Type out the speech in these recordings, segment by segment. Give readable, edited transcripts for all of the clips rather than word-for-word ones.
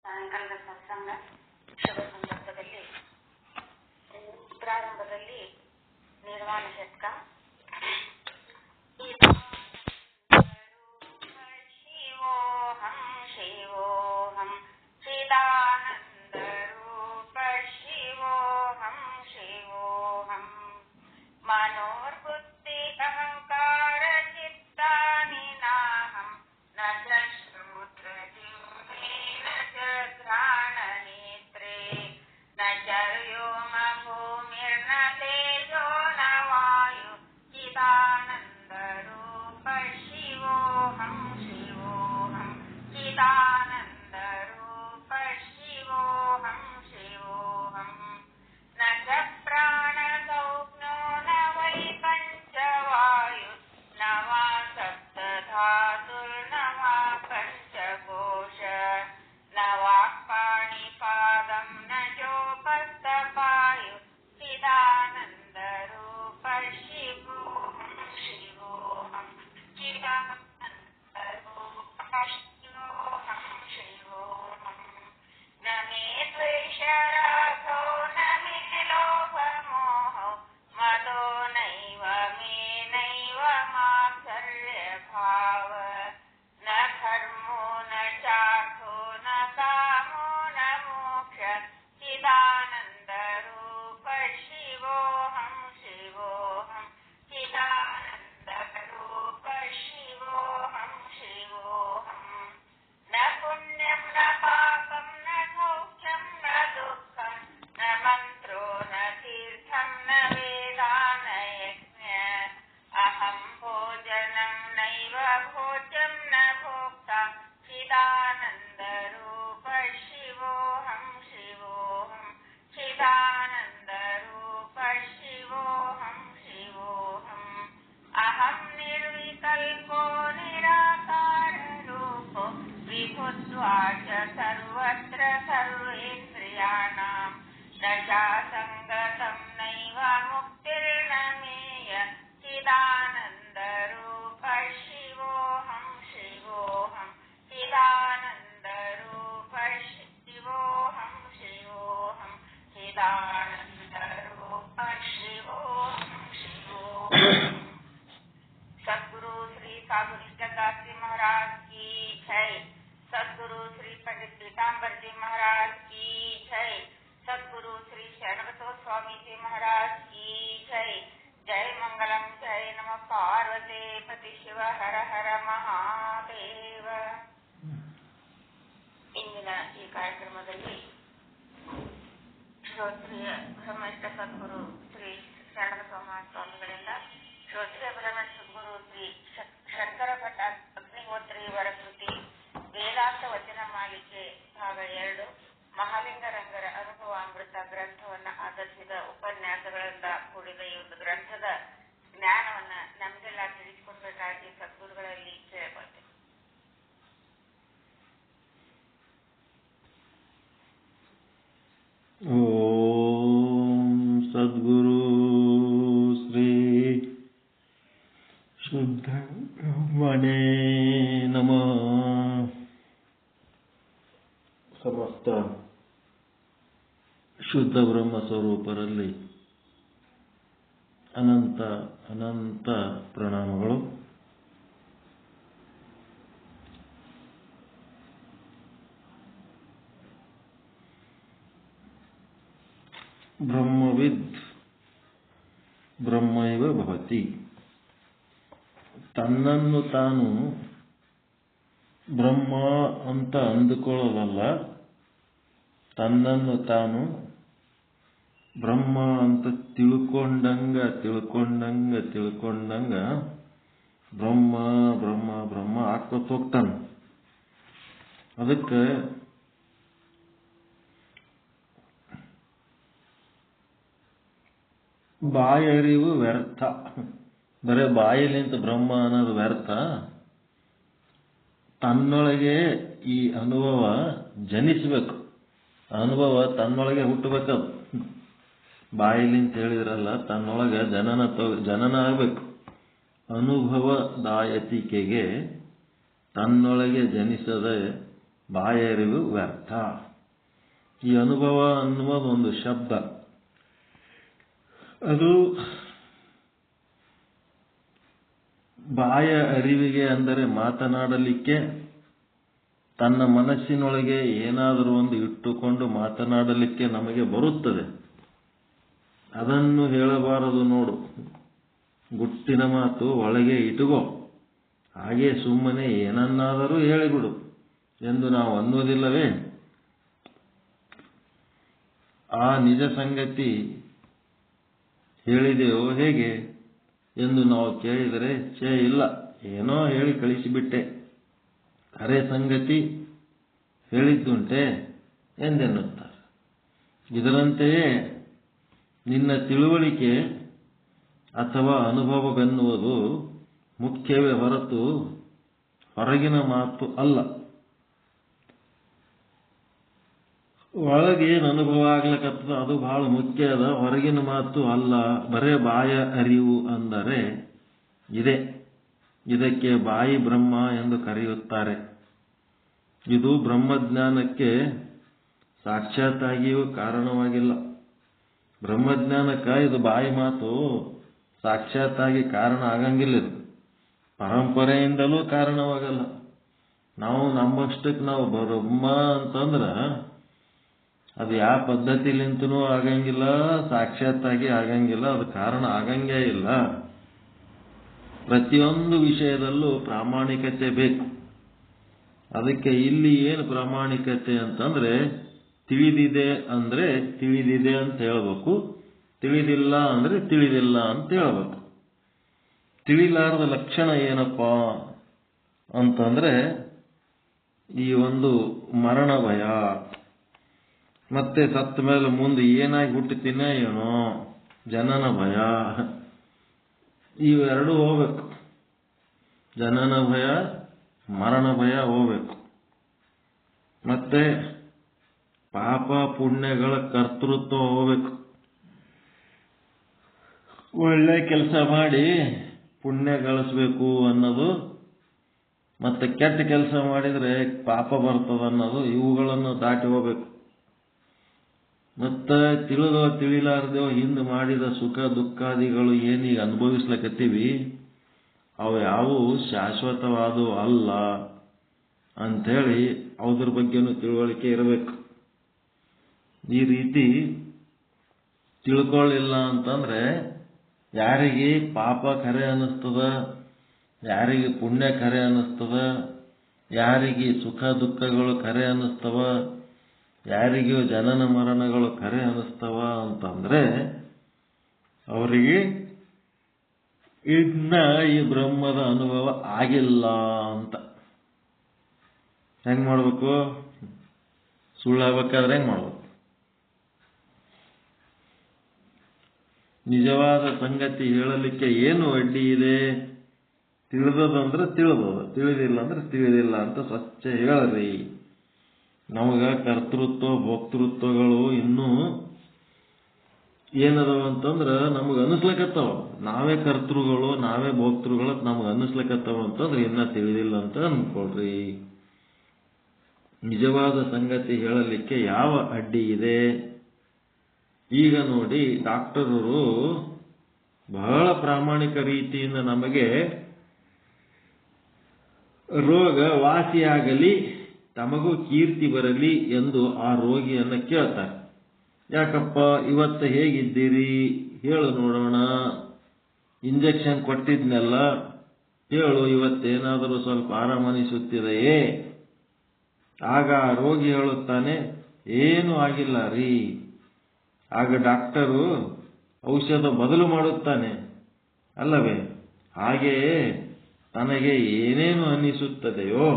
ಸಾಯಂಕಾಲದ ಸತ್ಸಂಗ ಶುಭ ಸಂದರ್ಭದಲ್ಲಿ ಪ್ರಾರಂಭದಲ್ಲಿ ನಿರ್ವಾಣ ಶತಕ ಶಿವೋಹಂ ಶಿವೋಹಂ ಚಿದಾನಂದ ರೂಪ ಶಿವೋಹಂ ಶಿವೋಹಂ ಮನೋರ್ಬುದ್ಧಿ ಅಹಂಕಾರ ಚಿತ್ತಾನಿ ನಾಹಂ ನ ಶ್ರೋತ್ರ ಘ್ರಾಣನೇತ್ರೇ ನ ಚರ್ಯೋಮ ಭೂಮಿರ್ನ ತೇಜೋ ನ ವಾಯು ಚಿದಾನಂದ ರೂಪ ಶಿವೋಹಂ ಶಿವೋಹಂ ಚಿದಾನಂದ ರೂಪ ಶಿವೋಹಂ ಶಿವೋಹಂ ನ ಚ ಪ್ರಾಣ ಗೌಪ್ನೋ ನ ವೈ ಪಂಚವಾಯು ನ ವಾ ಸಪ್ತಧಾತುರ್ನ ವಾ ಪಂಚಕೋಶ ನ ವಾಕ್ಪಾಣಿಪಾದಂ ನ ಚೋಪಸ್ತಪಾಯು ಚಿದಾನಂದ ರೂಪ ಶಿವೋಹಂ ಶಿವೋಹಂ ಚಿದಾನಂದ ರೂಪ ಶಿವೋಹಂ ಶಿವೋಹಂ ನ ಮೇ ದ್ವೇಷ ರಾಗೋ ನ ಮೇ ಲೋಭ ಮೋಹೋ ಮದೋ ನೈವ ಮೇ ನೈವ ಮಾತ್ಸರ್ಯ ಭಾವ ನ ಧರ್ಮೋ ನ ಚಾರ್ಥೋ ನ ಕಾಮೋ ನ ಮೋಕ್ಷ ಚಿದಾನಂದ ರೂಪ ಶಿವೋಹಂ ಶಿವೋಹಂ ಚಿದಾನಂದ ರೂಪ ಶಿವೋಹಂ ಶಿವೋಹಂ ನ ಪುಣ್ಯಂ ನ ಪಾಪಂ ನ ಸೌಖ್ಯಂ ನ ದುಃಖಂ ನ ಮಂತ್ರೋ ನ ತೀರ್ಥಂ ನ ವೇದಾ ನ ಯಜ್ಞ ಅಹಂ ಭೋಜನಂ ನೈವ ಭೋಜ್ಯಂ ನ ಭೋಕ್ತಾ ಚಿದಾನಂದ ರೂಪ ಶಿವೋಹಂ ಶಿವೋಹಂ ಚಿದಾನಂದ ರೂಪ ಶಿವೋಹಂ ಶಿವೋಹಂ ಅಹಂ ನಿರ್ವಿಕಲ್ಪೋ ನಿರಾಕಾರ ರೂಪೋ ವಿಭುತ್ವಾಚ ಸರ್ವತ್ರ ಸರ್ವೇಂದ್ರಿಯಾಣಾಂ ನ ಚಾಸಂಗತಂ ನೈವ ಮುಕ್ತಿರ್ನ ಮೇಯ ಚಿದಾನಂದ ರೂಪ ಶಿವೋಹಂ ಶಿವೋಹಂ ಚಿದಾನಂದ ರೂಪ ಶಿವೋಹಂ ಶಿವೋಹಂ ಚಿದಾನಂದ ರೂಪ ಶಿವೋಹಂ ಶಿವೋಹಂ सद्गुरु श्री साधु निष्ठदास जी महाराज की जय। सद्गुरु श्री पंडित पीताम्बर जी महाराज की जय। सद्गुरु श्री शरणबसव स्वामी जी महाराज की जय। जय मंगलम जय नम पार्वती पति शिव हर हर महादेव। ಇಂದಿನ ಈ ಕಾರ್ಯಕ್ರಮದಲ್ಲಿ ಶ್ರೋತ್ರಿಯ ಬ್ರಹ್ಮಸ್ಥ ಸದ್ಗುರು ಶ್ರೀ ಶರಣಬಸವ ಮಹಾಸ್ವಾಮಿಗಳಿಂದ ಶ್ರೋತ್ರಿಯ ಬ್ರಹ್ಮಸ್ಥ ಸದ್ಗುರು ಶ್ರೀ ಶಂಕರ ಭಟ್ಟ ಅಗ್ನಿಹೋತ್ರಿ ಇವರ ಕೃತಿ ವೇದಾಂತ ವಚನ ಮಾಲಿಕೆ ಭಾಗ 2 ಮಹಾಲಿಂಗರಂಗರ ಅನುಭವಾಮೃತ ಗ್ರಂಥವನ್ನು ಆಧರಿಸಿದ ಉಪನ್ಯಾಸಗಳಿಂದ ಕೂಡಿದ ಈ ಒಂದು ಗ್ರಂಥದ ಜ್ಞಾನವನ್ನ ನಮಗೆಲ್ಲ ತಿಳಿಸಿಕೊಡ್ಬೇಕಾಗಿ ಸದ್ಗುರುಗಳಲ್ಲಿ ಕೇಳಬರ್ತೇವೆ. ಓಂ ಸದ್ಗುರು ಶ್ರೀ ಶುದ್ಧ ಬ್ರಹ್ಮಣೇ ನಮಃ. ಸಮಸ್ತ ಶುದ್ಧ ಬ್ರಹ್ಮ ಸ್ವರೂಪರಲ್ಲಿ ಅನಂತ ಅನಂತ ಪ್ರಣಾಮಗಳು. ಬ್ರಹ್ಮವಿದ್ ಬ್ರಹ್ಮೈವ ಭವತಿ. ತನ್ನನ್ನು ತಾನು ಬ್ರಹ್ಮ ಅಂತ ಅಂದುಕೊಳ್ಳೋದಲ್ಲ, ತನ್ನನ್ನು ತಾನು ಬ್ರಹ್ಮ ಅಂತ ತಿಳ್ಕೊಂಡಂಗ ಬ್ರಹ್ಮ ಬ್ರಹ್ಮ ಬ್ರಹ್ಮ ಆಗ್ಕೊತ ಹೋಗ್ತಾನೆ. ಅದಕ್ಕೆ ಬಾಯರಿವು ವ್ಯರ್ಥ. ಬರೇ ಬಾಯಿಲಿಂತ ಬ್ರಹ್ಮ ಅನ್ನೋದು ವ್ಯರ್ಥ. ತನ್ನೊಳಗೆ ಈ ಅನುಭವ ಜನಿಸಬೇಕು. ಅನುಭವ ತನ್ನೊಳಗೆ ಹುಟ್ಟಬೇಕದು. ಬಾಯಿಲಿಂತ ಹೇಳಿದ್ರಲ್ಲ, ತನ್ನೊಳಗೆ ಜನನ ಆಗಬೇಕು. ಅನುಭವದಾಯತಿಕೆಗೆ ತನ್ನೊಳಗೆ ಜನಿಸದೆ ಬಾಹ್ಯ ಅರಿವು ವ್ಯರ್ಥ. ಈ ಅನುಭವ ಅನ್ನುವುದು ಒಂದು ಶಬ್ದ. ಅದು ಬಾಹ್ಯ ಅರಿವಿಗೆ ಅಂದರೆ ಮಾತನಾಡಲಿಕ್ಕೆ, ತನ್ನ ಮನಸ್ಸಿನೊಳಗೆ ಏನಾದರೂ ಒಂದು ಇಟ್ಟುಕೊಂಡು ಮಾತನಾಡಲಿಕ್ಕೆ ನಮಗೆ ಬರುತ್ತದೆ. ಅದನ್ನು ಹೇಳಬಾರದು ನೋಡು. ಗುಟ್ಟಿನ ಮಾತು ಒಳಗೆ ಇಟ್ಟುಕೋ, ಹಾಗೆ ಸುಮ್ಮನೆ ಏನನ್ನಾದರೂ ಹೇಳಿಬಿಡು ಎಂದು ನಾವು ಅನ್ನುವುದಿಲ್ಲವೇ? ಆ ನಿಜ ಸಂಗತಿ ಹೇಳಿದೆಯೋ ಹೇಗೆ ಎಂದು ನಾವು ಕೇಳಿದರೆ, ಇಲ್ಲ, ಏನೋ ಹೇಳಿ ಕಳಿಸಿಬಿಟ್ಟೆ, ಅರೆ ಸಂಗತಿ ಹೇಳಿದ್ದುಂಟೆ ಎಂದೆನ್ನುತ್ತಾರೆ. ಇದರಂತೆಯೇ ನಿನ್ನ ತಿಳುವಳಿಕೆ ಅಥವಾ ಅನುಭವವೆನ್ನುವುದು ಮುಖ್ಯವೇ ಹೊರತು ಹೊರಗಿನ ಮಾತು ಅಲ್ಲ. ಒಳಗೆ ಏನು ಅನುಭವ ಆಗ್ಲಿಕ್ಕತ್ತದ ಅದು ಬಹಳ ಮುಖ್ಯ ಅದ, ಹೊರಗಿನ ಮಾತು ಅಲ್ಲ. ಬರೇ ಬಾಹ್ಯ ಅರಿವು ಅಂದರೆ ಇದಕ್ಕೆ ಬಾಯಿ ಬ್ರಹ್ಮ ಎಂದು ಕರೆಯುತ್ತಾರೆ. ಇದು ಬ್ರಹ್ಮಜ್ಞಾನಕ್ಕೆ ಸಾಕ್ಷಾತ್ತಾಗಿಯೂ ಕಾರಣವಾಗಿಲ್ಲ. ಬ್ರಹ್ಮಜ್ಞಾನಕ್ಕೆ ಇದು ಬಾಯಿ ಮಾತು ಸಾಕ್ಷಾತ್ತಾಗಿ ಕಾರಣ ಆಗಂಗಿಲ್ಲ. ಇದು ಪರಂಪರೆಯಿಂದಲೂ ಕಾರಣವಾಗಲ್ಲ. ನಾವು ನಮ್ಮಷ್ಟಕ್ಕೆ ನಾವು ಬ್ರಹ್ಮ ಅಂತಂದ್ರೆ ಅದು ಯಾವ ಪದ್ಧತಿಲಿಂತನೂ ಆಗಂಗಿಲ್ಲ, ಸಾಕ್ಷಾತ್ತಾಗಿ ಆಗಂಗಿಲ್ಲ, ಅದು ಕಾರಣ ಆಗಂಗೇ ಇಲ್ಲ. ಪ್ರತಿಯೊಂದು ವಿಷಯದಲ್ಲೂ ಪ್ರಾಮಾಣಿಕತೆ ಬೇಕು. ಅದಕ್ಕೆ ಇಲ್ಲಿ ಏನು ಪ್ರಾಮಾಣಿಕತೆ ಅಂತಂದ್ರೆ, ತಿಳಿದಿದೆ ಅಂದ್ರೆ ತಿಳಿದಿದೆ ಅಂತ ಹೇಳ್ಬೇಕು, ತಿಳಿದಿಲ್ಲ ಅಂದ್ರೆ ತಿಳಿದಿಲ್ಲ ಅಂತ ಹೇಳ್ಬೇಕು. ತಿಳಿಲಾರದ ಲಕ್ಷಣ ಏನಪ್ಪಾ ಅಂತಂದ್ರೆ ಈ ಒಂದು ಮರಣ ಭಯ, ಮತ್ತೆ ಸತ್ತ ಮೇಲೆ ಮುಂದೆ ಏನಾಗಿ ಹುಟ್ಟುತ್ತೀನೋ ಏನೋ ಜನನ ಭಯ, ಇವೆರಡೂ ಹೋಗ್ಬೇಕು. ಜನನ ಭಯ, ಮರಣ ಭಯ ಹೋಗ್ಬೇಕು. ಮತ್ತೆ ಪಾಪ ಪುಣ್ಯಗಳ ಕರ್ತೃತ್ವ ಹೋಗ್ಬೇಕು. ಒಳ್ಳೆ ಕೆಲಸ ಮಾಡಿ ಪುಣ್ಯ ಗಳಿಸ್ಬೇಕು ಅನ್ನೋದು, ಮತ್ತೆ ಕೆಟ್ಟ ಕೆಲಸ ಮಾಡಿದ್ರೆ ಪಾಪ ಬರ್ತದ ಅನ್ನೋದು, ಇವುಗಳನ್ನು ದಾಟಿ ಹೋಗ್ಬೇಕು. ಮತ್ತೆ ತಿಳಿದೋ ತಿಳಿಲಾರ್ದೋ ಹಿಂದೆ ಮಾಡಿದ ಸುಖ ದುಃಖಾದಿಗಳು ಏನೀಗ ಅನುಭವಿಸ್ಲಕತ್ತೀವಿ ಅವು ಯಾವುವು ಶಾಶ್ವತವಾದವು ಅಲ್ಲ ಅಂಥೇಳಿ ಅದ್ರ ಬಗ್ಗೆನೂ ತಿಳುವಳಿಕೆ ಇರಬೇಕು. ಈ ರೀತಿ ತಿಳ್ಕೊಳ್ಳಿಲ್ಲ ಅಂತಂದ್ರೆ ಯಾರಿಗೆ ಪಾಪ ಖರೆ ಅನ್ನಿಸ್ತದ, ಯಾರಿಗೆ ಪುಣ್ಯ ಖರೆ ಅನ್ನಿಸ್ತದ, ಯಾರಿಗೆ ಸುಖ ದುಃಖಗಳು ಖರೆ ಅನ್ನಿಸ್ತವ, ಯಾರಿಗೂ ಜನನ ಮರಣಗಳು ಖರೆ ಅನ್ನಿಸ್ತವ ಅಂತಂದ್ರೆ ಅವರಿಗೆ ಇನ್ನ ಈ ಬ್ರಹ್ಮದ ಅನುಭವ ಆಗಿಲ್ಲ ಅಂತ. ಹೆಂಗ್ ಮಾಡ್ಬೇಕು? ಸುಳ್ಳಾಗಬೇಕಾದ್ರೆ ಹೆಂಗ್ ಮಾಡ್ಬೇಕು? ನಿಜವಾದ ಸಂಗತಿ ಹೇಳಲಿಕ್ಕೆ ಏನು ಅಡ್ಡಿ ಇದೆ? ತಿಳಿದದಂದ್ರೆ ತಿಳಿದದ, ತಿಳಿದಿಲ್ಲ ಅಂದ್ರೆ ತಿಳಿದಿಲ್ಲ ಅಂತ ಸ್ವಚ್ಛ ಹೇಳ್ರಿ. ನಮಗ ಕರ್ತೃತ್ವ ಭೋಕ್ತೃತ್ವಗಳು ಇನ್ನೂ ಏನದವ ಅಂತಂದ್ರ ನಮಗ ಅನಿಸ್ಲಕತ್ತವ, ನಾವೇ ಕರ್ತೃಗಳು ನಾವೇ ಭೋಕ್ತೃಗಳು ನಮಗ ಅನಿಸ್ಲಕತ್ತವ ಅಂತಂದ್ರೆ ಇನ್ನ ತಿಳಿದಿಲ್ಲ ಅಂತ ಅನ್ಕೊಳ್ರಿ. ನಿಜವಾದ ಸಂಗತಿ ಹೇಳಲಿಕ್ಕೆ ಯಾವ ಅಡ್ಡಿ ಇದೆ? ಈಗ ನೋಡಿ, ಡಾಕ್ಟರರು ಬಹಳ ಪ್ರಾಮಾಣಿಕ ರೀತಿಯಿಂದ ನಮಗೆ ರೋಗ ವಾಸಿಯಾಗಲಿ, ತಮಗೂ ಕೀರ್ತಿ ಬರಲಿ ಎಂದು ಆ ರೋಗಿಯನ್ನ ಕೇಳ್ತಾರೆ. ಯಾಕಪ್ಪ ಇವತ್ತು ಹೇಗಿದ್ದೀರಿ ಹೇಳು ನೋಡೋಣ, ಇಂಜೆಕ್ಷನ್ ಕೊಟ್ಟಿದ್ನೆಲ್ಲ ಹೇಳು, ಇವತ್ತೇನಾದರೂ ಸ್ವಲ್ಪ ಆರಾಮನಿಸುತ್ತಿದೆಯೇ? ಆಗ ಆ ರೋಗಿ ಹೇಳುತ್ತಾನೆ, ಏನೂ ಆಗಿಲ್ಲ ರೀ. ಆಗ ಡಾಕ್ಟರು ಔಷಧ ಬದಲು ಮಾಡುತ್ತಾನೆ, ಅಲ್ಲವೇ? ಹಾಗೆಯೇ ತನಗೆ ಏನೇನು ಅನ್ನಿಸುತ್ತದೆಯೋ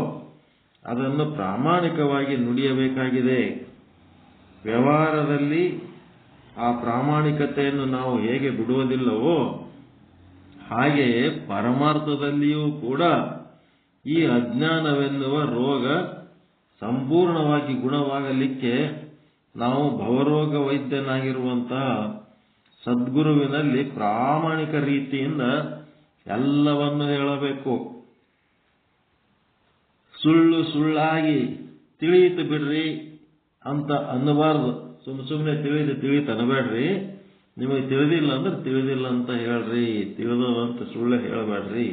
ಅದನ್ನು ಪ್ರಾಮಾಣಿಕವಾಗಿ ನುಡಿಯಬೇಕಾಗಿದೆ. ವ್ಯವಹಾರದಲ್ಲಿ ಆ ಪ್ರಾಮಾಣಿಕತೆಯನ್ನು ನಾವು ಹೇಗೆ ಬಿಡುವುದಿಲ್ಲವೋ ಹಾಗೆಯೇ ಪರಮಾರ್ಥದಲ್ಲಿಯೂ ಕೂಡ ಈ ಅಜ್ಞಾನವೆನ್ನುವ ರೋಗ ಸಂಪೂರ್ಣವಾಗಿ ಗುಣವಾಗಲಿಕ್ಕೆ ನಾವು ಭವರೋಗ ವೈದ್ಯನಾಗಿರುವಂತಹ ಸದ್ಗುರುವಿನಲ್ಲಿ ಪ್ರಾಮಾಣಿಕ ರೀತಿಯಿಂದ ಎಲ್ಲವನ್ನು ಹೇಳಬೇಕು. ಸುಳ್ಳು ಸುಳ್ಳಾಗಿ ತಿಳಿಯಿತು ಬಿಡ್ರಿ ಅಂತ ಅನ್ನಬಾರ್ದು. ಸುಮ್ಮನೆ ತಿಳಿತು ಅನ್ನಬೇಡ್ರಿ. ನಿಮಗೆ ತಿಳಿದಿಲ್ಲ ಅಂದ್ರೆ ತಿಳಿದಿಲ್ಲ ಅಂತ ಹೇಳ್ರಿ, ತಿಳಿದಂತ ಸುಳ್ಳು ಹೇಳಬೇಡ್ರಿ.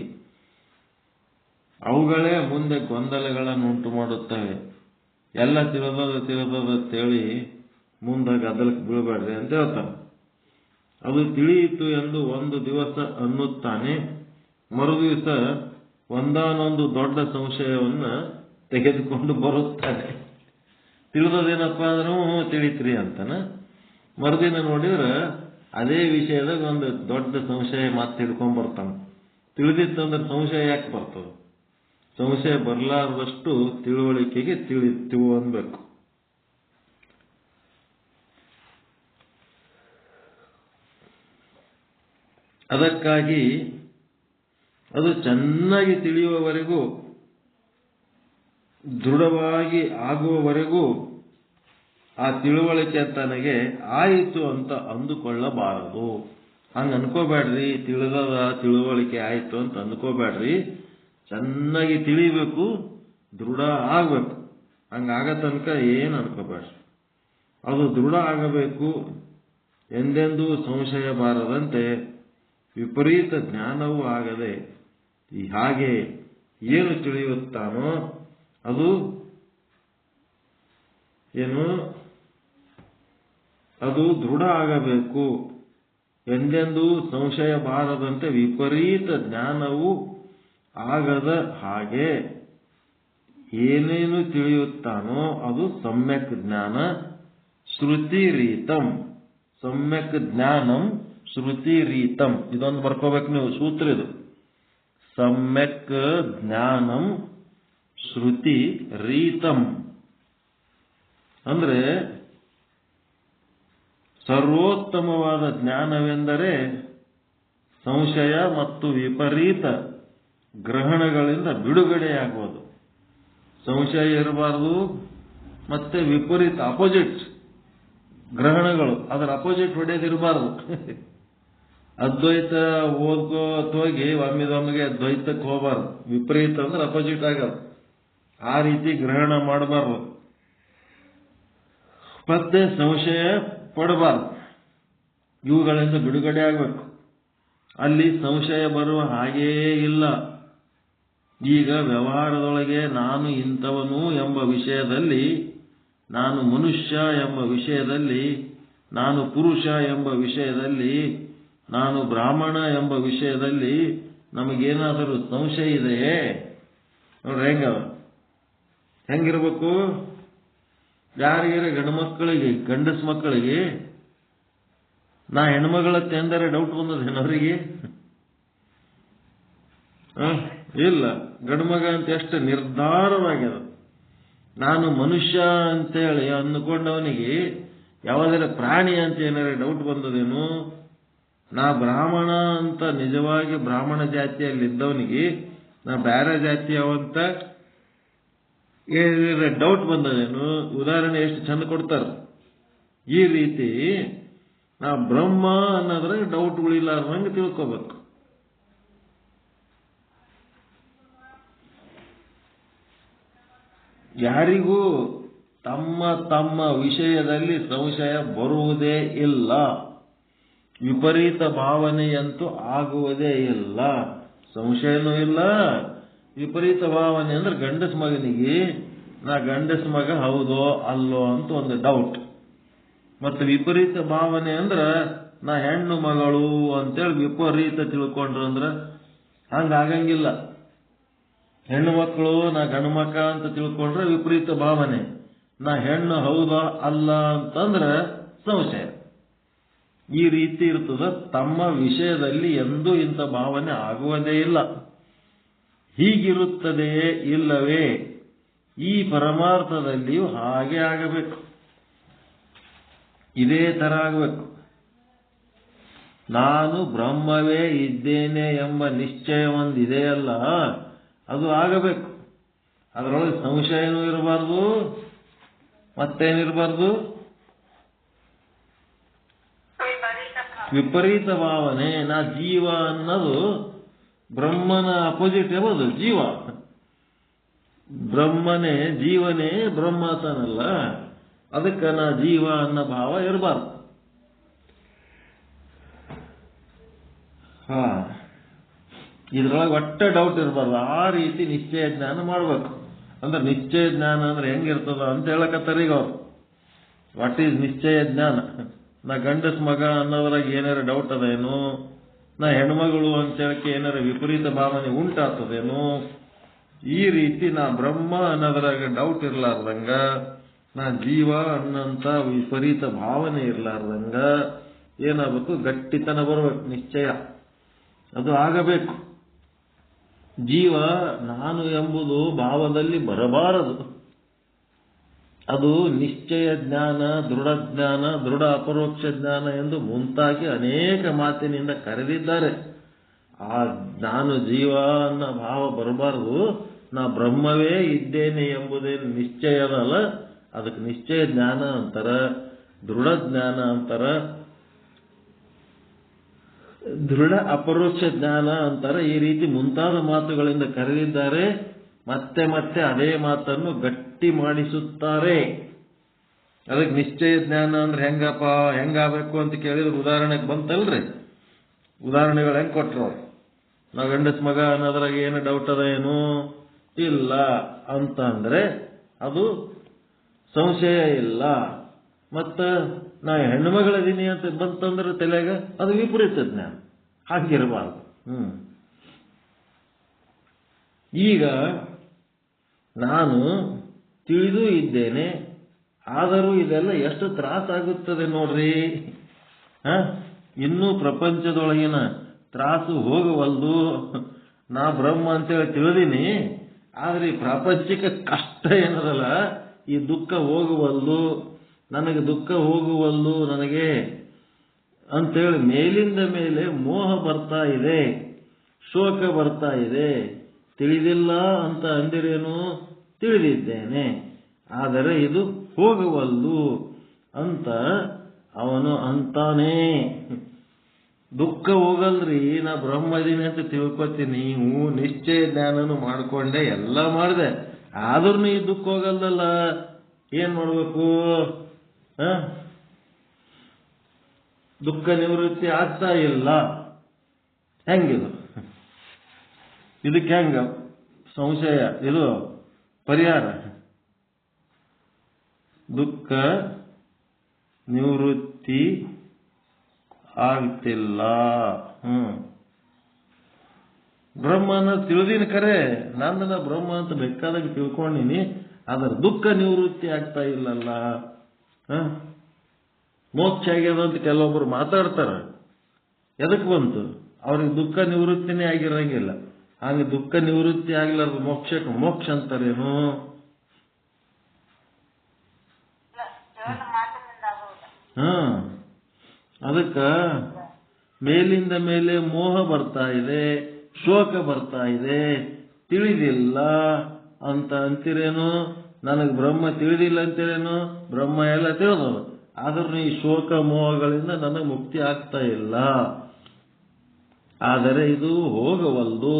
ಅವುಗಳೇ ಮುಂದೆ ಗೊಂದಲಗಳನ್ನು ಉಂಟು ಮಾಡುತ್ತವೆ. ಎಲ್ಲ ತಿಳಿದದ ಮುಂದೆ ಗದ್ದಲಕ್ಕೆ ಬೀಳಬೇಡ್ರಿ ಅಂತ ಹೇಳ್ತಾನೆ. ಅದು ತಿಳಿಯಿತು ಎಂದು ಒಂದು ದಿವಸ ಅನ್ನುತ್ತಾನೆ, ಮರುದಿವಸ ಒಂದಾನೊಂದು ದೊಡ್ಡ ಸಂಶಯವನ್ನ ತೆಗೆದುಕೊಂಡು ಬರುತ್ತಾನೆ. ತಿಳಿದದೇನಪ್ಪ ಅಂದ್ರೂ ತಿಳಿತ್ರಿ ಅಂತಾನ. ಮರುದಿನ ನೋಡಿದ್ರೆ ಅದೇ ವಿಷಯದಾಗ ಒಂದು ದೊಡ್ಡ ಸಂಶಯ ಮತ್ತೆ ಹಿಡ್ಕೊಂಡ್ ಬರ್ತಾನೆ. ತಿಳಿದಿತ್ತಂದ್ರೆ ಸಂಶಯ ಯಾಕೆ ಬರ್ತದೆ? ಸಂಶಯ ಬರಲಾರದಷ್ಟು ತಿಳುವಳಿಕೆಗೆ ತಿಳಿತು ಅನ್ಬೇಕು. ಅದಕ್ಕಾಗಿ ಅದು ಚೆನ್ನಾಗಿ ತಿಳಿಯುವವರೆಗೂ, ದೃಢವಾಗಿ ಆಗುವವರೆಗೂ ಆ ತಿಳುವಳಿಕೆ ತನಗೆ ಆಯಿತು ಅಂತ ಅಂದುಕೊಳ್ಳಬಾರದು. ಹಂಗ ಅನ್ಕೋಬೇಡ್ರಿ. ತಿಳುವಳಿಕೆ ಆಯಿತು ಅಂತ ಅಂದ್ಕೋಬೇಡ್ರಿ. ಚೆನ್ನಾಗಿ ತಿಳಿಬೇಕು, ದೃಢ ಆಗ್ಬೇಕು. ಹಂಗಾಗ ತನಕ ಏನು ಅನ್ಕೋಬೇಡ್ರಿ. ಅದು ದೃಢ ಆಗಬೇಕು. ಎಂದೆಂದೂ ಸಂಶಯ ಬಾರದಂತೆ ವಿಪರೀತ ಜ್ಞಾನವೂ ಆಗದೆ ಹಾಗೆ ಏನು ತಿಳಿಯುತ್ತಾನೋ ಅದು ದೃಢ ಆಗಬೇಕು. ಎಂದೆಂದೂ ಸಂಶಯ ಬಾರದಂತೆ ವಿಪರೀತ ಜ್ಞಾನವೂ ಆಗದ ಹಾಗೆ ಏನೇನು ತಿಳಿಯುತ್ತಾನೋ ಅದು ಸಮ್ಯಕ್ ಜ್ಞಾನ ಶ್ರುತಿರೀತಂ. ಸಮ್ಯಕ್ ಜ್ಞಾನಂ ಶ್ರುತಿರೀತಂ. ಇದೊಂದು ಬರ್ಕೋಬೇಕು ನೀವು, ಸೂತ್ರ ಇದು. ಸಮ್ಯಕ್ ಜ್ಞಾನಂ ಶ್ರುತಿರೀತಂ ಅಂದ್ರೆ ಸರ್ವೋತ್ತಮವಾದ ಜ್ಞಾನವೆಂದರೆ ಸಂಶಯ ಮತ್ತು ವಿಪರೀತ ಗ್ರಹಣಗಳಿಂದ ಬಿಡುಗಡೆಯಾಗುವುದು. ಸಂಶಯ ಇರಬಾರದು, ಮತ್ತೆ ವಿಪರೀತ ಅಪೋಸಿಟ್ ಗ್ರಹಣಗಳು, ಅದರ ಅಪೋಸಿಟ್ ಹೊಡೆಯೋದಿರಬಾರದು. ಅದ್ವೈತ ಓದ್ಕೋತ ಹೋಗಿ ಒಮ್ಮಿದೊಮ್ಮಿಗೆ ದ್ವೈತಕ್ಕೆ ಹೋಗಬಾರ್ದು. ವಿಪರೀತ ಅಂದ್ರೆ ಅಪೋಸಿಟ್ ಆಗೋದು. ಆ ರೀತಿ ಗ್ರಹಣ ಮಾಡಬಾರ್ದು. ಮತ್ತೆ ಸಂಶಯ ಪಡಬಾರ್ದು. ಇವುಗಳಿಂದ ಬಿಡುಗಡೆ ಆಗಬೇಕು. ಅಲ್ಲಿ ಸಂಶಯ ಬರುವ ಹಾಗೇ ಇಲ್ಲ. ಈಗ ವ್ಯವಹಾರದೊಳಗೆ ನಾನು ಇಂಥವನು ಎಂಬ ವಿಷಯದಲ್ಲಿ, ನಾನು ಮನುಷ್ಯ ಎಂಬ ವಿಷಯದಲ್ಲಿ, ನಾನು ಪುರುಷ ಎಂಬ ವಿಷಯದಲ್ಲಿ, ನಾನು ಬ್ರಾಹ್ಮಣ ಎಂಬ ವಿಷಯದಲ್ಲಿ ನಮಗೇನಾದರೂ ಸಂಶಯ ಇದೆಯೇ? ನೋಡ್ರಿ ಹೆಂಗಿರ್ಬೇಕು. ಯಾರಿಗಾರ ಗಂಡಸ ಮಕ್ಕಳಿಗೆ ನಾ ಹೆಣ್ಮಗಳತ್ತೆ ಎಂದರೆ ಡೌಟ್ ಬಂದದೇನು ಅವರಿಗೆ? ಇಲ್ಲ. ಗಂಡ್ಮಗ ಅಂತ ಎಷ್ಟು ನಿರ್ಧಾರವಾಗ್ಯದ. ನಾನು ಮನುಷ್ಯ ಅಂತೇಳಿ ಅಂದುಕೊಂಡವನಿಗೆ ಯಾವುದರ ಪ್ರಾಣಿ ಅಂತ ಏನಾರ ಡೌಟ್ ಬಂದದೇನು? ನಾ ಬ್ರಾಹ್ಮಣ ಅಂತ ನಿಜವಾಗಿ ಬ್ರಾಹ್ಮಣ ಜಾತಿಯಲ್ಲಿದ್ದವನಿಗೆ ನಾ ಬೇರೆ ಜಾತಿಯವಂತ ಡೌಟ್ ಬಂದದೇನು? ಉದಾಹರಣೆ ಎಷ್ಟು ಚಂದ ಕೊಡ್ತಾರ. ಈ ರೀತಿ ನಾ ಬ್ರಹ್ಮ ಅನ್ನೋದ್ರಾಗ ಡೌಟ್ಗಳಿಲ್ಲಾರ್ದಂಗೆ ತಿಳ್ಕೋಬೇಕು. ಯಾರಿಗೂ ತಮ್ಮ ತಮ್ಮ ವಿಷಯದಲ್ಲಿ ಸಂಶಯ ಬರುವುದೇ ಇಲ್ಲ. ವಿಪರೀತ ಭಾವನೆಯಂತೂ ಆಗುವುದೇ ಇಲ್ಲ. ಸಂಶಯನೂ ಇಲ್ಲ. ವಿಪರೀತ ಭಾವನೆ ಅಂದ್ರೆ ಗಂಡಸ ಮಗನಿಗೆ ನಾ ಗಂಡಸ ಮಗ ಹೌದೋ ಅಲ್ಲೋ ಅಂತ ಒಂದು ಡೌಟ್. ಮತ್ತು ವಿಪರೀತ ಭಾವನೆ ಅಂದ್ರೆ ನಾ ಹೆಣ್ಣು ಮಗಳು ಅಂತೇಳಿ ವಿಪರೀತ ತಿಳ್ಕೊಂಡ್ರು ಅಂದ್ರೆ ಹಂಗಾಗಂಗಿಲ್ಲ. ಹೆಣ್ಣು ಮಕ್ಕಳು ನಾ ಗಂಡು ಮಕ್ಕ ಅಂತ ತಿಳ್ಕೊಂಡ್ರೆ ವಿಪರೀತ ಭಾವನೆ. ನಾ ಹೆಣ್ಣು ಹೌದಾ ಅಲ್ಲ ಅಂತಂದ್ರೆ ಸಂಶಯ. ಈ ರೀತಿ ಇರ್ತದ. ತಮ್ಮ ವಿಷಯದಲ್ಲಿ ಎಂದೂ ಇಂಥ ಭಾವನೆ ಆಗುವುದೇ ಇಲ್ಲ. ಹೀಗಿರುತ್ತದೆಯೇ ಇಲ್ಲವೇ? ಈ ಪರಮಾರ್ಥದಲ್ಲಿಯೂ ಹಾಗೆ ಆಗಬೇಕು. ಇದೇ ತರ ಆಗಬೇಕು. ನಾನು ಬ್ರಹ್ಮವೇ ಇದ್ದೇನೆ ಎಂಬ ನಿಶ್ಚಯ ಒಂದಿದೆಯಲ್ಲ, ಅದು ಆಗಬೇಕು. ಅದರೊಳಗೆ ಸಂಶಯನೂ ಇರಬಾರ್ದು, ಮತ್ತೇನಿರಬಾರ್ದು, ವಿಪರೀತ ಭಾವನೆ. ನಾ ಜೀವ ಅನ್ನೋದು ಬ್ರಹ್ಮನ ಅಪೋಸಿಟ್ ಯಾವುದು? ಜೀವ. ಬ್ರಹ್ಮನೇ ಜೀವನೇ ಬ್ರಹ್ಮಾತನಲ್ಲ, ಅದಕ್ಕೆ ನಾ ಜೀವ ಅನ್ನೋ ಭಾವ ಇರಬಾರ್ದು. ಇದ್ರೊಳಗೆ ಒಟ್ಟೆ ಡೌಟ್ ಇರಬಾರ್ದು. ಆ ರೀತಿ ನಿಶ್ಚಯ ಜ್ಞಾನ ಮಾಡ್ಬೇಕು. ಅಂದ್ರೆ ನಿಶ್ಚಯ ಜ್ಞಾನ ಅಂದ್ರೆ ಹೆಂಗಿರ್ತದ ಅಂತ ಹೇಳಕತ್ತಾರ ಈಗ ಅವ್ರು. ವಾಟ್ ಈಸ್ ನಿಶ್ಚಯ ಜ್ಞಾನ? ನಾ ಗಂಡಸ್ ಮಗ ಅನ್ನೋದ್ರಾಗ ಏನಾರ ಡೌಟ್ ಅದೇನು? ನಾ ಹೆಣ್ಮಗಳು ಅಂತ ಹೇಳಕ್ಕೆ ಏನಾರ ವಿಪರೀತ ಭಾವನೆ ಉಂಟಾಗ್ತದೇನು? ಈ ರೀತಿ ನಾ ಬ್ರಹ್ಮ ಅನ್ನೋದ್ರಾಗ ಡೌಟ್ ಇರ್ಲಾರ್ದಂಗ, ನಾ ಜೀವ ಅನ್ನಂತ ವಿಪರೀತ ಭಾವನೆ ಇರ್ಲಾರ್ದಂಗ ಏನಾಗಬೇಕು? ಗಟ್ಟಿತನ ಬರ್ಬೇಕು, ನಿಶ್ಚಯ ಅದು ಆಗಬೇಕು. ಜೀವ ನಾನು ಎಂಬುದು ಭಾವದಲ್ಲಿ ಬರಬಾರದು. ಅದು ನಿಶ್ಚಯ ಜ್ಞಾನ, ದೃಢ ಜ್ಞಾನ, ದೃಢ ಅಪರೋಕ್ಷ ಜ್ಞಾನ ಎಂದು ಮುಂತಾಗಿ ಅನೇಕ ಮಾತಿನಿಂದ ಕರೆದಿದ್ದಾರೆ. ಆ ನಾನು ಜೀವ ಅನ್ನೋ ಭಾವ ಬರಬಾರದು. ನಾ ಬ್ರಹ್ಮವೇ ಇದ್ದೇನೆ ಎಂಬುದೇನು ನಿಶ್ಚಯದಲ್ಲ, ಅದಕ್ಕೆ ನಿಶ್ಚಯ ಜ್ಞಾನ ಅಂತಾರ, ದೃಢ ಜ್ಞಾನ ಅಂತಾರ, ದೃಢ ಅಪರೋಕ್ಷ ಜ್ಞಾನ ಅಂತಾರೆ. ಈ ರೀತಿ ಮುಂತಾದ ಮಾತುಗಳಿಂದ ಕರೆದಿದ್ದಾರೆ. ಮತ್ತೆ ಮತ್ತೆ ಅದೇ ಮಾತನ್ನು ಗಟ್ಟಿ ಮಾಡಿಸುತ್ತಾರೆ. ಅದಕ್ಕೆ ನಿಶ್ಚಯ ಜ್ಞಾನ ಅಂದ್ರೆ ಹೆಂಗಾಗಬೇಕು ಅಂತ ಕೇಳಿದ್ರೆ ಉದಾಹರಣೆಗೆ ಬಂತಲ್ರಿ. ಉದಾಹರಣೆಗಳು ಹೆಂಗ್ ಕೊಟ್ರು ಅವ್ರು? ನಾವು ಗಂಡಸ್ ಮಗ ಅನ್ನೋದ್ರಾಗ ಏನು ಡೌಟ್ ಅದ ಏನು? ಇಲ್ಲ ಅಂತ ಅಂದ್ರೆ ಅದು ಸಂಶಯ ಇಲ್ಲ. ಮತ್ತ ನಾ ಹೆಣ್ಣು ಮಗಳದೀನಿ ಅಂತ ಬಂತಂದ್ರೆ ತಲೆಗ ಅದು ವಿಪರೀತ ಜ್ಞಾನ. ಹಾಗಿರಬಾರ್ದು. ಈಗ ನಾನು ತಿಳಿದು ಇದ್ದೇನೆ, ಆದರೂ ಇದೆಲ್ಲ ಎಷ್ಟು ತ್ರಾಸಾಗುತ್ತದೆ ನೋಡ್ರಿ. ಇನ್ನೂ ಪ್ರಪಂಚದೊಳಗಿನ ತ್ರಾಸು ಹೋಗವಲ್ದು. ನಾ ಬ್ರಹ್ಮ ಅಂತೇಳಿ ತಿಳಿದೀನಿ, ಆದ್ರೆ ಈ ಪ್ರಾಪಂಚಿಕ ಕಷ್ಟ ಏನದಲ್ಲ, ಈ ದುಃಖ ಹೋಗುವಲ್ದು, ನನಗೆ ದುಃಖ ಹೋಗುವಲ್ದು ನನಗೆ ಅಂತೇಳಿ ಮೇಲಿಂದ ಮೇಲೆ ಮೋಹ ಬರ್ತಾ ಇದೆ, ಶೋಕ ಬರ್ತಾ ಇದೆ. ತಿಳಿದಿಲ್ಲ ಅಂತ ಅಂದಿರೇನು? ತಿಳಿದಿದ್ದೇನೆ, ಆದರೆ ಇದು ಹೋಗುವಲ್ದು ಅಂತ ಅವನು ಅಂತಾನೆ. ದುಃಖ ಹೋಗಲ್ರಿ, ನಾ ಬ್ರಹ್ಮದೀನಿ ಅಂತ ತಿಳ್ಕೊತೀನಿ, ನಿಶ್ಚಯ ಜ್ಞಾನನು ಮಾಡಿಕೊಂಡೆ, ಎಲ್ಲ ಮಾಡಿದೆ, ಆದ್ರೂ ಈ ದುಃಖ ಹೋಗಲ್ದಲ್ಲ. ಏನ್ ಮಾಡ್ಬೇಕು? ದುಃಖ ನಿವೃತ್ತಿ ಆಗ್ತಾ ಇಲ್ಲ. ಹೆಂಗಿದು? ಇದಕ್ಕೆ ಹೆಂಗ ಸಂಶಯ? ಇದು ಪರಿಹಾರ. ದುಃಖ ನಿವೃತ್ತಿ ಆಗ್ತಿಲ್ಲ. ಬ್ರಹ್ಮನ ತಿಳಿದಿನ ಕರೆ, ನಂದನ ಬ್ರಹ್ಮ ಅಂತ ಬೇಕಾದಾಗ ತಿಳ್ಕೊಂಡಿನಿ, ಆದ್ರೆ ದುಃಖ ನಿವೃತ್ತಿ ಆಗ್ತಾ ಇಲ್ಲಲ್ಲ. ಮೋಕ್ಷ ಆಗ್ಯದ ಅಂತ ಕೆಲವೊಬ್ರು ಮಾತಾಡ್ತಾರ. ಎದಕ್ ಬಂತು? ಅವ್ರಿಗೆ ದುಃಖ ನಿವೃತ್ತಿನೇ ಆಗಿರಂಗಿಲ್ಲ. ಹಾಗೆ ದುಃಖ ನಿವೃತ್ತಿ ಆಗ್ಲಾರ್ದು ಮೋಕ್ಷಕ್ಕೆ ಮೋಕ್ಷ ಅಂತಾರೇನು? ಅದಕ್ಕ ಮೇಲಿಂದ ಮೇಲೆ ಮೋಹ ಬರ್ತಾ ಇದೆ, ಶೋಕ ಬರ್ತಾ ಇದೆ, ತಿಳಿದಿಲ್ಲ ಅಂತ ಅಂತಿರೇನು? ನನಗೆ ಬ್ರಹ್ಮ ತಿಳಿದಿಲ್ಲ ಅಂತಿರೇನು? ಬ್ರಹ್ಮ ಎಲ್ಲ ತಿಳಿದದು, ಆದ್ರೂ ಈ ಶೋಕ ಮೋಹಗಳಿಂದ ನನಗೆ ಮುಕ್ತಿ ಆಗ್ತಾ ಇಲ್ಲ, ಆದರೆ ಇದು ಹೋಗವಲ್ದು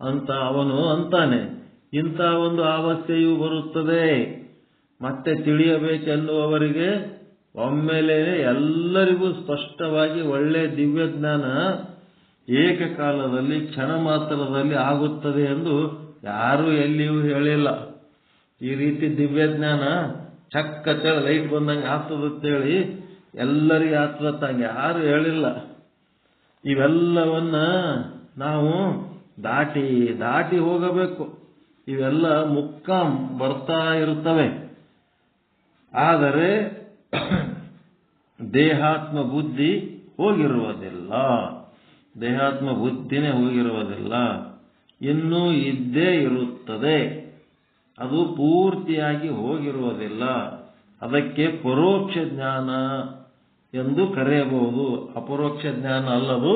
ಅಂತ ಅವನು ಅಂತಾನೆ. ಇಂಥ ಒಂದು ಅವಸ್ಥೆಯು ಬರುತ್ತದೆ. ಮತ್ತೆ ತಿಳಿಯಬೇಕೆನ್ನುವವರಿಗೆ ಒಮ್ಮೆಲೆ ಎಲ್ಲರಿಗೂ ಸ್ಪಷ್ಟವಾಗಿ ಒಳ್ಳೆ ದಿವ್ಯ ಜ್ಞಾನ ಏಕಕಾಲದಲ್ಲಿ ಕ್ಷಣ ಮಾತ್ರದಲ್ಲಿ ಆಗುತ್ತದೆ ಎಂದು ಯಾರೂ ಎಲ್ಲಿಯೂ ಹೇಳಿಲ್ಲ. ಈ ರೀತಿ ದಿವ್ಯ ಜ್ಞಾನ ಚಕ್ಕ ಲೈಟ್ ಬಂದಂಗೆ ಆಗ್ತದಂತೇಳಿ ಎಲ್ಲರಿಗೂ ಆಗ್ತದಂಗೆ ಯಾರು ಹೇಳಿಲ್ಲ. ಇವೆಲ್ಲವನ್ನ ನಾವು ದಾಟಿ ದಾಟಿ ಹೋಗಬೇಕು. ಇವೆಲ್ಲ ಮುಕ್ಕಾಂ ಬರ್ತಾ ಇರುತ್ತವೆ. ಆದರೆ ದೇಹಾತ್ಮ ಬುದ್ಧಿ ಹೋಗಿರುವುದಿಲ್ಲ. ದೇಹಾತ್ಮ ಬುದ್ಧಿನೇ ಹೋಗಿರುವುದಿಲ್ಲ, ಇನ್ನೂ ಇದ್ದೇ ಇರುತ್ತದೆ. ಅದು ಪೂರ್ತಿಯಾಗಿ ಹೋಗಿರುವುದಿಲ್ಲ. ಅದಕ್ಕೆ ಪರೋಕ್ಷ ಜ್ಞಾನ ಎಂದು ಕರೆಯಬಹುದು. ಅಪರೋಕ್ಷ ಜ್ಞಾನ ಅಲ್ಲದು.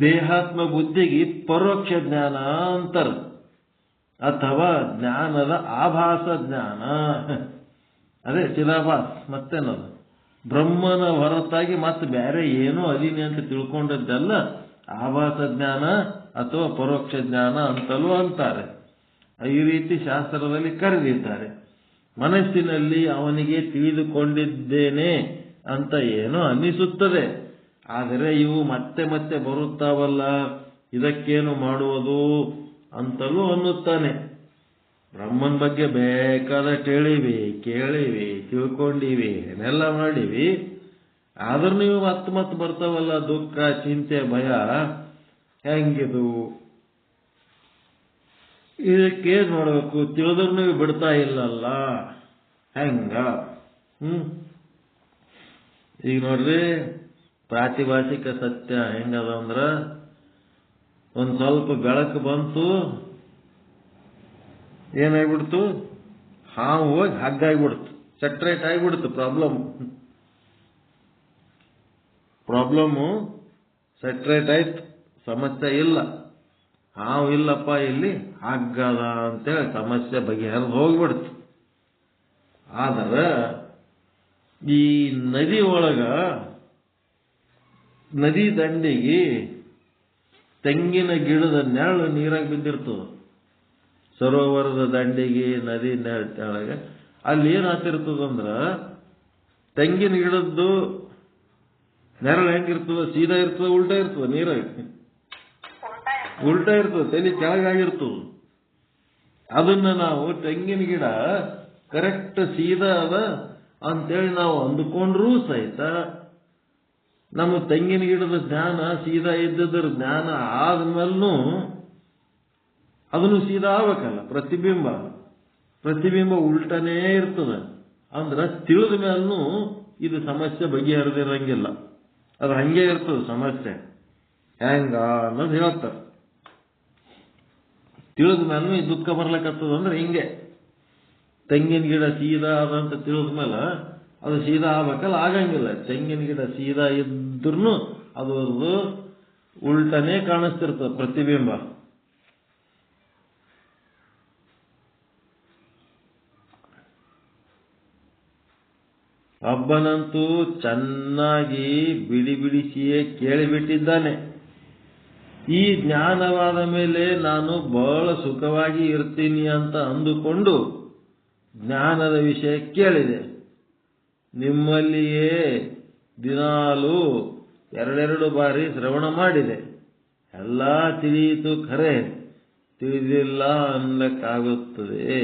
ದೇಹಾತ್ಮ ಬುದ್ಧಿಗೆ ಪರೋಕ್ಷ ಜ್ಞಾನ ಅಂತಾರೆ, ಅಥವಾ ಜ್ಞಾನದ ಆಭಾಸ ಜ್ಞಾನ. ಅದೇ ಚಿದಾಭಾಸ್. ಮತ್ತೇನದು? ಬ್ರಹ್ಮನ ಹೊರತಾಗಿ ಮತ್ತೆ ಬೇರೆ ಏನೋ ಅದೀನಿ ಅಂತ ತಿಳ್ಕೊಂಡದ್ದೆಲ್ಲ ಆಭಾಸ ಜ್ಞಾನ, ಅಥವಾ ಪರೋಕ್ಷ ಜ್ಞಾನ ಅಂತಲೂ ಅಂತಾರೆ. ಈ ರೀತಿ ಶಾಸ್ತ್ರದಲ್ಲಿ ಕರೆದಿದ್ದಾರೆ. ಮನಸ್ಸಿನಲ್ಲಿ ಅವನಿಗೆ ತಿಳಿದುಕೊಂಡಿದ್ದೇನೆ ಅಂತ ಏನೋ ಅನ್ನಿಸುತ್ತದೆ. ಆದರೆ ಇವು ಮತ್ತೆ ಮತ್ತೆ ಬರುತ್ತಾವಲ್ಲ, ಇದಕ್ಕೇನು ಮಾಡುವುದು ಅಂತಲೂ ಅನ್ನುತ್ತಾನೆ. ಬ್ರಹ್ಮನ ಬಗ್ಗೆ ಬೇಕಾದಷ್ಟು ಹೇಳಿವಿ, ಕೇಳಿವಿ, ತಿಳ್ಕೊಂಡಿವಿ, ಏನೆಲ್ಲ ಮಾಡಿವಿ. ಆದ್ರೂ ನೀವು ಮತ್ತೆ ಬರ್ತಾವಲ್ಲ ದುಃಖ, ಚಿಂತೆ, ಭಯ. ಹೆಂಗಿದು? ಇದಕ್ಕೇನ್ ಮಾಡಬೇಕು? ತಿಳಿದ್ರು ನೀವು ಬಿಡ್ತಾ ಇಲ್ಲಲ್ಲ, ಹೆಂಗ? ಈಗ ನೋಡ್ರಿ, ಪ್ರಾತಿಭಾಷಿಕ ಸತ್ಯ ಹೆಂಗದ ಅಂದ್ರ, ಒಂದ್ ಸ್ವಲ್ಪ ಬೆಳಕು ಬಂತು, ಏನಾಗ್ಬಿಡ್ತು? ಹಾವು ಹೋಗಿ ಹಗ್ಗಾಗ್ಬಿಡ್ತು, ಸೆಟ್ರೇಟ್ ಆಗಿಬಿಡ್ತು. ಪ್ರಾಬ್ಲಮ್ಮು ಸೆಟ್ರೇಟ್ ಆಯ್ತು, ಸಮಸ್ಯೆ ಇಲ್ಲ. ಹಾವು ಇಲ್ಲಪ್ಪ, ಇಲ್ಲಿ ಹಗ್ಗದ ಅಂತೇಳಿ ಸಮಸ್ಯೆ ಬಗೆಹರಿದು ಹೋಗ್ಬಿಡ್ತು. ಆದ್ರೆ ಈ ನದಿ ಒಳಗ, ನದಿ ದಂಡಿಗೆ ತೆಂಗಿನ ಗಿಡದ ನೆರಳು ನೀರಾಗ ಬಿದ್ದಿರ್ತದ. ಸರೋವರದ ದಂಡಿಗೆ, ನದಿ ನೆರಳಾಗ ಅಲ್ಲಿ ಏನಾಗ್ತಿರ್ತದಂದ್ರ, ತೆಂಗಿನ ಗಿಡದ್ದು ನೆರಳು ಹೆಂಗಿರ್ತದ? ಸೀದಾ ಇರ್ತದ, ಉಲ್ಟಾ ಇರ್ತದ? ನೀರಾಗ ಉಲ್ಟಾ ಇರ್ತದೆ, ತಲೆ ಕೆಳಗಾಗಿರ್ತದ. ಅದನ್ನ ನಾವು ತೆಂಗಿನ ಗಿಡ ಕರೆಕ್ಟ್ ಸೀದಾ ಅದ ಅಂತೇಳಿ ನಾವು ಅಂದುಕೊಂಡ್ರೂ ಸಹಿತ, ನಮ್ಮ ತೆಂಗಿನ ಗಿಡದ ಜ್ಞಾನ ಸೀದಾ ಇದ್ದದ್ರ ಜ್ಞಾನ ಆದ್ಮೇಲೂ ಅದನ್ನು ಸೀದಾ ಆಗ್ಬೇಕಲ್ಲ. ಪ್ರತಿಬಿಂಬ ಉಲ್ಟನೇ ಇರ್ತದ. ಅಂದ್ರ ತಿಳಿದ ಮೇಲೂ ಇದು ಸಮಸ್ಯೆ ಬಗೆಹರಿದಿರಂಗಿಲ್ಲ, ಅದು ಹಂಗೆ ಇರ್ತದೆ ಸಮಸ್ಯೆ. ಹೆಂಗ ಅನ್ನೋದು ಹೇಳ್ತಾರೆ. ತಿಳಿದ ಮೇಲೂ ಈ ದುಃಖ ಬರ್ಲಕ್ಕತ್ತದ ಅಂದ್ರೆ ಹಿಂಗೆ. ತೆಂಗಿನ ಗಿಡ ಸೀದಾ ಅದಂತ ತಿಳಿದ ಮೇಲೆ ಅದು ಸೀದಾ ಆಗ್ಬೇಕಲ್ಲ, ಆಗಂಗಿಲ್ಲ. ತೆಂಗಿನ ಗಿಡ ಸೀದಾ ಇದ್ರೂ ಅದು ಉಲ್ಟನೇ ಕಾಣಿಸ್ತಿರ್ತದೆ ಪ್ರತಿಬಿಂಬ. ಒಬ್ಬನಂತೂ ಚೆನ್ನಾಗಿ ಬಿಡಿಸಿಯೇ ಕೇಳಿಬಿಟ್ಟಿದ್ದಾನೆ. ಈ ಜ್ಞಾನವಾದ ಮೇಲೆ ನಾನು ಬಹಳ ಸುಖವಾಗಿ ಇರ್ತೀನಿ ಅಂತ ಅಂದುಕೊಂಡು ಜ್ಞಾನದ ವಿಷಯ ಕೇಳಿದೆ. ನಿಮ್ಮಲ್ಲಿಯೇ ದಿನಾಲೂ 2 ಬಾರಿ ಶ್ರವಣ ಮಾಡಿದೆ. ಎಲ್ಲ ತಿಳಿಯಿತು, ಖರೆ ತಿಳಿದಿಲ್ಲ ಅನ್ನಕ್ಕಾಗುತ್ತದೆ.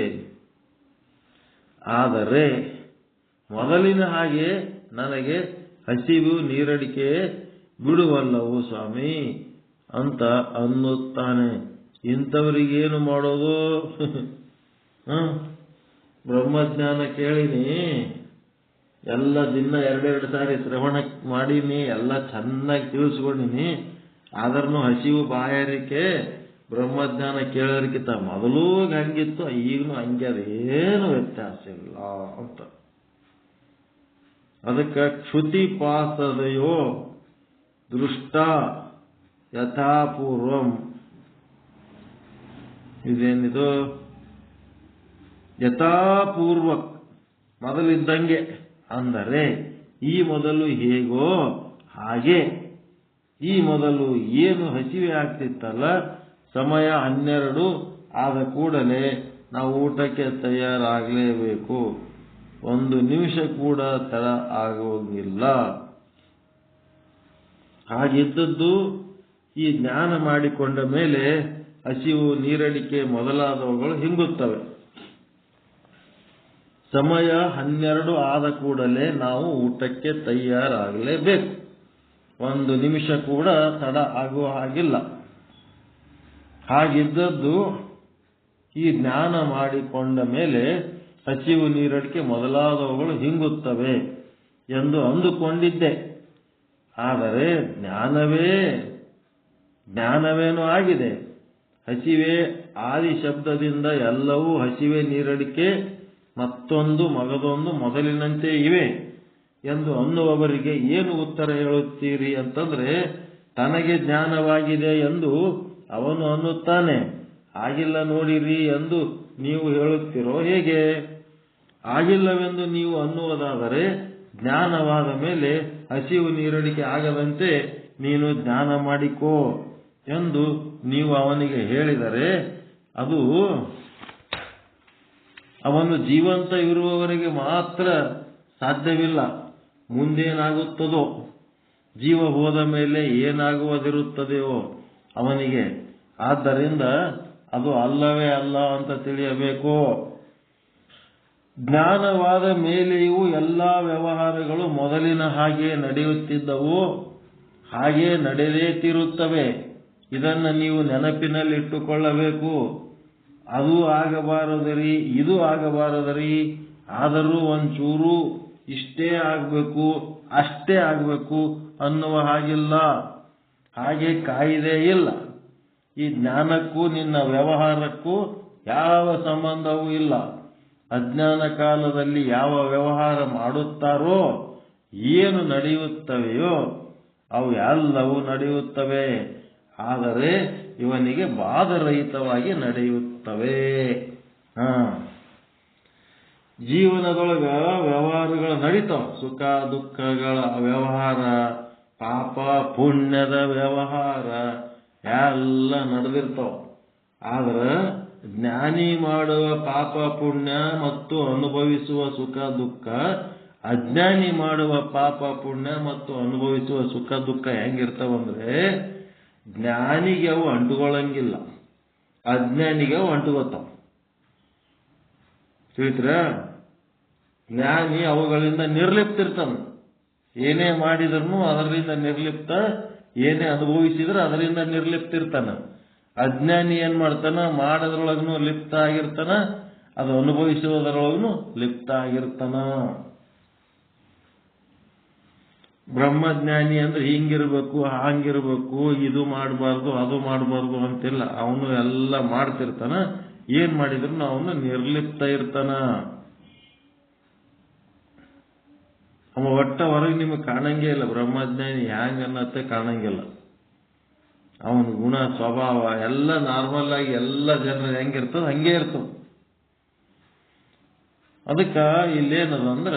ಆದರೆ ಮೊದಲಿನ ಹಾಗೆ ನನಗೆ ಹಸಿವು, ನೀರಡಿಕೆ ಬಿಡುವಲ್ಲವು ಸ್ವಾಮಿ ಅಂತ ಅನ್ನುತ್ತಾನೆ. ಇಂಥವರಿಗೇನು ಮಾಡೋದು? ಬ್ರಹ್ಮಜ್ಞಾನ ಕೇಳಿನಿ, ಎಲ್ಲ ದಿನ 2 ಸಾರಿ ಶ್ರವಣ ಮಾಡೀನಿ, ಎಲ್ಲ ಚೆನ್ನಾಗಿ ತಿಳಿಸ್ಕೊಂಡಿನಿ. ಆದ್ರೂ ಹಸಿವು, ಬಾಯಾರಿಕೆ ಬ್ರಹ್ಮಜ್ಞಾನ ಕೇಳೋದಕ್ಕಿಂತ ಮೊದಲೂ ಹಂಗಿತ್ತು, ಈಗಲೂ ಹಂಗೆ, ಅದೇನು ವ್ಯತ್ಯಾಸ ಇಲ್ಲ ಅಂತ. ಅದಕ್ಕೆ ಕ್ಷುತಿ ಪಾಸದೆಯೋ ದೃಷ್ಟ ಯಥಾಪೂರ್ವಂ. ಇದೇನಿದು? ಯಥಾಪೂರ್ವ, ಮೊದಲಿದ್ದಂಗೆ. ಅಂದರೆ ಈ ಮೊದಲು ಹೇಗೋ ಹಾಗೆ. ಈ ಮೊದಲು ಏನು ಹಸಿವೆ ಆಗ್ತಿತ್ತಲ್ಲ, ಸಮಯ 12 ಆದ ಕೂಡಲೇ ನಾವು ಊಟಕ್ಕೆ ತಯಾರಾಗಲೇಬೇಕು. 1 ನಿಮಿಷ ಕೂಡ ತಡ ಆಗೋಂಗಿಲ್ಲ. ಹಾಗಿದ್ದದ್ದು ಈ ಜ್ಞಾನ ಮಾಡಿಕೊಂಡ ಮೇಲೆ ಹಸಿವು, ನೀರಡಿಕೆ ಮೊದಲಾದವುಗಳು ಹಿಂಗುತ್ತವೆ. ಸಮಯ 12 ಆದ ಕೂಡಲೇ ನಾವು ಊಟಕ್ಕೆ ತಯಾರಾಗಲೇಬೇಕು. 1 ನಿಮಿಷ ಕೂಡ ತಡ ಆಗುವ ಹಾಗಿಲ್ಲ. ಹಾಗಿದ್ದದ್ದು ಈ ಜ್ಞಾನ ಮಾಡಿಕೊಂಡ ಮೇಲೆ ಹಸಿವು, ನೀರಡಿಕೆ ಮೊದಲಾದವುಗಳು ಹಿಂಗುತ್ತವೆ ಎಂದು ಅಂದುಕೊಂಡಿದ್ದೆ. ಆದರೆ ಜ್ಞಾನವೇನೋ ಆಗಿದೆ. ಹಸಿವೆ ಆದಿ ಶಬ್ದದಿಂದ ಎಲ್ಲವೂ ಹಸಿವೆ, ನೀರಡಿಕೆ ಮತ್ತೊಂದು ಮಗದೊಂದು ಮೊದಲಿನಂತೆ ಇವೆ ಎಂದು ಅನ್ನುವವರಿಗೆ ಏನು ಉತ್ತರ ಹೇಳುತ್ತೀರಿ ಅಂತಂದ್ರೆ, ತನಗೆ ಜ್ಞಾನವಾಗಿದೆ ಎಂದು ಅವನು ಅನ್ನುತ್ತಾನೆ. ಆಗಿಲ್ಲ ನೋಡಿರಿ ಎಂದು ನೀವು ಹೇಳುತ್ತೀರೋ ಹೇಗೆ? ಆಗಿಲ್ಲವೆಂದು ನೀವು ಅನ್ನುವುದಾದರೆ ಜ್ಞಾನವಾದ ಮೇಲೆ ಹಸಿವು, ನೀರಡಿಕೆ ಆಗದಂತೆ ನೀನು ಜ್ಞಾನ ಮಾಡಿಕೋ ಎಂದು ನೀವು ಅವನಿಗೆ ಹೇಳಿದರೆ ಅದು ಅವನು ಜೀವಂತ ಇರುವವರೆಗೆ ಮಾತ್ರ ಸಾಧ್ಯವಿಲ್ಲ. ಮುಂದೇನಾಗುತ್ತದೋ, ಜೀವ ಹೋದ ಮೇಲೆ ಏನಾಗುವುದಿರುತ್ತದೆಯೋ ಅವನಿಗೆ. ಆದ್ದರಿಂದ ಅದು ಅಲ್ಲವೇ ಅಲ್ಲ ಅಂತ ತಿಳಿಯಬೇಕು. ಜ್ಞಾನವಾದ ಮೇಲೆಯೂ ಎಲ್ಲ ವ್ಯವಹಾರಗಳು ಮೊದಲಿನ ಹಾಗೆ ನಡೆಯುತ್ತಿದ್ದವು, ಹಾಗೆ ನಡೆದೇ ತೀರುತ್ತವೆ. ಇದನ್ನು ನೀವು ನೆನಪಿನಲ್ಲಿಟ್ಟುಕೊಳ್ಳಬೇಕು. ಅದು ಆಗಬಾರದರಿ, ಇದು ಆಗಬಾರದರಿ, ಆದರೂ ಒಂಚೂರು ಇಷ್ಟೇ ಆಗಬೇಕು, ಅಷ್ಟೇ ಆಗಬೇಕು ಅನ್ನುವ ಹಾಗಿಲ್ಲ. ಹಾಗೆ ಕಾಯಿದೆ ಇಲ್ಲ. ಈ ಜ್ಞಾನಕ್ಕೂ ನಿನ್ನ ವ್ಯವಹಾರಕ್ಕೂ ಯಾವ ಸಂಬಂಧವೂ ಇಲ್ಲ. ಅಜ್ಞಾನ ಕಾಲದಲ್ಲಿ ಯಾವ ವ್ಯವಹಾರ ಮಾಡುತ್ತಾರೋ, ಏನು ನಡೆಯುತ್ತವೆಯೋ ಅವು ಎಲ್ಲವೂ ನಡೆಯುತ್ತವೆ. ಆದರೆ ಇವನಿಗೆ ಬಾಧರಹಿತವಾಗಿ ನಡೆಯುತ್ತವೆ. ಜೀವನದೊಳಗ ವ್ಯವಹಾರಗಳು ನಡೀತಾವ. ಸುಖ ದುಃಖಗಳ ವ್ಯವಹಾರ, ಪಾಪ ಪುಣ್ಯದ ವ್ಯವಹಾರ ಎಲ್ಲ ನಡೆದಿರ್ತಾವ. ಆದ್ರೆ ಜ್ಞಾನಿ ಮಾಡುವ ಪಾಪ ಪುಣ್ಯ ಮತ್ತು ಅನುಭವಿಸುವ ಸುಖ ದುಃಖ, ಅಜ್ಞಾನಿ ಮಾಡುವ ಪಾಪ ಪುಣ್ಯ ಮತ್ತು ಅನುಭವಿಸುವ ಸುಖ ದುಃಖ ಹೆಂಗಿರ್ತಾವಂದ್ರೆ, ಜ್ಞಾನಿಗೆ ಅವು ಅಂಟುಕೊಳ್ಳಂಗಿಲ್ಲ, ಅಜ್ಞಾನಿಗೆ ಅವು ಅಂಟುಕೊತಾವ. ತಿಳಿತ್ರ? ಜ್ಞಾನಿ ಅವುಗಳಿಂದ ನಿರ್ಲಿಪ್ತ ಇರ್ತಾನೆ. ಏನೇ ಮಾಡಿದ್ರು ಅದರಿಂದ ನಿರ್ಲಿಪ್ತ, ಏನೇ ಅನುಭವಿಸಿದ್ರೆ ಅದರಿಂದ ನಿರ್ಲಿಪ್ತ ಇರ್ತಾನ. ಅಜ್ಞಾನಿ ಏನ್ ಮಾಡ್ತಾನ? ಮಾಡೋದ್ರೊಳಗೂ ಲಿಪ್ತ ಆಗಿರ್ತಾನ, ಅದು ಅನುಭವಿಸುವುದರೊಳಗೂ ಲಿಪ್ತ ಆಗಿರ್ತಾನ. ಬ್ರಹ್ಮಜ್ಞಾನಿ ಅಂದ್ರೆ ಹಿಂಗಿರ್ಬೇಕು, ಹಾಂಗಿರ್ಬೇಕು, ಇದು ಮಾಡಬಾರ್ದು, ಅದು ಮಾಡಬಾರ್ದು ಅಂತಿಲ್ಲ. ಅವನು ಎಲ್ಲ ಮಾಡ್ತಿರ್ತಾನ. ಏನ್ ಮಾಡಿದ್ರು ಅವನು ನಿರ್ಲಿಪ್ತ ಇರ್ತಾನ. ಅವ ಒಟ್ಟ ಹೊರಗೆ ನಿಮಗೆ ಕಾಣಂಗೇ ಇಲ್ಲ. ಬ್ರಹ್ಮಜ್ಞಾನಿ ಹ್ಯಾಂಗ ಅನ್ನತ್ತೆ ಕಾಣಂಗಿಲ್ಲ. ಅವನ ಗುಣ ಸ್ವಭಾವ ಎಲ್ಲ ನಾರ್ಮಲ್ ಆಗಿ ಎಲ್ಲ ಜನರು ಹೆಂಗಿರ್ತದ ಹಂಗೆ ಇರ್ತದ. ಅದಕ್ಕ ಇಲ್ಲೇನದಂದ್ರ,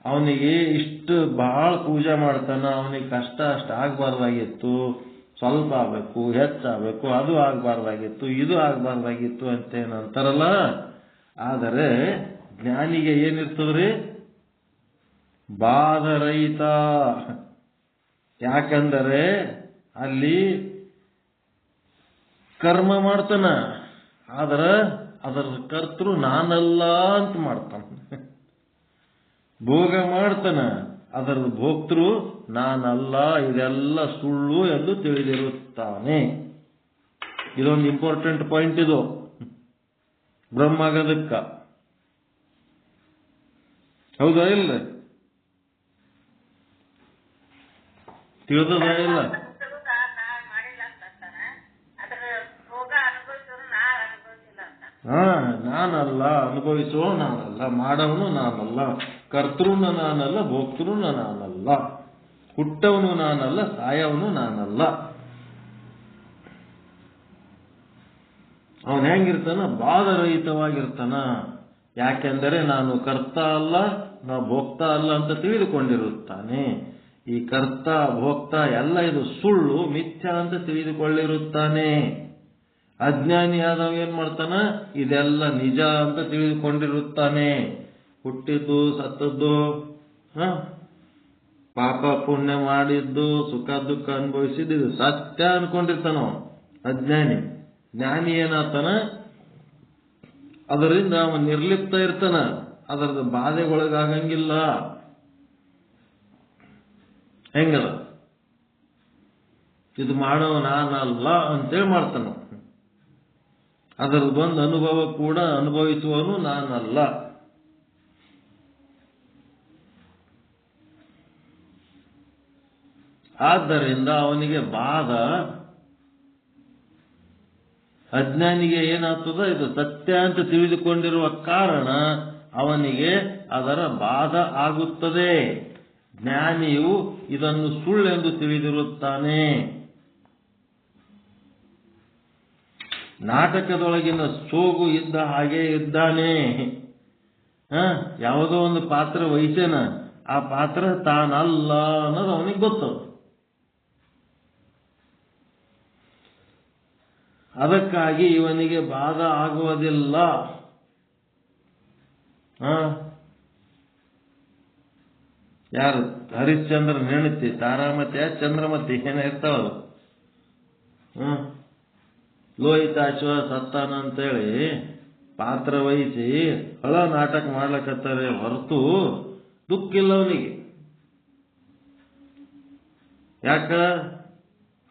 ಅವನಿಗೆ ಇಷ್ಟು ಬಹಳ ಪೂಜೆ ಮಾಡ್ತಾನ, ಅವನಿಗೆ ಕಷ್ಟ ಅಷ್ಟು ಆಗ್ಬಾರ್ದಾಗಿತ್ತು, ಸ್ವಲ್ಪ ಆಗ್ಬೇಕು, ಹೆಚ್ಚಾಗಬೇಕು, ಅದು ಆಗ್ಬಾರ್ದಾಗಿತ್ತು, ಇದು ಆಗ್ಬಾರ್ದಾಗಿತ್ತು ಅಂತೇನಂತಾರಲ್ಲ. ಆದರೆ ಜ್ಞಾನಿಗೆ ಏನಿರ್ತದ್ರಿ? ಬಾಧರಹಿತ. ಯಾಕಂದರೆ ಅಲ್ಲಿ ಕರ್ಮ ಮಾಡ್ತಾನ, ಆದ್ರ ಅದರ ಕರ್ತೃ ನಾನಲ್ಲ ಅಂತ ಮಾಡ್ತಾನ. ಭೋಗ ಮಾಡ್ತಾನ, ಅದರ ಭೋಕ್ತೃ ನಾನಲ್ಲ, ಇದೆಲ್ಲ ಸುಳ್ಳು ಎಂದು ತಿಳಿದಿರುತ್ತಾನೆ. ಇದೊಂದು ಇಂಪಾರ್ಟೆಂಟ್ ಪಾಯಿಂಟ್. ಇದು ಬ್ರಹ್ಮಾಗದಕ್ಕ ಹೌದಾ ಇಲ್ಲ? ತಿಳಿದದ ಇಲ್ಲ? ನಾನಲ್ಲ, ಅನುಭವಿಸುವ ನಾನಲ್ಲ, ಮಾಡವನು ನಾನಲ್ಲ, ಕರ್ತೃನು ನಾನಲ್ಲ, ಭೋಕ್ತೃನು ನಾನಲ್ಲ, ಹುಟ್ಟವನು ನಾನಲ್ಲ, ಸಾಯವನು ನಾನಲ್ಲ. ಅವನು ಹೆಂಗಿರ್ತಾನ? ಬಾಧರಹಿತವಾಗಿರ್ತಾನ. ಯಾಕೆಂದರೆ ನಾನು ಕರ್ತ ಅಲ್ಲ, ನಾ ಭೋಕ್ತ ಅಲ್ಲ ಅಂತ ತಿಳಿದುಕೊಂಡಿರುತ್ತಾನೆ. ಈ ಕರ್ತ ಭೋಕ್ತ ಎಲ್ಲ ಇದು ಸುಳ್ಳು, ಮಿಥ್ಯ ಅಂತ ತಿಳಿದುಕೊಳ್ಳಿರುತ್ತಾನೆ. ಅಜ್ಞಾನಿ ಆದವ ಏನ್ ಮಾಡ್ತಾನ? ಇದೆಲ್ಲ ನಿಜ ಅಂತ ತಿಳಿದುಕೊಂಡಿರುತ್ತಾನೆ. ಹುಟ್ಟಿದ್ದು, ಸತ್ತದ್ದು, ಪಾಪ ಪುಣ್ಯ ಮಾಡಿದ್ದು, ಸುಖ ದುಃಖ ಅನುಭವಿಸಿದ್ದು ಇದು ಸತ್ಯ ಅನ್ಕೊಂಡಿರ್ತಾನ ಅಜ್ಞಾನಿ. ಜ್ಞಾನಿ ಏನಾಗ್ತಾನ? ಅದರಿಂದ ಅವನು ನಿರ್ಲಿಪ್ತ ಇರ್ತಾನ, ಅದರದ ಬಾಧೆಗೊಳಗಾಗಂಗಿಲ್ಲ. ಹೆಂಗದ? ಇದು ಮಾಡೋ ನಾನಲ್ಲ ಅಂತೇಳಿ ಮಾಡ್ತಾನ. ಅದರದ್ದು ಒಂದು ಅನುಭವ ಕೂಡ ಅನುಭವಿಸುವನು ನಾನಲ್ಲ. ಆದ್ದರಿಂದ ಅವನಿಗೆ ಬಾಧ. ಅಜ್ಞಾನಿಗೆ ಏನಾಗ್ತದ? ಇದು ಸತ್ಯ ಅಂತ ತಿಳಿದುಕೊಂಡಿರುವ ಕಾರಣ ಅವನಿಗೆ ಅದರ ಬಾಧ ಆಗುತ್ತದೆ. ಜ್ಞಾನಿಯು ಇದನ್ನು ಸುಳ್ಳೆಂದು ತಿಳಿದಿರುತ್ತಾನೆ. ನಾಟಕದೊಳಗಿನ ಸೋಗು ಇದ್ದ ಹಾಗೆ ಇದ್ದಾನೆ. ಯಾವುದೋ ಒಂದು ಪಾತ್ರ ವಹಿಸ್ಯಾನ, ಆ ಪಾತ್ರ ತಾನಲ್ಲ ಅನ್ನೋದು ಅವನಿಗೆ ಗೊತ್ತು. ಅದಕ್ಕಾಗಿ ಇವನಿಗೆ ಬಾಧ ಆಗುವುದಿಲ್ಲ. ಯಾರು ಹರಿಶ್ಚಂದ್ರನ ಹೆಂಡತಿ ತಾರಾಮತಿ ಚಂದ್ರಮತಿ ಏನ ಇರ್ತಾವಲ್ಲ, ಲೋಹಿತಾಶ್ವ ಸತ್ತಾನ ಅಂತೇಳಿ ಪಾತ್ರ ವಹಿಸಿ ಹಳ ನಾಟಕ ಮಾಡ್ಲಕತ್ತಾರೆ ಹೊರತು ದುಃಖ ಇಲ್ಲ ಅವನಿಗೆ. ಯಾಕ?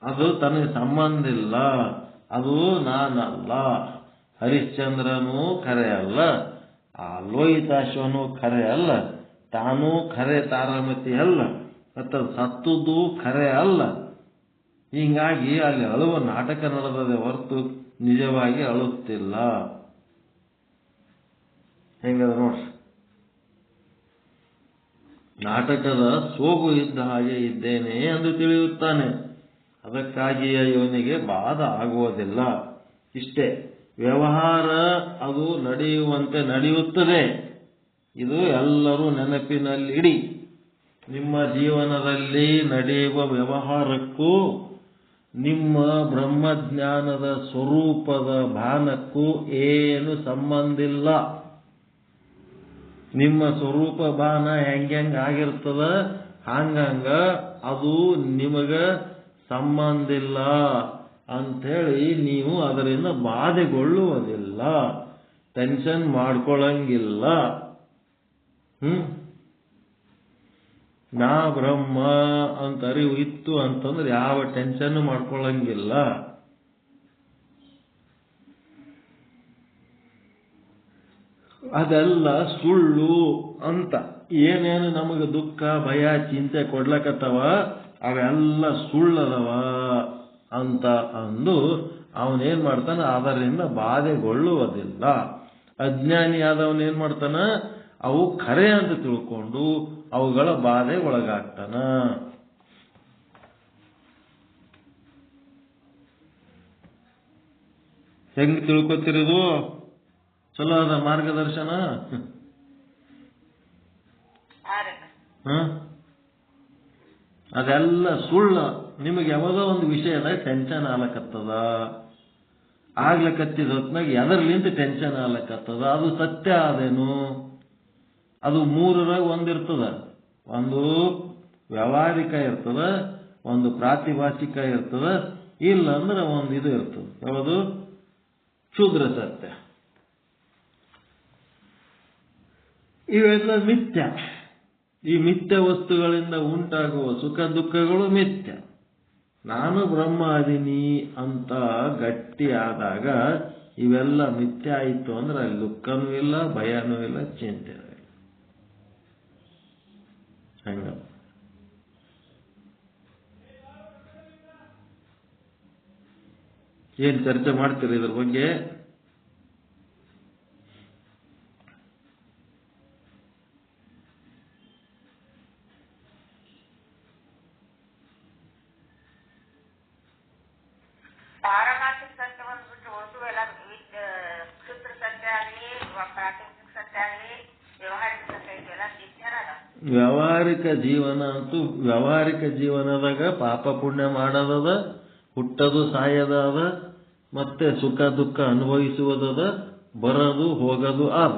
ಅದು ತನಗೆ ಸಂಬಂಧ ಇಲ್ಲ, ಅದು ನಾನಲ್ಲ. ಹರಿಶ್ಚಂದ್ರನೂ ಖರೆ ಅಲ್ಲ, ಆ ಲೋಹಿತಾಶ್ವನೂ ಖರೆ ಅಲ್ಲ, ತಾನೂ ಖರೆ ತಾರಾಮತಿ ಅಲ್ಲ, ಮತ್ತು ಸತ್ತುದು ಖರೆ ಅಲ್ಲ. ಹೀಗಾಗಿ ಅಲ್ಲಿ ಅಳುವ ನಾಟಕ ನಡೆದದೆ ಹೊರತು ನಿಜವಾಗಿ ಅಳುತ್ತಿಲ್ಲ. ಹೆಂಗದ ನೋಡ್ರಿ, ನಾಟಕದ ಸೋಗು ಇದ್ದ ಹಾಗೆ ಇದ್ದೇನೆ ಎಂದು ತಿಳಿಯುತ್ತಾನೆ. ಅದಕ್ಕಾಗಿಯೇ ಇವನಿಗೆ ಬಾಧ ಆಗುವುದಿಲ್ಲ. ಇಷ್ಟೇ, ವ್ಯವಹಾರ ಅದು ನಡೆಯುವಂತೆ ನಡೆಯುತ್ತದೆ. ಇದು ಎಲ್ಲರೂ ನೆನಪಿನಲ್ಲಿಡಿ. ನಿಮ್ಮ ಜೀವನದಲ್ಲಿ ನಡೆಯುವ ವ್ಯವಹಾರಕ್ಕೂ ನಿಮ್ಮ ಬ್ರಹ್ಮಜ್ಞಾನದ ಸ್ವರೂಪದ ಭಾನಕ್ಕೂ ಏನು ಸಂಬಂಧಿಲ್ಲ. ನಿಮ್ಮ ಸ್ವರೂಪ ಭಾನ ಹೆಂಗ್ ಆಗಿರ್ತದ ಹಂಗಂಗ ಅದು ನಿಮಗ ಸಂಬಂಧಿಲ್ಲ ಅಂಥೇಳಿ ನೀವು ಅದರಿಂದ ಬಾಧೆಗೊಳ್ಳುವುದಿಲ್ಲ, ಟೆನ್ಷನ್ ಮಾಡ್ಕೊಳ್ಳಂಗಿಲ್ಲ. ನಾ ಬ್ರಹ್ಮ ಅಂತ ಅರಿವು ಇತ್ತು ಅಂತಂದ್ರೆ ಯಾವ ಟೆನ್ಷನ್ ಮಾಡ್ಕೊಳ್ಳಂಗಿಲ್ಲ. ಅದೆಲ್ಲ ಸುಳ್ಳು ಅಂತ ಏನೇನು ನಮಗೆ ದುಃಖ ಭಯ ಚಿಂತೆ ಕೊಡ್ಲಕತ್ತವ ಅವೆಲ್ಲ ಸುಳ್ಳದವ ಅಂತ ಅಂದು ಅವನೇನ್ ಮಾಡ್ತಾನ, ಅದರಿಂದ ಬಾಧೆಗೊಳ್ಳುವುದಿಲ್ಲ. ಅಜ್ಞಾನಿ ಆದವನೇನ್ ಮಾಡ್ತಾನ, ಅವು ಖರೆ ಅಂತ ತಿಳ್ಕೊಂಡು ಅವುಗಳ ಬಾಧೆ ಒಳಗಾಗ್ತಾನ. ಹೆಂಗ್ ತಿಳ್ಕೊತಿರೋದು? ಚಲೋ ಅದ ಮಾರ್ಗದರ್ಶನ. ಅದೆಲ್ಲ ಸುಳ್ಳ. ನಿಮಗೆ ಯಾವುದೋ ಒಂದು ವಿಷಯದಾಗ ಟೆನ್ಷನ್ ಆಗ್ಲಕತ್ತದ, ಆಗ್ಲಕತ್ತಿದ ಹೊತ್ನಾಗ ಎದರ್ಲಿಂತ ಟೆನ್ಷನ್ ಆಗ್ಲಕತ್ತದ, ಅದು ಸತ್ಯ ಅದೇನು? ಅದು ಮೂರರಾಗ ಒಂದಿರ್ತದ. ಒಂದು ವ್ಯಾವಹಾರಿಕ ಇರ್ತದ, ಒಂದು ಪ್ರಾತಿಭಾಷಿಕ ಇರ್ತದ, ಇಲ್ಲ ಅಂದ್ರೆ ಒಂದು ಇದು ಇರ್ತದ. ಯಾವುದು? ಕ್ಷುದ್ರ ಸತ್ಯ. ಇವೆಲ್ಲ ಮಿಥ್ಯ. ಈ ಮಿಥ್ಯ ವಸ್ತುಗಳಿಂದ ಉಂಟಾಗುವ ಸುಖ ದುಃಖಗಳು ಮಿಥ್ಯ. ನಾನು ಬ್ರಹ್ಮ ಅದೀನಿ ಅಂತ ಗಟ್ಟಿ ಆದಾಗ ಇವೆಲ್ಲ ಮಿಥ್ಯ ಆಯಿತು ಅಂದ್ರೆ ಅಲ್ಲಿ ದುಃಖನೂ ಇಲ್ಲ, ಭಯನೂ ಇಲ್ಲ, ಚಿಂತೆ ಇಲ್ಲ. ಹಂಗ ಏನ್ ಚರ್ಚೆ ಮಾಡ್ತೀರಿ ಇದ್ರ ಬಗ್ಗೆ? ಪಾರಮಾರ್ಥಿಕ ಸತ್ಯವನ್ನು ಬಿಟ್ಟು ಉಳಿದು ಎಲ್ಲ ಕ್ಷುದ್ರ ಸತ್ಯ ಆಗಲಿ, ಪ್ರಾತಿನಿಧಿಕ ಸತ್ಯ ಆಗಲಿ, ವ್ಯವಹಾರಿಕ ಸತ್ಯ ಇದೆಲ್ಲ ಮಿಥ್ಯಾನದ. ವ್ಯಾವಹಾರಿಕ ಜೀವನ ಅಂತೂ ವ್ಯಾವಹಾರಿಕ ಜೀವನದಾಗ ಪಾಪ ಪುಣ್ಯ ಮಾಡೋದದ, ಹುಟ್ಟದು ಸಾಯದ, ಮತ್ತೆ ಸುಖ ದುಃಖ ಅನುಭವಿಸುವುದದ, ಬರೋದು ಹೋಗೋದು ಆದ.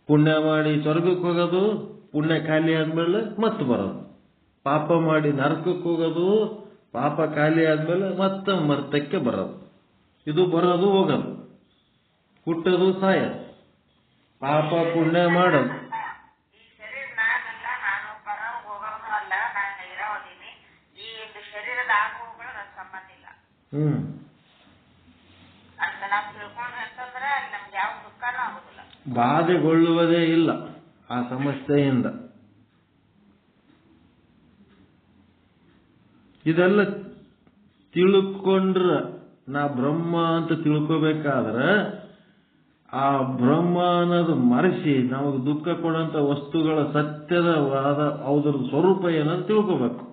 ಪುಣ್ಯ ಮಾಡಿ ಸ್ವರ್ಗಕ್ಕೆ ಹೋಗೋದು, ಪುಣ್ಯ ಖಾಲಿ ಆದ್ಮೇಲೆ ಮತ್ತೆ ಬರೋದು. ಪಾಪ ಮಾಡಿ ನರಕಕ್ಕೆ ಹೋಗೋದು, ಪಾಪ ಖಾಲಿ ಆದ್ಮೇಲೆ ಮತ್ತೆ ಮರ್ತಕ್ಕೆ ಬರೋದು. ಇದು ಬರೋದು ಹೋಗೋದು, ಹುಟ್ಟೋದು ಸಾಯೋದು, ಪಾಪ ಪುಣ್ಯ ಮಾಡೋದು. ಈ ಶರೀರ ನಾನಲ್ಲ, ನಾನು ಬರೋದು ಹೋಗೋನು ಅಲ್ಲ, ನಾನು ಇರೋದೀನಿ. ಈ ಶರೀರದ ಆಗುವುಗಳು ನನ್ನ ಸಂಬಂಧ ಇಲ್ಲ ಅಂತ ನಾವು ತಿಳ್ಕೊಂಡ್ರೆ ಅಂತಂದ್ರೆ ಅಲ್ಲಿ ನಮ್ಗೆ ಯಾವ ದುಃಖನೂ ಆಗುದಿಲ್ಲ, ಬಾಧೆಗೊಳ್ಳುವುದೇ ಇಲ್ಲ ಆ ಸಮಸ್ಯೆಯಿಂದ. ಇದೆಲ್ಲ ತಿಳ್ಕೊಂಡ್ರ ನಾ ಬ್ರಹ್ಮ ಅಂತ ತಿಳ್ಕೋಬೇಕಾದ್ರೆ ಆ ಬ್ರಹ್ಮ ಅನ್ನೋದು ಮರೆಸಿ ನಮಗೆ ದುಃಖ ಕೊಡುವಂತ ವಸ್ತುಗಳ ಸತ್ಯದವಾದ ಅದ್ರ ಸ್ವರೂಪ ಏನಂತ ತಿಳ್ಕೋಬೇಕು.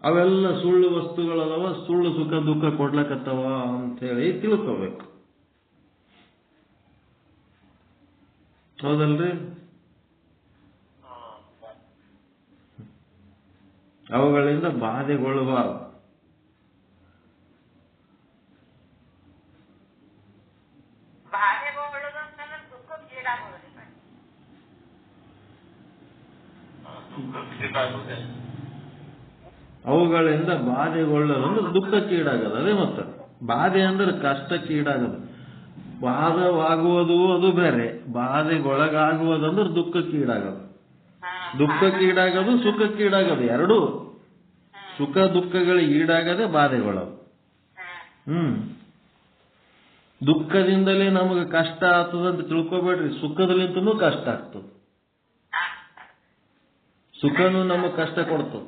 ಅವೆಲ್ಲ ಸುಳ್ಳು ವಸ್ತುಗಳದವ, ಸುಳ್ಳು ಸುಖ ದುಃಖ ಕೊಡ್ಲಕತ್ತವ ಅಂತೇಳಿ ತಿಳ್ಕೋಬೇಕು. ಹೌದಲ್ರಿ? ಅವುಗಳಿಂದ ಬಾಧೆಗೊಳ್ಳಬಾರದು. ಬಾಧೆಗೊಳ್ಳೋದು ಅಂತಂದ್ರೆ ದುಃಖಕ್ಕೀಡಾಗೋದ್ರಿ. ಅವುಗಳಿಂದ ಬಾಧೆಗೊಳ್ಳೋದು ಅಂದ್ರೆ ದುಃಖಕ್ಕೀಡಾಗದು. ಅದೇ ಮತ್ತೆ ಬಾಧೆ ಅಂದ್ರೆ ಕಷ್ಟಕ್ಕೀಡಾಗದು. ಬಾಧವಾಗುವುದು ಅದು ಬೇರೆ, ಬಾಧೆಗೊಳಗಾಗುವುದಂದ್ರೆ ದುಃಖಕ್ಕೀಡಾಗದು. ದುಃಖಕ್ಕೀಡಾಗದು ಸುಖಕ್ಕೀಡಾಗದು ಎರಡೂ. ಸುಖ ದುಃಖಗಳಿಗೆ ಈಡಾಗದೆ ಬಾಧೆಗೊಳ್ಳೋದು. ದುಃಖದಿಂದಲೇ ನಮಗೆ ಕಷ್ಟ ಆಗ್ತದಂತ ತಿಳ್ಕೊಬೇಡ್ರಿ, ಸುಖದಲ್ಲಿಂತನೂ ಕಷ್ಟ ಆಗ್ತದೆ. ಸುಖನೂ ನಮಗೆ ಕಷ್ಟ ಕೊಡ್ತದೆ.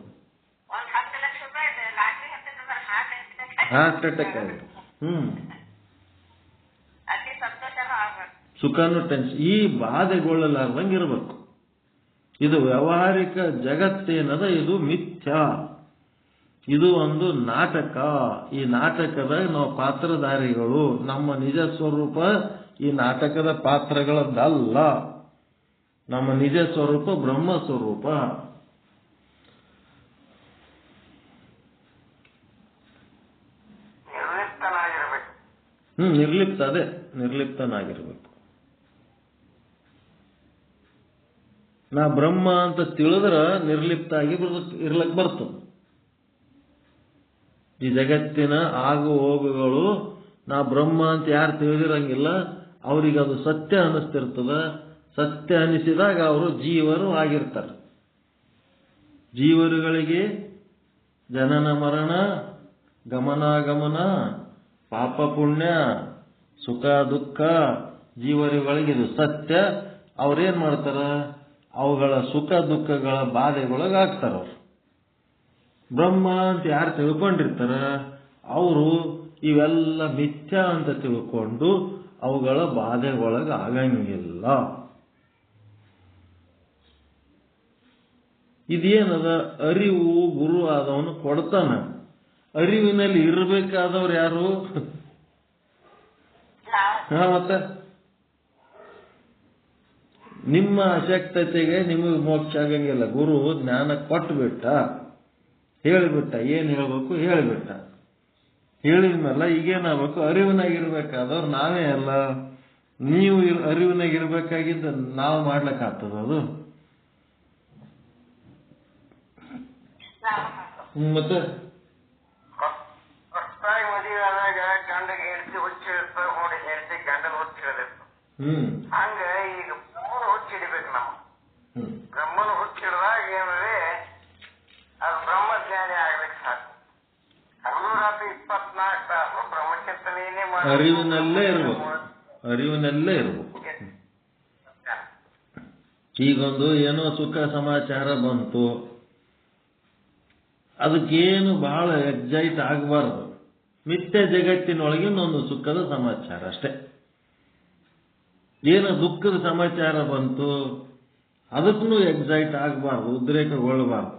ಹಾರ್ಟ್ ಅಟ್ಯಾಕ್ ಆಗಿದೆ. ಸುಖನೂ ಟೆನ್ಷನ್. ಈ ಬಾಧೆಗೊಳ್ಳಲಾರ್ದಂಗೆ ಇರಬೇಕು. ಇದು ವ್ಯಾವಹಾರಿಕ ಜಗತ್ತೇನದ, ಇದು ಮಿಥ್ಯ, ಇದು ಒಂದು ನಾಟಕ. ಈ ನಾಟಕದ ನಾವು ಪಾತ್ರಧಾರಿಗಳು. ನಮ್ಮ ನಿಜ ಸ್ವರೂಪ ಈ ನಾಟಕದ ಪಾತ್ರಗಳದ್ದಲ್ಲ. ನಮ್ಮ ನಿಜ ಸ್ವರೂಪ ಬ್ರಹ್ಮ ಸ್ವರೂಪ. ನಿರ್ಲಿಪ್ತ, ಅದೇ ನಿರ್ಲಿಪ್ತನಾಗಿರ್ಬೇಕು. ನಾ ಬ್ರಹ್ಮ ಅಂತ ತಿಳಿದ್ರ ನಿರ್ಲಿಪ್ತ ಆಗಿ ಇರ್ಲಕ್ ಬರ್ತದೆ. ಈ ಜಗತ್ತಿನ ಆಗು ಹೋಗುಗಳು ನಾ ಬ್ರಹ್ಮ ಅಂತ ಯಾರು ತಿಳಿದಿರಂಗಿಲ್ಲ, ಅವ್ರಿಗೆ ಅದು ಸತ್ಯ ಅನ್ನಿಸ್ತಿರ್ತದ. ಸತ್ಯ ಅನಿಸಿದಾಗ ಅವರು ಜೀವರು ಆಗಿರ್ತಾರೆ. ಜೀವರುಗಳಿಗೆ ಜನನ ಮರಣ, ಗಮನಾಗಮನ, ಪಾಪ ಪುಣ್ಯ, ಸುಖ ದುಃಖ, ಜೀವರುಗಳಿಗೆ ಇದು ಸತ್ಯ. ಅವ್ರೇನ್ ಮಾಡ್ತಾರ, ಅವುಗಳ ಸುಖ ದುಃಖಗಳ ಬಾಧೆಗೊಳಗಾಗ್ತಾರ. ಅವ್ರು ಬ್ರಹ್ಮ ಅಂತ ಯಾರು ತಿಳ್ಕೊಂಡಿರ್ತಾರ ಅವರು ಇವೆಲ್ಲ ಮಿಥ್ಯ ಅಂತ ತಿಳ್ಕೊಂಡು ಅವುಗಳ ಬಾಧೆಗೊಳಗಾಗಂಗಿಲ್ಲ. ಇದೇನದ, ಅರಿವು ಗುರು ಆದವನು ಕೊಡ್ತಾನ. ಅರಿವಿನಲ್ಲಿ ಇರಬೇಕಾದವ್ರು ಯಾರು? ಮತ್ತೆ ನಿಮ್ಮ ಅಶಕ್ತತೆಗೆ ನಿಮಗೆ ಮೋಕ್ಷ ಆಗಂಗಿಲ್ಲ. ಗುರು ಜ್ಞಾನ ಕೊಟ್ಬಿಟ್ಟ, ಹೇಳಿಬಿಟ್ಟ, ಏನ್ ಹೇಳ್ಬೇಕು ಹೇಳಿಬಿಟ್ಟ. ಹೇಳಿದ್ಮೇಲೆ ಈಗೇನಾಗಬೇಕು, ಅರಿವಿನಾಗಿರ್ಬೇಕಾದವ್ರು ನಾವೇ ಅಲ್ಲ. ನೀವು ಅರಿವಿನಾಗಿರ್ಬೇಕಾಗಿದ್ದ ನಾವು ಮಾಡ್ಲಿಕ್ಕಾಗ್ತದ ಅದು? ಮತ್ತೆ ಗಂಡಗೆ ಹೆಂಡತಿ ಹುಚ್ಚಿಡ್ತ ನೋಡಿ, ಹೆಂಡತಿ ಗಂಡನ ಹುಚ್ಚಿಡಬೇಕು. ಹಂಗ ಈಗ ಬ್ರಹ್ಮನ ಹುಚ್ಚಿಡ್ಬೇಕು. ನಾವು ಬ್ರಹ್ಮನ ಹುಚ್ಚಿಡ್ದಾಗ ಏನ್ರಿ, ಅದು ಬ್ರಹ್ಮಜ್ಞಾನಿ ಆಗ್ಲಿಕ್ಕೆ ಸಾಕು. ಹಗಲು ರಾತ್ರಿ 24 ತಾಸು ಬ್ರಹ್ಮಚಿಂತನೆಯೇ ಮಾಡಿ ಅರಿವಿನಲ್ಲೇ ಇರ್ಬೇಕು. ಈಗೊಂದು ಏನೋ ಸುಖ ಸಮಾಚಾರ ಬಂತು, ಅದಕ್ಕೇನು ಬಹಳ ಎಕ್ಸೈಟ್ ಆಗಬಾರ್ದು. ಮಿಥ್ಯ ಜಗತ್ತಿನೊಳಗಿನ ಒಂದು ಸುಖದ ಸಮಾಚಾರ ಅಷ್ಟೇ. ಏನೋ ದುಃಖದ ಸಮಾಚಾರ ಬಂತು, ಅದಕ್ಕೂ ಎಕ್ಸೈಟ್ ಆಗಬಾರ್ದು, ಉದ್ರೇಕಗೊಳ್ಳಬಾರ್ದು.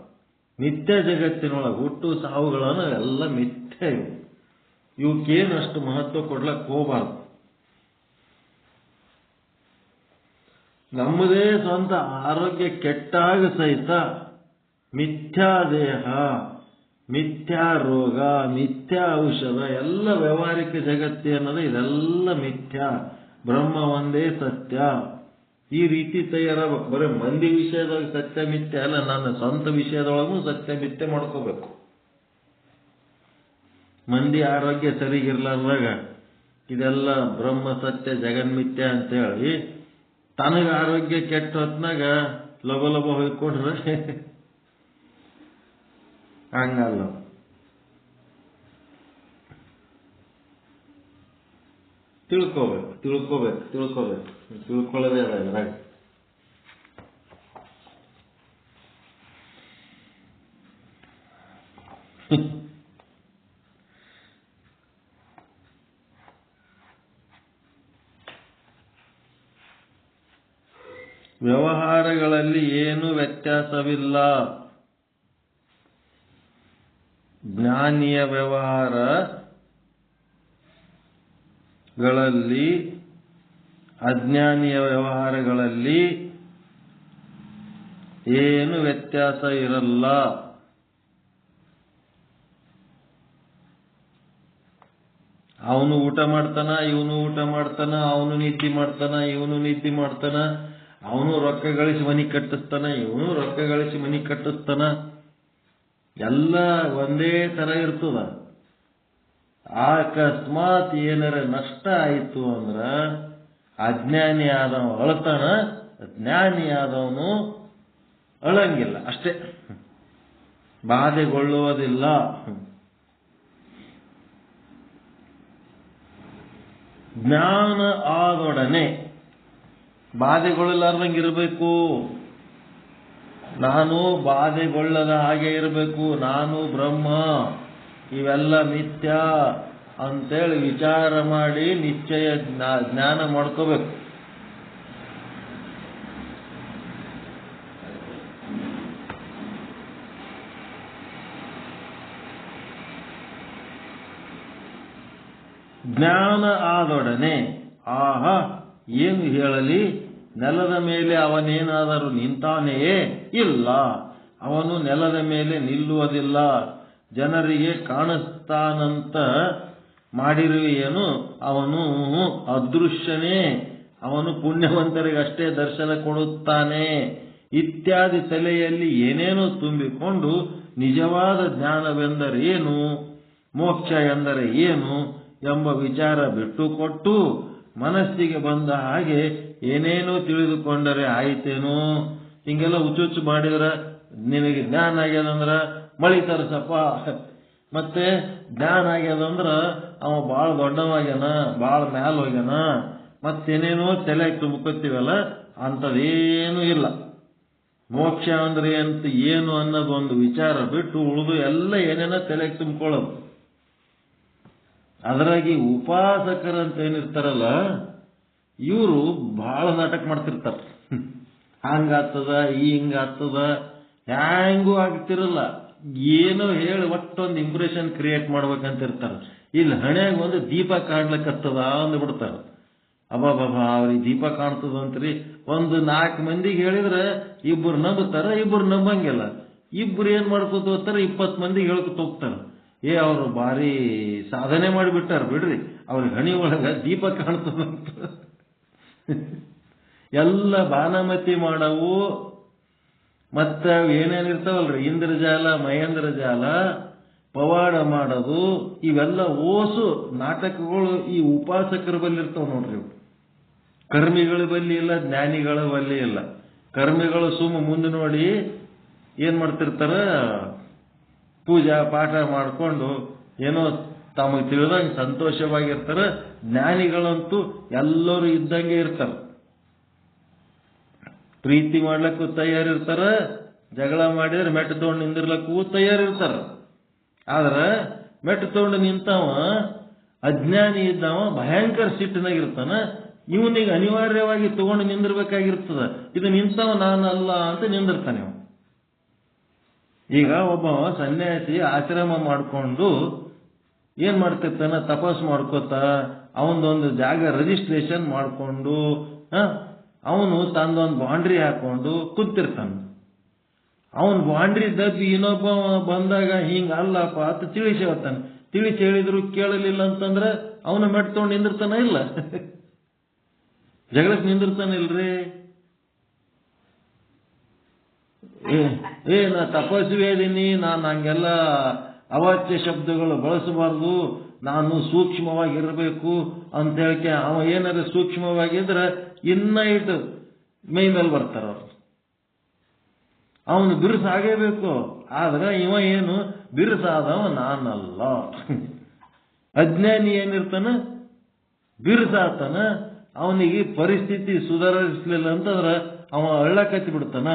ಮಿಥ್ಯ ಜಗತ್ತಿನೊಳಗೆ ಹುಟ್ಟು ಸಾವುಗಳನ್ನು ಎಲ್ಲ ಮಿಥ್ಯ. ಇವಕ್ಕೇನು ಅಷ್ಟು ಮಹತ್ವ ಕೊಡ್ಲಕ್ಕೆ ಹೋಗಬಾರ್ದು. ನಮ್ಮದೇ ಸ್ವಂತ ಆರೋಗ್ಯ ಕೆಟ್ಟಾಗ ಸಹಿತ ಮಿಥ್ಯಾ ದೇಹ, ಮಿಥ್ಯಾ ರೋಗ, ಮಿಥ್ಯಾ ಔಷಧ, ಎಲ್ಲ ವ್ಯಾವಹಾರಿಕ ಜಗತ್ತಿ ಅನ್ನೋದು ಇದೆಲ್ಲ ಮಿಥ್ಯಾ. ಬ್ರಹ್ಮ ಒಂದೇ ಸತ್ಯ. ಈ ರೀತಿ ತಯಾರಾಗಬೇಕು. ಬರೀ ಮಂದಿ ವಿಷಯದೊಳಗೆ ಸತ್ಯ ಮಿಥ್ಯ ಅಲ್ಲ, ನನ್ನ ಸ್ವಂತ ವಿಷಯದೊಳಗೂ ಸತ್ಯ ಮಿಥ್ಯೆ ಮಾಡ್ಕೋಬೇಕು. ಮಂದಿ ಆರೋಗ್ಯ ಸರಿಗಿರ್ಲಾರ್ದಾಗ ಇದೆಲ್ಲ ಬ್ರಹ್ಮ ಸತ್ಯ ಜಗನ್ಮಿಥ್ಯ ಅಂತೇಳಿ ತನಗ ಆರೋಗ್ಯ ಕೆಟ್ಟ ಹೊತ್ನಾಗ ಲಬ ಹೊಯ್ಕೊಂಡ್ರೆ ಹಂಗಲ್ಲ. ತಿಳ್ಕೋಬೇಕು. ತಿಳ್ಕೊಳ್ಳೋದೇ ಅದ್ರಾಗ. ವ್ಯವಹಾರಗಳಲ್ಲಿ ಏನು ವ್ಯತ್ಯಾಸವಿಲ್ಲ. ಜ್ಞಾನಿಯ ವ್ಯವಹಾರಗಳಲ್ಲಿ, ಅಜ್ಞಾನಿಯ ವ್ಯವಹಾರಗಳಲ್ಲಿ ಏನು ವ್ಯತ್ಯಾಸ ಇರಲ್ಲ. ಅವನು ಊಟ ಮಾಡ್ತಾನ, ಇವನು ಊಟ ಮಾಡ್ತಾನ, ಅವನು ನಿದ್ದೆ ಮಾಡ್ತಾನ, ಇವನು ನಿದ್ದೆ ಮಾಡ್ತಾನ, ಅವನು ರೊಕ್ಕ ಗಳಿಸಿ ಮನಿ ಕಟ್ಟಿಸ್ತಾನ, ಇವನು ರೊಕ್ಕ ಗಳಿಸಿ ಮನಿ ಕಟ್ಟಿಸ್ತಾನ. ಎಲ್ಲ ಒಂದೇ ತರ ಇರ್ತದ. ಅಕಸ್ಮಾತ್ ಏನಾರ ನಷ್ಟ ಆಯಿತು ಅಂದ್ರ ಅಜ್ಞಾನಿ ಆದವ ಅಳ್ತಾನ, ಜ್ಞಾನಿ ಆದವನು ಅಳಂಗಿಲ್ಲ, ಅಷ್ಟೇ, ಬಾಧೆಗೊಳ್ಳುವುದಿಲ್ಲ. ಜ್ಞಾನ ಆದೊಡನೆ ಬಾಧೆಗೊಳ್ಳಲಾರ್ದಂಗಿರಬೇಕು. ನಾನು ಬಾಧೆಗೊಳ್ಳದ ಹಾಗೆ ಇರಬೇಕು, ನಾನು ಬ್ರಹ್ಮ, ಇವೆಲ್ಲ ಮಿಥ್ಯ ಅಂತೇಳಿ ವಿಚಾರ ಮಾಡಿ ನಿಶ್ಚಯ ಜ್ಞಾನ ಮಾಡ್ಕೋಬೇಕು. ಜ್ಞಾನ ಆದೊಡನೆ ಆಹಾ ಏನು ಹೇಳಲಿ, ನೆಲದ ಮೇಲೆ ಅವನೇನಾದರೂ ನಿಂತಾನೆಯೇ? ಇಲ್ಲ, ಅವನು ನೆಲದ ಮೇಲೆ ನಿಲ್ಲುವುದಿಲ್ಲ. ಜನರಿಗೆ ಕಾಣಿಸ್ತಾನಂತ ಮಾಡಿರುವೆಯೇನು, ಅವನು ಅದೃಶ್ಯನೇ, ಅವನು ಪುಣ್ಯವಂತರಿಗಷ್ಟೇ ದರ್ಶನ ಕೊಡುತ್ತಾನೆ ಇತ್ಯಾದಿ ತಲೆಯಲ್ಲಿ ಏನೇನೋ ತುಂಬಿಕೊಂಡು ನಿಜವಾದ ಜ್ಞಾನವೆಂದರೇನು, ಮೋಕ್ಷ ಎಂದರೆ ಏನು ಎಂಬ ವಿಚಾರ ಬಿಟ್ಟುಕೊಟ್ಟು ಮನಸ್ಸಿಗೆ ಬಂದ ಹಾಗೆ ಏನೇನೋ ತಿಳಿದುಕೊಂಡರೆ ಆಯ್ತೇನೋ. ಹಿಂಗೆಲ್ಲ ಹುಚ್ಚುಚ್ಚು ಮಾಡಿದ್ರ ನಿನಗೆ ಜ್ಞಾನ ಆಗ್ಯದಂದ್ರ ಮಳಿ ತರಸಪ್ಪ, ಮತ್ತೆ ಜ್ಞಾನ ಆಗ್ಯದಂದ್ರ ಅವ ಬಾಳ ದೊಡ್ಡವಾಗ್ಯಾನ, ಬಾಳ ಮ್ಯಾಲ ಹೋಗ್ಯಾನ, ಮತ್ತೇನೇನೋ ತಲೆ ತುಂಬ್ಕೊತೀವಲ್ಲ, ಅಂಥದ್ದೇನೂ ಇಲ್ಲ. ಮೋಕ್ಷ ಅಂದ್ರೆ ಅಂತ ಏನು ಅನ್ನೋದೊಂದು ವಿಚಾರ ಬಿಟ್ಟು ಉಳಿದು ಎಲ್ಲ ಏನೇನೋ ತಲೆಗೆ ತುಂಬ್ಕೊಳ್ಳೋದು. ಅದರಾಗಿ ಉಪಾಸಕರಂತ ಏನಿರ್ತಾರಲ್ಲ, ಇವರು ಬಹಳ ನಾಟಕ ಮಾಡ್ತಿರ್ತಾರ. ಹಂಗಾಗ್ತದ, ಹಿಂಗಾಗ್ತದ, ಹ್ಯಾಂಗೂ ಆಗ್ತಿರಲ್ಲ, ಏನೋ ಹೇಳಿ ಒಟ್ಟೊಂದು ಇಂಪ್ರೆಷನ್ ಕ್ರಿಯೇಟ್ ಮಾಡ್ಬೇಕಂತ ಇರ್ತಾರ. ಇಲ್ಲಿ ಹಣೆಯಾಗ ಒಂದು ದೀಪ ಕಾಣ್ಲಿಕ್ಕತ್ತದ ಅಂದ್ಬಿಡ್ತಾರ. ಅಬ್ಬಾಬಾಬಾ ಅವ್ರಿಗೆ ದೀಪ ಕಾಣ್ತದಂತ್ರಿ. ಒಂದು 4 ಮಂದಿಗೆ ಹೇಳಿದ್ರೆ ಇಬ್ಬರು ನಂಬುತ್ತಾರ, ಇಬ್ಬರು ನಂಬಂಗಿಲ್ಲ. ಇಬ್ರು ಏನ್ ಮಾಡ್ಕೋತ ಹೋಗ್ತಾರ, 20 ಮಂದಿಗೆ ಹೇಳ್ಕೊತ ಹೋಗ್ತಾರ. ಅವರು ಭಾರಿ ಸಾಧನೆ ಮಾಡಿಬಿಟ್ಟಾರ ಬಿಡ್ರಿ, ಅವ್ರಿಗೆ ಹಣಿ ಒಳಗ ದೀಪ ಕಾಣ್ತದಂತ. ಎಲ್ಲ ಬಾನಮತಿ ಮಾಡವು. ಮತ್ತ ಏನೇನಿರ್ತಾವಲ್ರಿ, ಇಂದ್ರಜಾಲ, ಮಹೇಂದ್ರ ಜಾಲ, ಪವಾಡ ಮಾಡೋದು, ಇವೆಲ್ಲ ಓಸು ನಾಟಕಗಳು ಈ ಉಪಾಸಕರ ಬಲ್ಲಿ ಇರ್ತಾವ ನೋಡ್ರಿ. ಕರ್ಮಿಗಳ ಬಲ್ಲಿ ಇಲ್ಲ, ಜ್ಞಾನಿಗಳ ಬಲ್ಲಿ ಇಲ್ಲ. ಕರ್ಮಿಗಳು ಮುಂದೆ ನೋಡಿ ಏನ್ ಮಾಡ್ತಿರ್ತಾರ, ಪೂಜಾ ಪಾಠ ಮಾಡ್ಕೊಂಡು ಏನೋ ತಮಗೆ ತಿಳಿದಂಗೆ ಸಂತೋಷವಾಗಿರ್ತಾರ. ಜ್ಞಾನಿಗಳಂತೂ ಎಲ್ಲರೂ ಇದ್ದಂಗೆ ಇರ್ತಾರ. ಪ್ರೀತಿ ಮಾಡ್ಲಕ್ಕೂ ತಯಾರಿರ್ತಾರ, ಜಗಳ ಮಾಡಿದ್ರೆ ಮೆಟ್ಟು ತಗೊಂಡು ನಿಂದಿರ್ಲಕ್ಕೂ ತಯಾರಿರ್ತಾರ. ಆದ್ರ ಮೆಟ್ಟು ತಗೊಂಡು ನಿಂತವ ಅಜ್ಞಾನಿ ಇದ್ದವ ಭಯಂಕರ ಸಿಟ್ಟಿನಾಗಿರ್ತಾನ. ಇವನಿಗೆ ಅನಿವಾರ್ಯವಾಗಿ ತಗೊಂಡು ನಿಂದಿರ್ಬೇಕಾಗಿರ್ತದ. ಇದು ನಿಂತವ ನಾನಲ್ಲ ಅಂತ ನಿಂದಿರ್ತಾನೆ. ಈಗ ಒಬ್ಬ ಸನ್ಯಾಸಿ ಆಶ್ರಮ ಮಾಡಿಕೊಂಡು ಏನ್ ಮಾಡ್ತಿರ್ತಾನ, ತಪಸ್ ಮಾಡ್ಕೋತ ಅವನದೊಂದು ಜಾಗ ರಿಜಿಸ್ಟ್ರೇಷನ್ ಮಾಡಿಕೊಂಡು ಅವನು ತಂದೊಂದು ಬಾಂಡ್ರಿ ಹಾಕೊಂಡು ಕುಂತಿರ್ತಾನ. ಅವನ್ ಬಾಂಡ್ರಿ ದಬ್ಬಿ ಇನ್ನೊಬ್ಬ ಬಂದಾಗ ಹಿಂಗಲ್ಲಪ್ಪ ಅಂತ ತಿಳಿಸಿ ಹೇಳ್ತಾನೆ. ತಿಳಿಸಿ ಹೇಳಿದ್ರು ಕೇಳಲಿಲ್ಲ ಅಂತಂದ್ರೆ ಅವನ ಮೆಟ್ಟು ತಗೊಂಡು ನಿಂದಿರ್ತಾನ ಇಲ್ಲ, ಜಗಳಕ್ಕೆ ನಿಂದಿರ್ತಾನೆ ಇಲ್ರಿ. ನಾ ತಪಸ್ವಿ ಅದೀನಿ, ನಾನು ಹಂಗೆಲ್ಲ ಅವಾಚ್ಯ ಶಬ್ದಗಳು ಬಳಸಬಾರ್ದು, ನಾನು ಸೂಕ್ಷ್ಮವಾಗಿರ್ಬೇಕು ಅಂತ ಹೇಳಿಕೆ ಅವ ಏನಾದ್ರು ಸೂಕ್ಷ್ಮವಾಗಿದ್ರೆ ಇನ್ನ ಇಟ್ಟು ಮೈ ಮೇಲೆ ಬರ್ತಾರ ಅವ್ರು. ಅವನು ಬಿರುಸಾಗೇಬೇಕು. ಆದ್ರೆ ಇವ ಏನು ಬಿರುಸಾದವ ನಾನಲ್ಲ. ಅಜ್ಞಾನಿ ಏನಿರ್ತಾನ, ಬಿರುಸಾತನ. ಅವನಿಗೆ ಪರಿಸ್ಥಿತಿ ಸುಧಾರಿಸಲಿಲ್ಲ ಅಂತಂದ್ರೆ ಅವ ಅಳ್ಳಕತ್ತಿ ಬಿಡ್ತಾನ.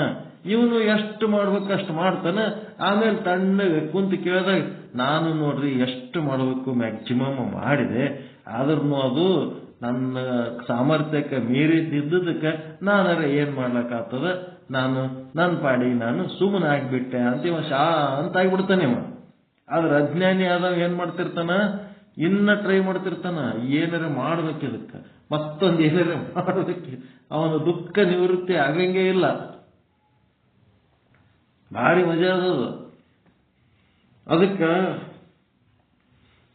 ಇವನು ಎಷ್ಟು ಮಾಡ್ಬೇಕು ಅಷ್ಟು ಮಾಡ್ತಾನ. ಆಮೇಲೆ ತಣ್ಣಗೆ ಕುಂತು ಕೇಳಿದಾಗ ನಾನು ನೋಡ್ರಿ ಎಷ್ಟು ಮಾಡಬೇಕು ಮ್ಯಾಕ್ಸಿಮಮ್ ಮಾಡಿದೆ, ಆದ್ರೂ ಅದು ನನ್ನ ಸಾಮರ್ಥ್ಯಕ್ಕೆ ಮೀರಿದ್ದಿದ್ದಕ್ಕೆ ನಾನಾರ ಏನ್ ಮಾಡ್ಲಕ್ಕಾಗ್ತದ, ನಾನು ನನ್ನ ಪಾಡಿ ನಾನು ಸುಮ್ಮನೆ ಆಗಿಬಿಟ್ಟೆ ಅಂತ ಇವ ಶಾಂತ ಆಗಿಬಿಡ್ತಾನೆ ಇವ. ಆದ್ರೆ ಅಜ್ಞಾನಿ ಆದವ ಏನ್ ಮಾಡ್ತಿರ್ತಾನ, ಇನ್ನ ಟ್ರೈ ಮಾಡ್ತಿರ್ತಾನ, ಏನಾರ ಮಾಡ್ಬೇಕು, ಇದಕ್ಕೆ ಮತ್ತೊಂದು ಏನಾರ ಮಾಡ್ಬೇಕು. ಅವನ ದುಃಖ ನಿವೃತ್ತಿ ಆಗಂಗೆ ಇಲ್ಲ. ಭಾರಿ ಮಜಾ ಅದದು. ಅದಕ್ಕ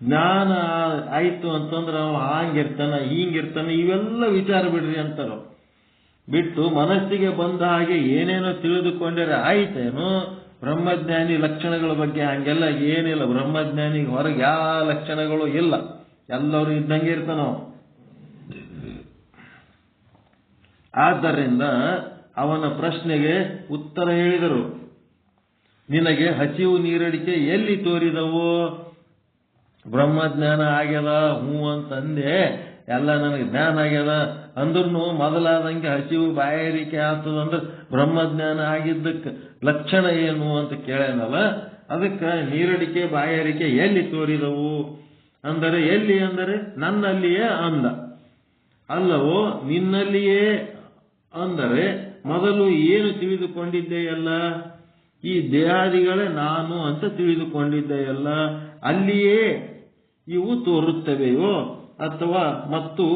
ಜ್ಞಾನ ಆಯ್ತು ಅಂತಂದ್ರೆ ಅವ ಹಂಗಿರ್ತಾನ ಹಿಂಗಿರ್ತಾನ ಇವೆಲ್ಲ ವಿಚಾರ ಬಿಡ್ರಿ ಅಂತಾರ. ಬಿಟ್ಟು ಮನಸ್ಸಿಗೆ ಬಂದ ಹಾಗೆ ಏನೇನೋ ತಿಳಿದುಕೊಂಡರೆ ಆಯ್ತೇನು. ಬ್ರಹ್ಮಜ್ಞಾನಿ ಲಕ್ಷಣಗಳ ಬಗ್ಗೆ ಹಂಗೆಲ್ಲ ಏನಿಲ್ಲ. ಬ್ರಹ್ಮಜ್ಞಾನಿಗೆ ಹೊರಗೆ ಯಾವ ಲಕ್ಷಣಗಳು ಇಲ್ಲ, ಎಲ್ಲರೂ ಇದ್ದಂಗೆ ಇರ್ತಾನೋ. ಆದ್ದರಿಂದ ಅವನ ಪ್ರಶ್ನೆಗೆ ಉತ್ತರ ಹೇಳಿದರು. ನಿನಗೆ ಹಸಿವು ನೀರಡಿಕೆ ಎಲ್ಲಿ ತೋರಿದವು? ಬ್ರಹ್ಮಜ್ಞಾನ ಆಗ್ಯದ ಹೂ ಅಂತಂದೆ, ಎಲ್ಲ ನನಗೆ ಜ್ಞಾನ ಆಗ್ಯದ ಅಂದ್ರೂ ಮೊದಲಾದಂಗೆ ಹಸಿವು ಬಾಯಾರಿಕೆ ಆಗ್ತದಂದ್ರೆ ಬ್ರಹ್ಮಜ್ಞಾನ ಆಗಿದ್ದಕ್ಕೆ ಲಕ್ಷಣ ಏನು ಅಂತ ಕೇಳೇನಲ್ಲ. ಅದಕ್ಕೆ ನೀರಡಿಕೆ ಬಾಯಾರಿಕೆ ಎಲ್ಲಿ ತೋರಿದವು ಅಂದರೆ, ಎಲ್ಲಿ ಅಂದರೆ ನನ್ನಲ್ಲಿಯೇ ಅಂದ. ಅಲ್ಲವೋ ನಿನ್ನಲ್ಲಿಯೇ ಅಂದರೆ ಮೊದಲು ಏನು ತಿಳಿದುಕೊಂಡಿದ್ದೆಯಲ್ಲ, ಈ ದೇಹಾದಿಗಳೇ ನಾನು ಅಂತ ತಿಳಿದುಕೊಂಡಿದ್ದೆಯಲ್ಲ, ಅಲ್ಲಿಯೇ ಇವು ತೋರುತ್ತವೆಯೋ ಅಥವಾ ಮತ್ತು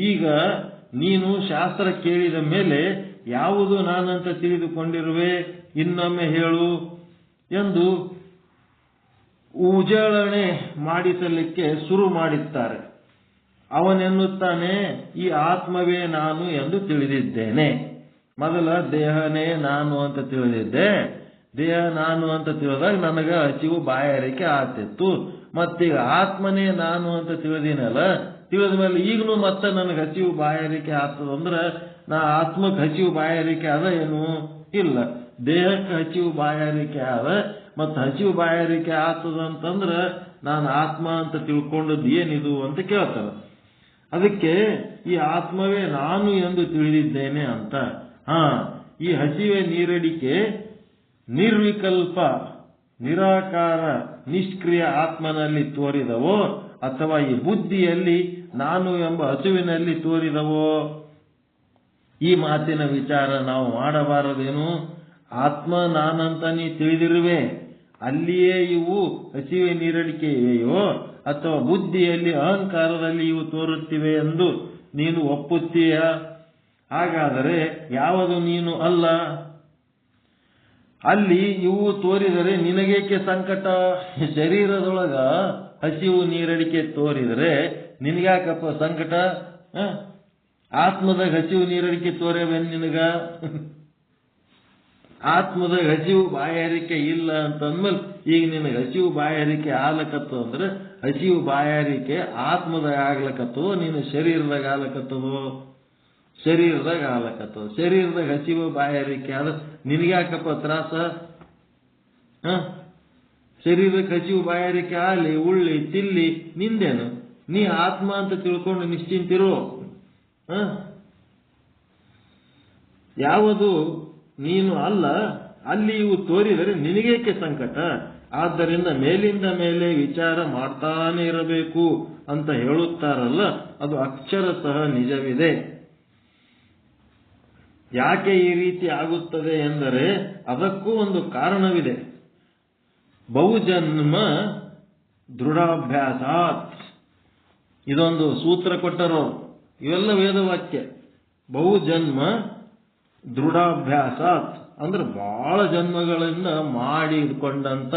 ಈಗ ನೀನು ಶಾಸ್ತ್ರ ಕೇಳಿದ ಮೇಲೆ ಯಾವುದು ನಾನಂತ ತಿಳಿದುಕೊಂಡಿರುವೆ, ಇನ್ನೊಮ್ಮೆ ಹೇಳು ಎಂದು ಉಜಳಣೆ ಮಾಡಿಸಲಿಕ್ಕೆ ಶುರು ಮಾಡುತ್ತಾರೆ. ಅವನೆನ್ನುತ್ತಾನೆ, ಈ ಆತ್ಮವೇ ನಾನು ಎಂದು ತಿಳಿದಿದ್ದೇನೆ. ಮೊದಲ ದೇಹನೇ ನಾನು ಅಂತ ತಿಳಿದಿದ್ದೆ. ದೇಹ ನಾನು ಅಂತ ತಿಳಿದಾಗ ನನಗೆ ಹಸಿವು ಬಾಯಾರಿಕೆ ಆಗ್ತಿತ್ತು. ಮತ್ತೀಗ ಆತ್ಮನೇ ನಾನು ಅಂತ ತಿಳಿದಿನಲ್ಲ, ತಿಳಿದ ಮೇಲೆ ಈಗಲೂ ಮತ್ತೆ ನನಗೆ ಹಸಿವು ಬಾಯಾರಿಕೆ ಆಗ್ತದಂದ್ರೆ ನಾ ಆತ್ಮಕ್ಕೆ ಹಸಿವು ಬಾಯಾರಿಕೆ ಅದ ಏನು? ಇಲ್ಲ. ದೇಹಕ್ಕೆ ಹಸಿವು ಬಾಯಾರಿಕೆ ಅದ. ಮತ್ತು ಹಸಿವು ಬಾಯಾರಿಕೆ ಆಗ್ತದಂತಂದ್ರೆ ನಾನು ಆತ್ಮ ಅಂತ ತಿಳ್ಕೊಂಡದ್ದು ಏನಿದು ಅಂತ ಕೇಳ್ತಾರೆ. ಅದಕ್ಕೆ ಈ ಆತ್ಮವೇ ನಾನು ಎಂದು ತಿಳಿದಿದ್ದೇನೆ ಅಂತ. ಈ ಹಸಿವೆ ನೀರಡಿಕೆ ನಿರ್ವಿಕಲ್ಪ ನಿರಾಕಾರ ನಿಷ್ಕ್ರಿಯ ಆತ್ಮನಲ್ಲಿ ತೋರಿದವೋ ಅಥವಾ ಈ ಬುದ್ಧಿಯಲ್ಲಿ ನಾನು ಎಂಬ ಹಸುವಿನಲ್ಲಿ ತೋರಿದವೋ? ಈ ಮಾತಿನ ವಿಚಾರ ನಾವು ಮಾಡಬಾರದೇನು? ಆತ್ಮ ನಾನಂತ ನೀ ತಿಳಿದಿರುವೆ, ಅಲ್ಲಿಯೇ ಇವು ಹಸಿವೆ ನೀರಡಿಕೆ ಇವೆಯೋ ಅಥವಾ ಬುದ್ಧಿಯಲ್ಲಿ ಅಹಂಕಾರದಲ್ಲಿ ಇವು ತೋರುತ್ತಿವೆ ಎಂದು ನೀನು ಒಪ್ಪುತ್ತೀಯ? ಹಾಗಾದರೆ ಯಾವುದು ನೀನು ಅಲ್ಲ? ಅಲ್ಲಿ ಇವು ತೋರಿದರೆ ನಿನಗೇಕೆ ಸಂಕಟ? ಶರೀರದೊಳಗ ಹಸಿವು ನೀರಡಿಕೆ ತೋರಿದರೆ ನಿನಗ್ಯಾಕಪ್ಪ ಸಂಕಟ? ಆತ್ಮದಾಗ ಹಸಿವು ನೀರಡಿಕೆ ತೋರ್ಯವೇನು ನಿನಗ? ಆತ್ಮದಾಗ ಹಸಿವು ಬಾಯಾರಿಕೆ ಇಲ್ಲ ಅಂತಂದ್ಮೇಲೆ ಈಗ ನಿನಗೆ ಹಸಿವು ಬಾಯಾರಿಕೆ ಆಗ್ಲಕತ್ತು ಅಂದ್ರೆ ಹಸಿವು ಬಾಯಾರಿಕೆ ಆತ್ಮದಾಗ ಆಗ್ಲಕತ್ತೋ ನೀನು ಶರೀರದಾಗ ಆಗ್ಲಕತ್ತದೋ? ಶರೀರದಾಗ ಆಗ್ಲಕತ್ತದ. ಶರೀರದಾಗ ಹಸಿವು ಬಾಯಾರಿಕೆ ಆದ್ರೆ ನಿನಗ್ಯಾಕಪ್ಪ ತ್ರಾಸ? ಶರೀರಕ್ಕೆ ಹಸಿವು ಬಾಯಾರಿಕೆ ಆಗಲಿ ಉಳ್ಳಿ ತಿಲ್ಲಿ ನಿಂದೇನು? ನೀ ಆತ್ಮ ಅಂತ ತಿಳ್ಕೊಂಡು ನಿಶ್ಚಿಂತಿರೋ. ಯಾವುದು ನೀನು ಅಲ್ಲ ಅಲ್ಲಿ ಇವು ತೋರಿದರೆ ನಿನಗೇಕೆ ಸಂಕಟ? ಆದ್ದರಿಂದ ಮೇಲಿಂದ ಮೇಲೆ ವಿಚಾರ ಮಾಡ್ತಾನೆ ಇರಬೇಕು ಅಂತ ಹೇಳುತ್ತಾರಲ್ಲ, ಅದು ಅಕ್ಷರಶಃ ನಿಜವಿದೆ. ಯಾಕೆ ಈ ರೀತಿ ಆಗುತ್ತದೆ ಎಂದರೆ ಅದಕ್ಕೂ ಒಂದು ಕಾರಣವಿದೆ. ಬಹುಜನ್ಮ ದೃಢಾಭ್ಯಾಸಾತ್ ಇದೊಂದು ಸೂತ್ರ ಕೊಟ್ಟರು. ಇವೆಲ್ಲ ವೇದವಾಕ್ಯ. ಬಹುಜನ್ಮ ದೃಢಾಭ್ಯಾಸಾತ್ ಅಂದ್ರೆ ಬಹಳ ಜನ್ಮಗಳಿಂದ ಮಾಡಿಕೊಂಡಂತ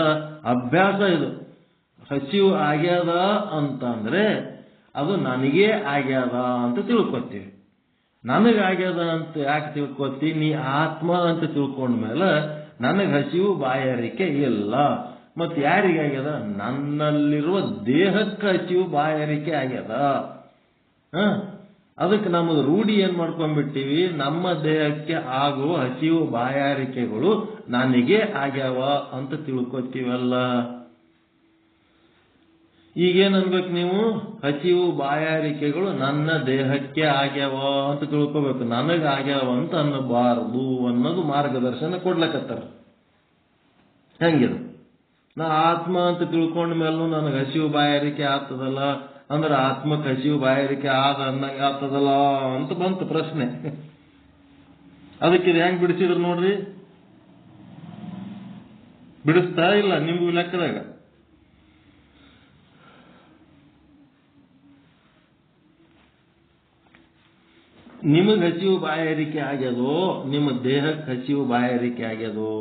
ಅಭ್ಯಾಸ ಇದು. ಹಸಿವು ಆಗ್ಯದ ಅಂತಂದ್ರೆ ಅದು ನನಗೇ ಆಗ್ಯದ ಅಂತ ತಿಳ್ಕೊತೀವಿ. ನನಗಾಗ್ಯದ ಅಂತ ಯಾಕೆ ತಿಳ್ಕೊತಿ? ನೀ ಆತ್ಮ ಅಂತ ತಿಳ್ಕೊಂಡ್ಮೇಲೆ ನನಗೆ ಹಸಿವು ಬಾಯಾರಿಕೆ ಇಲ್ಲ. ಮತ್ತು ಯಾರಿಗಾಗ್ಯದ? ನನ್ನಲ್ಲಿರುವ ದೇಹಕ್ಕೆ ಹಸಿವು ಬಾಯಾರಿಕೆ ಆಗ್ಯದ. ಅದಕ್ಕೆ ನಮ್ಮದು ರೂಢಿ ಏನ್ ಮಾಡ್ಕೊಂಡ್ಬಿಟ್ಟಿವಿ, ನಮ್ಮ ದೇಹಕ್ಕೆ ಆಗುವ ಹಸಿವು ಬಾಯಾರಿಕೆಗಳು ನನಗೆ ಆಗ್ಯಾವ ಅಂತ ತಿಳ್ಕೊತೀವಲ್ಲ. ಈಗೇನ್ ಅನ್ಬೇಕು ನೀವು? ಹಸಿವು ಬಾಯಾರಿಕೆಗಳು ನನ್ನ ದೇಹಕ್ಕೆ ಆಗ್ಯಾವ ಅಂತ ತಿಳ್ಕೊಬೇಕು, ನನಗೆ ಆಗ್ಯಾವ ಅಂತ ಅನ್ನಬಾರದು ಅನ್ನೋದು ಮಾರ್ಗದರ್ಶನ ಕೊಡ್ಲಕತ್ತಾರ. ಹೆಂಗಿದು? ನಾ ಆತ್ಮ ಅಂತ ತಿಳ್ಕೊಂಡ ಮೇಲೂ ನನಗೆ ಹಸಿವು ಬಾಯಾರಿಕೆ ಆಗ್ತದಲ್ಲ ಅಂದ್ರೆ ಆತ್ಮಕ್ಕೆ ಹಸಿವು ಬಾಯಾರಿಕೆ ಆದ ಅನ್ನಂಗೆ ಆಗ್ತದಲ್ಲ ಅಂತ ಬಂತು ಪ್ರಶ್ನೆ. ಅದಕ್ಕೆ ಇದು ಹೆಂಗ್ ಬಿಡಿಸಿದ್ರು ನೋಡ್ರಿ. ಬಿಡಿಸ್ತಾ ಇಲ್ಲ ನಿಮ್ಗೂ ಲೆಕ್ಕದಾಗ. ನಿಮಗೆ ಹಸಿವು ಬಾಯಾರಿಕೆ ಆಗ್ಯದೋ ನಿಮ್ಮ ದೇಹಕ್ಕೆ ಹಸಿವು ಬಾಯಾರಿಕೆ ಆಗ್ಯದೋ?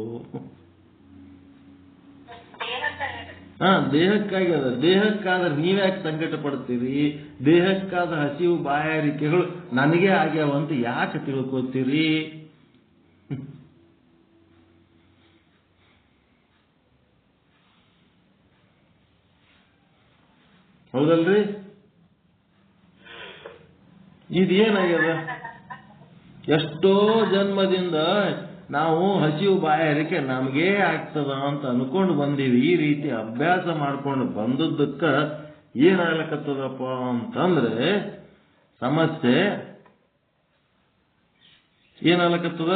ದೇಹಕ್ಕಾಗಿ ಅದ. ದೇಹಕ್ಕಾದ್ರೆ ನೀವ್ಯಾಕೆ ಸಂಕಟ ಪಡ್ತೀರಿ? ದೇಹಕ್ಕಾದ ಹಸಿವು ಬಾಯಾರಿಕೆಗಳು ನನಗೆ ಆಗ್ಯಾವಂತ ಯಾಕೆ ತಿಳ್ಕೊತೀರಿ? ಹೌದಲ್ರಿ? ಇದೇನಾಗ್ಯದ? ಎಷ್ಟೋ ಜನ್ಮದಿಂದ ನಾವು ಹಸಿವು ಬಾಯಾರಿಕೆ ನಮಗೇ ಆಗ್ತದ ಅಂತ ಅನ್ಕೊಂಡು ಬಂದೀವಿ. ಈ ರೀತಿ ಅಭ್ಯಾಸ ಮಾಡ್ಕೊಂಡು ಬಂದದ್ದಕ್ಕ ಏನಾಗ್ಲಕತ್ತದಪ್ಪ ಅಂತಂದ್ರೆ ಸಮಸ್ಯೆ ಏನಾಗ್ಲಕತ್ತದ?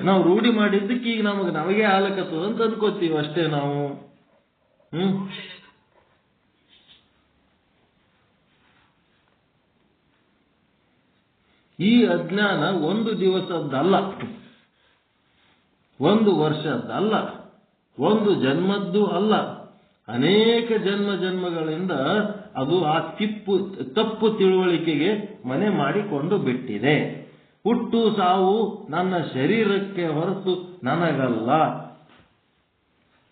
ನಾವು ರೂಢಿ ಮಾಡಿದ್ದಕ್ಕೆ ಈಗ ನಮಗೆ ಆಗ್ಲಕತ್ತದ ಅಂತ ಅನ್ಕೋತೀವಿ ಅಷ್ಟೇ ನಾವು. ಈ ಅಜ್ಞಾನ ಒಂದು ದಿವಸದ್ದಲ್ಲ, ಒಂದು ವರ್ಷದ್ದಲ್ಲ, ಒಂದು ಜನ್ಮದ್ದು ಅಲ್ಲ, ಅನೇಕ ಜನ್ಮಗಳಿಂದ ಅದು ಆ ತಪ್ಪು ತಿಳುವಳಿಕೆಗೆ ಮನೆ ಮಾಡಿಕೊಂಡು ಬಿಟ್ಟಿದೆ. ಹುಟ್ಟು ಸಾವು ನನ್ನ ಶರೀರಕ್ಕೆ ಹೊರತು ನನಗಲ್ಲ.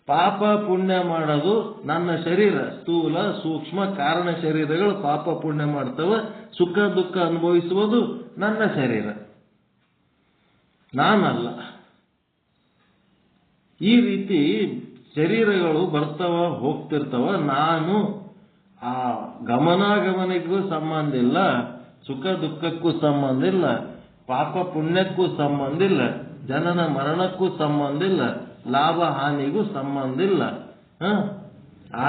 ಪಾಪ ಪುಣ್ಯ ಮಾಡೋದು ನನ್ನ ಶರೀರ, ಸ್ಥೂಲ ಸೂಕ್ಷ್ಮ ಕಾರಣ ಶರೀರಗಳು ಪಾಪ ಪುಣ್ಯ ಮಾಡ್ತವೆ. ಸುಖ ದುಃಖ ಅನುಭವಿಸುವುದು ನನ್ನ ಶರೀರ, ನಾನಲ್ಲ. ಈ ರೀತಿ ಶರೀರಗಳು ಬರ್ತಾವ ಹೋಗ್ತಿರ್ತಾವ. ನಾನು ಆ ಗಮನಾಗಮನಕ್ಕೂ ಸಂಬಂಧ ಇಲ್ಲ, ಸುಖ ದುಃಖಕ್ಕೂ ಸಂಬಂಧ ಇಲ್ಲ, ಪಾಪ ಪುಣ್ಯಕ್ಕೂ ಸಂಬಂಧ ಇಲ್ಲ, ಜನನ ಮರಣಕ್ಕೂ ಸಂಬಂಧ ಇಲ್ಲ, ಲಾಭ ಹಾನಿಗೂ ಸಂಬಂಧ ಇಲ್ಲ,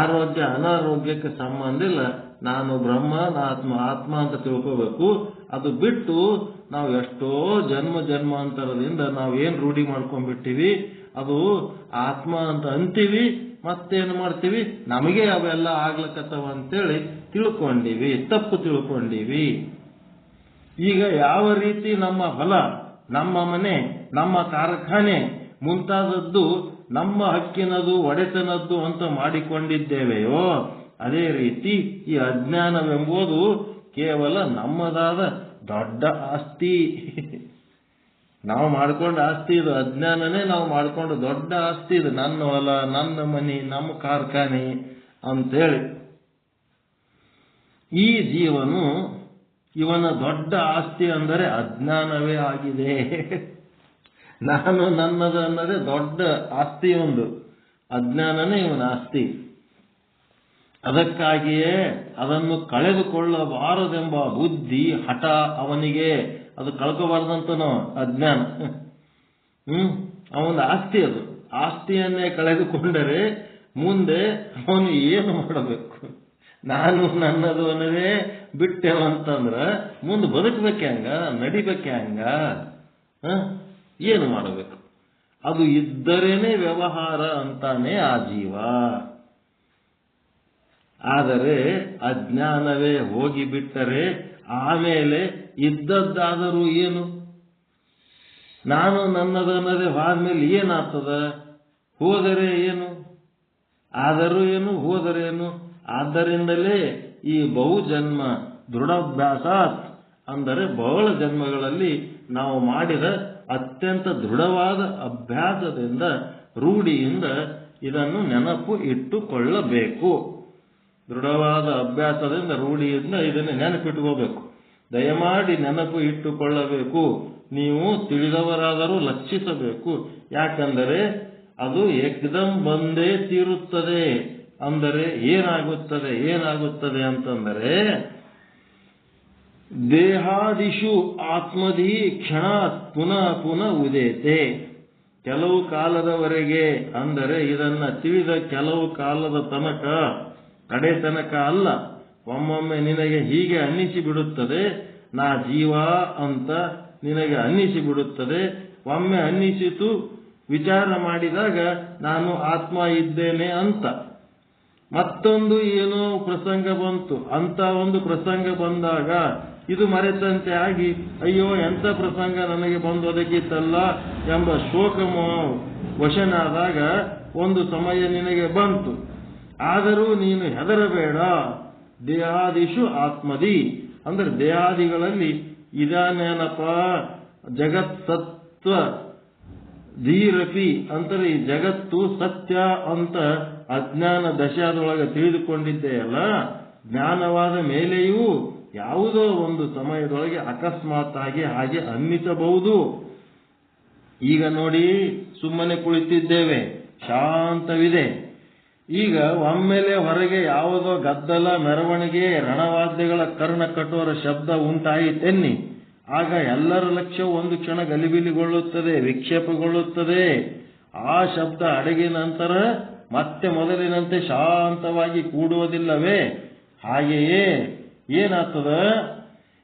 ಆರೋಗ್ಯ ಅನಾರೋಗ್ಯಕ್ಕೆ ಸಂಬಂಧ ಇಲ್ಲ. ನಾನು ಬ್ರಹ್ಮ, ಆತ್ಮ ಅಂತ ತಿಳ್ಕೋಬೇಕು. ಅದು ಬಿಟ್ಟು ನಾವು ಎಷ್ಟೋ ಜನ್ಮಾಂತರದಿಂದ ನಾವೇನ್ ರೂಢಿ ಮಾಡ್ಕೊಂಡ್ಬಿಟ್ಟಿವಿ, ಅದು ಆತ್ಮ ಅಂತ ಅಂತೀವಿ. ಮತ್ತೇನು ಮಾಡ್ತೀವಿ? ನಮಗೆ ಅವೆಲ್ಲ ಆಗ್ಲಕತ್ತವ ಅಂತೇಳಿ ತಿಳ್ಕೊಂಡಿವಿ, ತಪ್ಪು ತಿಳ್ಕೊಂಡಿವಿ. ಈಗ ಯಾವ ರೀತಿ ನಮ್ಮ ಹೊಲ, ನಮ್ಮ ಮನೆ, ನಮ್ಮ ಕಾರ್ಖಾನೆ ಮುಂತಾದದ್ದು ನಮ್ಮ ಹಕ್ಕಿನದು ಒಡೆತನದ್ದು ಅಂತ ಮಾಡಿಕೊಂಡಿದ್ದೇವೆಯೋ, ಅದೇ ರೀತಿ ಈ ಅಜ್ಞಾನವೆಂಬುದು ಕೇವಲ ನಮ್ಮದಾದ ದೊಡ್ಡ ಆಸ್ತಿ. ನಾವು ಮಾಡ್ಕೊಂಡ ಆಸ್ತಿ ಇದು. ಅಜ್ಞಾನನೇ ನಾವು ಮಾಡ್ಕೊಂಡು ದೊಡ್ಡ ಆಸ್ತಿ ಇದು. ನನ್ನ ಹೊಲ, ನನ್ನ ಮನೆ, ನಮ್ಮ ಕಾರ್ಖಾನೆ ಅಂತೇಳಿ ಈ ಜೀವನು ಇವನ ದೊಡ್ಡ ಆಸ್ತಿ ಅಂದರೆ ಅಜ್ಞಾನವೇ ಆಗಿದೆ. ನಾನು ನನ್ನದು ಅನ್ನೋದೇ ದೊಡ್ಡ ಆಸ್ತಿ ಒಂದು. ಅಜ್ಞಾನನೇ ಇವನ ಆಸ್ತಿ. ಅದಕ್ಕಾಗಿಯೇ ಅದನ್ನು ಕಳೆದುಕೊಳ್ಳಬಾರದೆಂಬ ಬುದ್ಧಿ ಹಠ ಅವನಿಗೆ. ಅದು ಕಳ್ಕೋಬಾರ್ದಂತನೋ ಅಜ್ಞಾನ. ಅವನ ಆಸ್ತಿ ಅದು. ಆಸ್ತಿಯನ್ನೇ ಕಳೆದುಕೊಂಡರೆ ಮುಂದೆ ಅವನು ಏನು ಮಾಡಬೇಕು? ನಾನು ನನ್ನದು ಅನ್ನೋದೇ ಬಿಟ್ಟೆವಂತಂದ್ರ ಮುಂದೆ ಬದುಕಬೇಕೆ ಹಂಗ, ನಡಿಬೇಕೆ ಹಂಗ? ಏನು ಮಾಡಬೇಕು? ಅದು ಇದ್ದರೇನೆ ವ್ಯವಹಾರ ಅಂತಾನೆ ಆ ಜೀವ. ಆದರೆ ಅಜ್ಞಾನವೇ ಹೋಗಿಬಿಟ್ಟರೆ ಆಮೇಲೆ ಇದ್ದದ್ದಾದರೂ ಏನು? ನಾನು ನನ್ನದನ್ನದೇ ಆದ್ಮೇಲೆ ಏನಾಗ್ತದ? ಹೋದರೆ ಏನು? ಆದರೂ ಏನು, ಹೋದರೆ ಏನು? ಆದ್ದರಿಂದಲೇ ಈ ಬಹುಜನ್ಮ ದೃಢಾಭ್ಯಾಸ ಅಂದರೆ ಬಹಳ ಜನ್ಮಗಳಲ್ಲಿ ನಾವು ಮಾಡಿದ ಅತ್ಯಂತ ದೃಢವಾದ ಅಭ್ಯಾಸದಿಂದ, ರೂಢಿಯಿಂದ ಇದನ್ನು ನೆನಪು ಇಟ್ಟುಕೊಳ್ಳಬೇಕು. ದೃಢವಾದ ಅಭ್ಯಾಸದಿಂದ, ರೂಢಿಯಿಂದ ಇದನ್ನು ನೆನಪಿಟ್ಟುಕೋಬೇಕು. ದಯಮಾಡಿ ನೆನಪು ಇಟ್ಟುಕೊಳ್ಳಬೇಕು. ನೀವು ತಿಳಿದವರಾದರೂ ಲಕ್ಷಿಸಬೇಕು. ಯಾಕಂದರೆ ಅದು ಏಕದಂ ಬಂದೇ ತೀರುತ್ತದೆ. ಅಂದರೆ ಏನಾಗುತ್ತದೆ ಅಂತಂದರೆ, ದೇಹಾದಿಷು ಆತ್ಮಧಿ ಕ್ಷಣಾತ್ ಪುನಃ ಉದೇತೆ. ಕೆಲವು ಕಾಲದವರೆಗೆ ಅಂದರೆ ಇದನ್ನ ತಿಳಿದ ಕೆಲವು ಕಾಲದ ತನಕ, ಕಡೆ ತನಕ ಅಲ್ಲ. ಒಮ್ಮೊಮ್ಮೆ ನಿನಗೆ ಹೀಗೆ ಅನ್ನಿಸಿ ಬಿಡುತ್ತದೆ, ನಾ ಜೀವ ಅಂತ ನಿನಗೆ ಅನ್ನಿಸಿ ಬಿಡುತ್ತದೆ. ಒಮ್ಮೆ ಅನ್ನಿಸಿತು, ವಿಚಾರ ಮಾಡಿದಾಗ ನಾನು ಆತ್ಮ ಇದ್ದೇನೆ ಅಂತ. ಮತ್ತೊಂದು ಏನೋ ಪ್ರಸಂಗ ಬಂತು. ಅಂತ ಒಂದು ಪ್ರಸಂಗ ಬಂದಾಗ ಇದು ಮರೆತಂತೆ ಆಗಿ, ಅಯ್ಯೋ ಎಂಥ ಪ್ರಸಂಗ ನನಗೆ ಬಂದು ಒದಗಿತ್ತಲ್ಲ ಎಂಬ ಶೋಕ ವಶನಾದಾಗ ಒಂದು ಸಮಯ ನಿನಗೆ ಬಂತು. ಆದರೂ ನೀನು ಹೆದರಬೇಡ. ದೇಹಾದಿಷು ಆತ್ಮದಿ ಅಂದ್ರೆ ದೇಹಾದಿಗಳಲ್ಲಿ ಇದಾನೇನಪ್ಪ, ಜಗತ್ ಸತ್ವ ಧೀರಪಿ ಅಂತಾರೆ ಈ ಜಗತ್ತು ಸತ್ಯ ಅಂತ ಅಜ್ಞಾನ ದಶಾದೊಳಗೆ ತಿಳಿದುಕೊಂಡಿದ್ದೆಯಲ್ಲ, ಜ್ಞಾನವಾದ ಮೇಲೆಯೂ ಯಾವುದೋ ಒಂದು ಸಮಯದೊಳಗೆ ಅಕಸ್ಮಾತ್ ಆಗಿ ಹಾಗೆ ಅನ್ನಿಸಬಹುದು. ಈಗ ನೋಡಿ, ಸುಮ್ಮನೆ ಕುಳಿತಿದ್ದೇವೆ, ಶಾಂತವಿದೆ. ಈಗ ಒಮ್ಮೆಲೆ ಹೊರಗೆ ಯಾವುದೋ ಗದ್ದಲ, ಮೆರವಣಿಗೆ, ರಣವಾದ್ಯಗಳ ಕರ್ಣ ಕಠೋರ ಶಬ್ದ ಉಂಟಾಯಿತೆನ್ನಿ. ಆಗ ಎಲ್ಲರ ಲಕ್ಷ್ಯ ಒಂದು ಕ್ಷಣ ಗಲಿಬಿಲಿಗೊಳ್ಳುತ್ತದೆ, ವಿಕ್ಷೇಪಗೊಳ್ಳುತ್ತದೆ. ಆ ಶಬ್ದ ಅಡಗಿದ ನಂತರ ಮತ್ತೆ ಮೊದಲಿನಂತೆ ಶಾಂತವಾಗಿ ಕೂಡುವುದಿಲ್ಲವೇ? ಹಾಗೆಯೇ ಏನಾಗ್ತದ,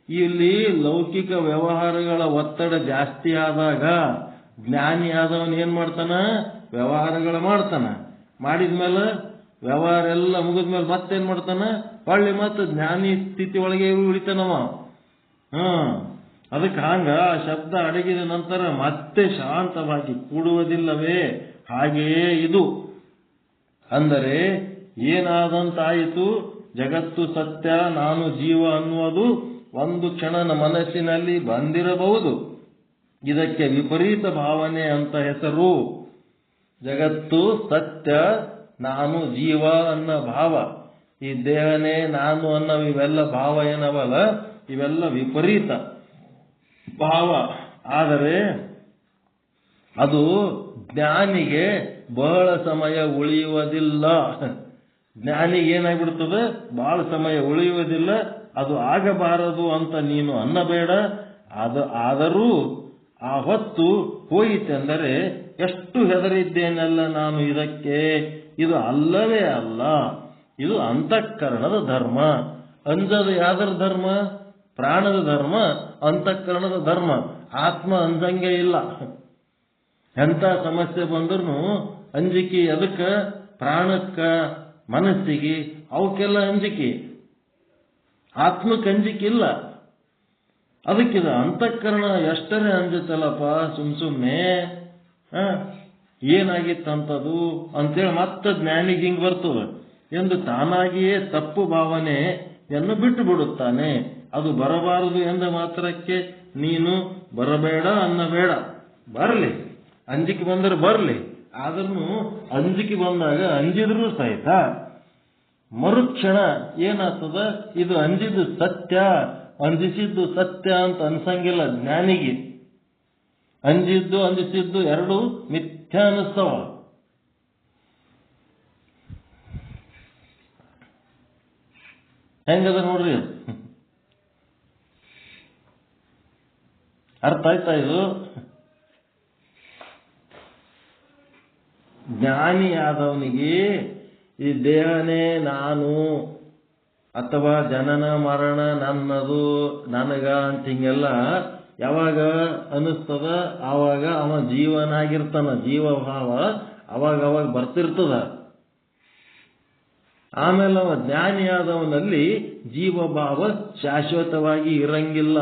ಇಲ್ಲಿ ಲೌಕಿಕ ವ್ಯವಹಾರಗಳ ಒತ್ತಡ ಜಾಸ್ತಿ ಆದಾಗ ಜ್ಞಾನಿ ಆದವನ್ ಏನ್ ಮಾಡ್ತಾನ? ವ್ಯವಹಾರಗಳು ಮಾಡ್ತಾನ. ಮಾಡಿದ್ಮೇಲೆ ವ್ಯವಹಾರ ಎಲ್ಲ ಮುಗಿದ್ಮೇಲೆ ಮತ್ತೇನ್ ಮಾಡ್ತಾನ? ಹೊಳ್ಳಿ ಮತ್ತೆ ಜ್ಞಾನಿ ಸ್ಥಿತಿ ಒಳಗೆ ಉಳಿತಾನವ. ಅದಕ್ಕೆ ಹಂಗ ಆ ಶಬ್ದ ಅಡಗಿದ ನಂತರ ಮತ್ತೆ ಶಾಂತವಾಗಿ ಕೂಡುವುದಿಲ್ಲವೇ? ಹಾಗೆಯೇ ಇದು. ಅಂದರೆ ಏನಾದಂತಾಯಿತು? ಜಗತ್ತು ಸತ್ಯ, ನಾನು ಜೀವ ಅನ್ನುವುದು ಒಂದು ಕ್ಷಣನ ಮನಸ್ಸಿನಲ್ಲಿ ಬಂದಿರಬಹುದು. ಇದಕ್ಕೆ ವಿಪರೀತ ಭಾವನೆ ಅಂತ ಹೆಸರು. ಜಗತ್ತು ಸತ್ಯ, ನಾನು ಜೀವ ಅನ್ನೋ ಭಾವ, ಈ ದೇಹನೇ ನಾನು ಅನ್ನೋ ಇವೆಲ್ಲ ಭಾವ ಏನವಲ್ಲ, ಇವೆಲ್ಲ ವಿಪರೀತ ಭಾವ. ಆದರೆ ಅದು ಜ್ಞಾನಿಗೆ ಬಹಳ ಸಮಯ ಉಳಿಯುವುದಿಲ್ಲ. ಜ್ಞಾನಿಗೆ ಏನಾಗ್ಬಿಡ್ತದೆ? ಬಹಳ ಸಮಯ ಉಳಿಯುವುದಿಲ್ಲ. ಅದು ಆಗಬಾರದು ಅಂತ ನೀನು ಅನ್ನಬೇಡ. ಆದರೂ ಆ ಹೊತ್ತು ಹೋಯಿತೆಂದರೆ ಎಷ್ಟು ಹೆದರಿದ್ದೇನಲ್ಲ ನಾನು ಇದಕ್ಕೆ. ಇದು ಅಲ್ಲವೇ ಅಲ್ಲ, ಇದು ಅಂತಃಕರಣದ ಧರ್ಮ. ಅಂಜದ ಯಾವ್ದರ ಧರ್ಮ? ಪ್ರಾಣದ ಧರ್ಮ, ಅಂತಃಕರಣದ ಧರ್ಮ. ಆತ್ಮ ಅಂಜಂಗೆ ಇಲ್ಲ. ಎಂಥ ಸಮಸ್ಯೆ ಬಂದ್ರೂ ಅಂಜಿಕೆ ಅದಕ್ಕ? ಪ್ರಾಣಕ್ಕ, ಮನಸ್ಸಿಗೆ, ಅವಕ್ಕೆಲ್ಲ ಅಂಜಿಕೆ. ಆತ್ಮಕ್ಕೆ ಅಂಜಿಕಿಲ್ಲ. ಅದಕ್ಕಿದ ಅಂತಃಕರಣ ಎಷ್ಟರೇ ಅಂಜುತ್ತಲ್ಲಪ್ಪ ಸುಮ್ನೆ. ಏನಾಗಿತ್ತಂತದು ಅಂತೇಳಿ ಮತ್ತೆ ಜ್ಞಾನಿಗೆ ಹಿಂಗ್ ಬರ್ತದ ಎಂದು ತಾನಾಗಿಯೇ ತಪ್ಪು ಭಾವನೆಯನ್ನು ಬಿಟ್ಟು ಬಿಡುತ್ತಾನೆ. ಅದು ಬರಬಾರದು ಎಂದ ಮಾತ್ರಕ್ಕೆ ನೀನು ಬರಬೇಡ ಅನ್ನಬೇಡ. ಬರಲಿ, ಅಂಜಿಕೆ ಬಂದರೆ ಬರಲಿ. ಆದ್ರೂ ಅಂಜಿಕೆ ಬಂದಾಗ ಅಂಜಿದ್ರೂ ಸಹಿತ ಮರುಕ್ಷಣ ಏನಾಗ್ತದ? ಇದು ಅಂಜಿದ್ದು ಸತ್ಯ, ಅಂಜಿಸಿದ್ದು ಸತ್ಯ ಅಂತ ಅನ್ಸಂಗಿಲ್ಲ ಜ್ಞಾನಿಗೆ. ಅಂಜಿದ್ದು ಅಂಜಿಸಿದ್ದು ಎರಡು ಮಿಥ್ಯಾ ಅನಿಸ್ತವ. ಹೆಂಗದ ನೋಡ್ರಿ, ಅರ್ಥ ಆಯ್ತಾ ಇದು? ಜ್ಞಾನಿಯಾದವನಿಗೆ ಈ ದೇಹನೇ ನಾನು ಅಥವಾ ಜನನ ಮರಣ ನನ್ನದು ನನಗ ಅಂತ ಹಿಂಗೆಲ್ಲ ಯಾವಾಗ ಅನಿಸ್ತದ ಆವಾಗ ಅವ ಜೀವನಾಗಿರ್ತಾನ. ಜೀವಭಾವ ಅವಾಗ ಬರ್ತಿರ್ತದ. ಆಮೇಲೆ ಅವ ಜ್ಞಾನಿಯಾದವನಲ್ಲಿ ಜೀವಭಾವ ಶಾಶ್ವತವಾಗಿ ಇರಂಗಿಲ್ಲ.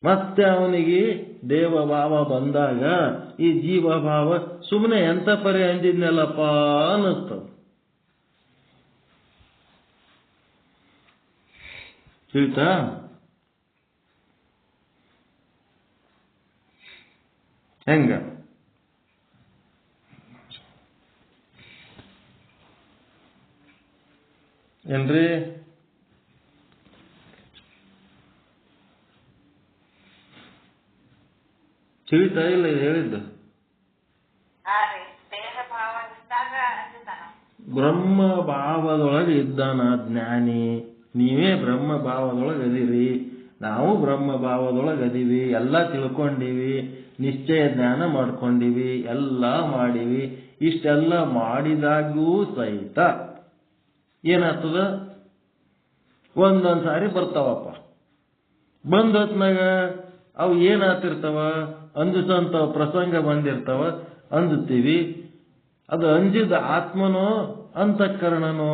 ಮತ್ತೆ ಅವನಿಗೆ ದೇವಭಾವ ಬಂದಾಗ ಈ ಜೀವಭಾವ ಸುಮ್ಮನೆ ಎಂತ ಪರಿ ಅಂಜಿದ್ನಲ್ಲಪ್ಪ ಅನ್ನಿಸ್ತದ. ತಿಳಿತಾ? ಹೆಂಗ ಏನ್ರಿ? ತಿಳಿತಾ ಇಲ್ಲ ಇದು ಹೇಳಿದ್ದು? ಬ್ರಹ್ಮ ಭಾವದೊಳಗೆ ಇದ್ದಾನ ಜ್ಞಾನಿ. ನೀವೇ ಬ್ರಹ್ಮ ಭಾವದೊಳಗೆ ಅದೀರಿ, ನಾವು ಬ್ರಹ್ಮ ಭಾವದೊಳಗೆ ಅದೀವಿ. ಎಲ್ಲ ತಿಳ್ಕೊಂಡಿವಿ, ನಿಶ್ಚಯ ಜ್ಞಾನ ಮಾಡ್ಕೊಂಡಿವಿ, ಎಲ್ಲ ಮಾಡಿವಿ. ಇಷ್ಟೆಲ್ಲ ಮಾಡಿದಾಗೂ ಸಹಿತ ಏನಾಗ್ತದ? ಒಂದೊಂದ್ ಸಾರಿ ಬರ್ತಾವಪ್ಪ. ಬಂದ ಹೊತ್ನಾಗ ಅವು ಏನಾಗ್ತಿರ್ತಾವ? ಅಂಜಿಸಂತ ಪ್ರಸಂಗ ಬಂದಿರ್ತಾವ, ಅಂಜುತ್ತೀವಿ. ಅದು ಅಂಜಿದ ಆತ್ಮನೋ ಅಂತಃಕರಣನೋ?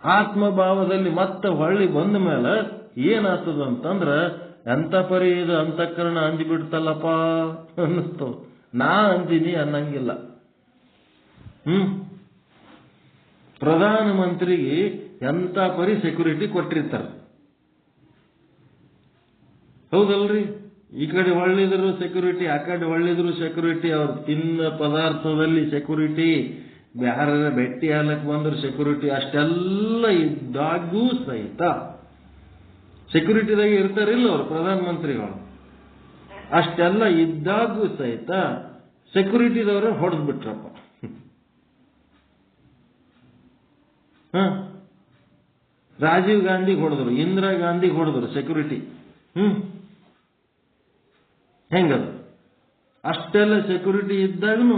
ಆತ್ಮಭಾವದಲ್ಲಿ ಮತ್ತೆ ಹೊಳ್ಳಿ ಬಂದ ಮೇಲೆ ಏನಾಗ್ತದಂತಂದ್ರ ಎಂತ ಪರಿ ಇದು ಅಂತಃಕರಣ ಅಂಜಿಬಿಡ್ತಲ್ಲಪ್ಪ ಅನ್ನಿಸ್ತವ. ನಾ ಅಂಜಿನಿ ಅನ್ನಂಗಿಲ್ಲ. ಪ್ರಧಾನ ಮಂತ್ರಿಗೆ ಎಂತ ಪರಿ ಸೆಕ್ಯೂರಿಟಿ ಕೊಟ್ಟಿರ್ತಾರ, ಹೌದಲ್ರಿ? ಈ ಕಡೆ ಒಳ್ಳಿದ್ರು ಸೆಕ್ಯೂರಿಟಿ, ಆ ಕಡೆ ಒಳ್ಳಿದ್ರು ಸೆಕ್ಯೂರಿಟಿ, ಅವ್ರು ತಿನ್ನ ಪದಾರ್ಥದಲ್ಲಿ ಸೆಕ್ಯೂರಿಟಿ, ಯಾರ ಭೇಟಿ ಹಾಲಕ್ ಬಂದ್ರು ಸೆಕ್ಯೂರಿಟಿ, ಅಷ್ಟೆಲ್ಲ ಇದ್ದಾಗೂ ಸಹಿತ ಸೆಕ್ಯೂರಿಟಿದಾಗ ಇರ್ತಾರಿಲ್ಲ ಅವ್ರು ಪ್ರಧಾನಮಂತ್ರಿಗಳು, ಅಷ್ಟೆಲ್ಲ ಇದ್ದಾಗೂ ಸಹಿತ ಸೆಕ್ಯೂರಿಟಿದವ್ರೆ ಹೊಡೆದ್ ಬಿಟ್ರಪ್ಪ. ರಾಜೀವ್ ಗಾಂಧಿಗೆ ಹೊಡೆದ್ರು, ಇಂದಿರಾ ಗಾಂಧಿಗೆ ಹೊಡೆದ್ರು ಸೆಕ್ಯೂರಿಟಿ. ಹೆಂಗದು? ಅಷ್ಟೆಲ್ಲ ಸೆಕ್ಯೂರಿಟಿ ಇದ್ದಾಗೂ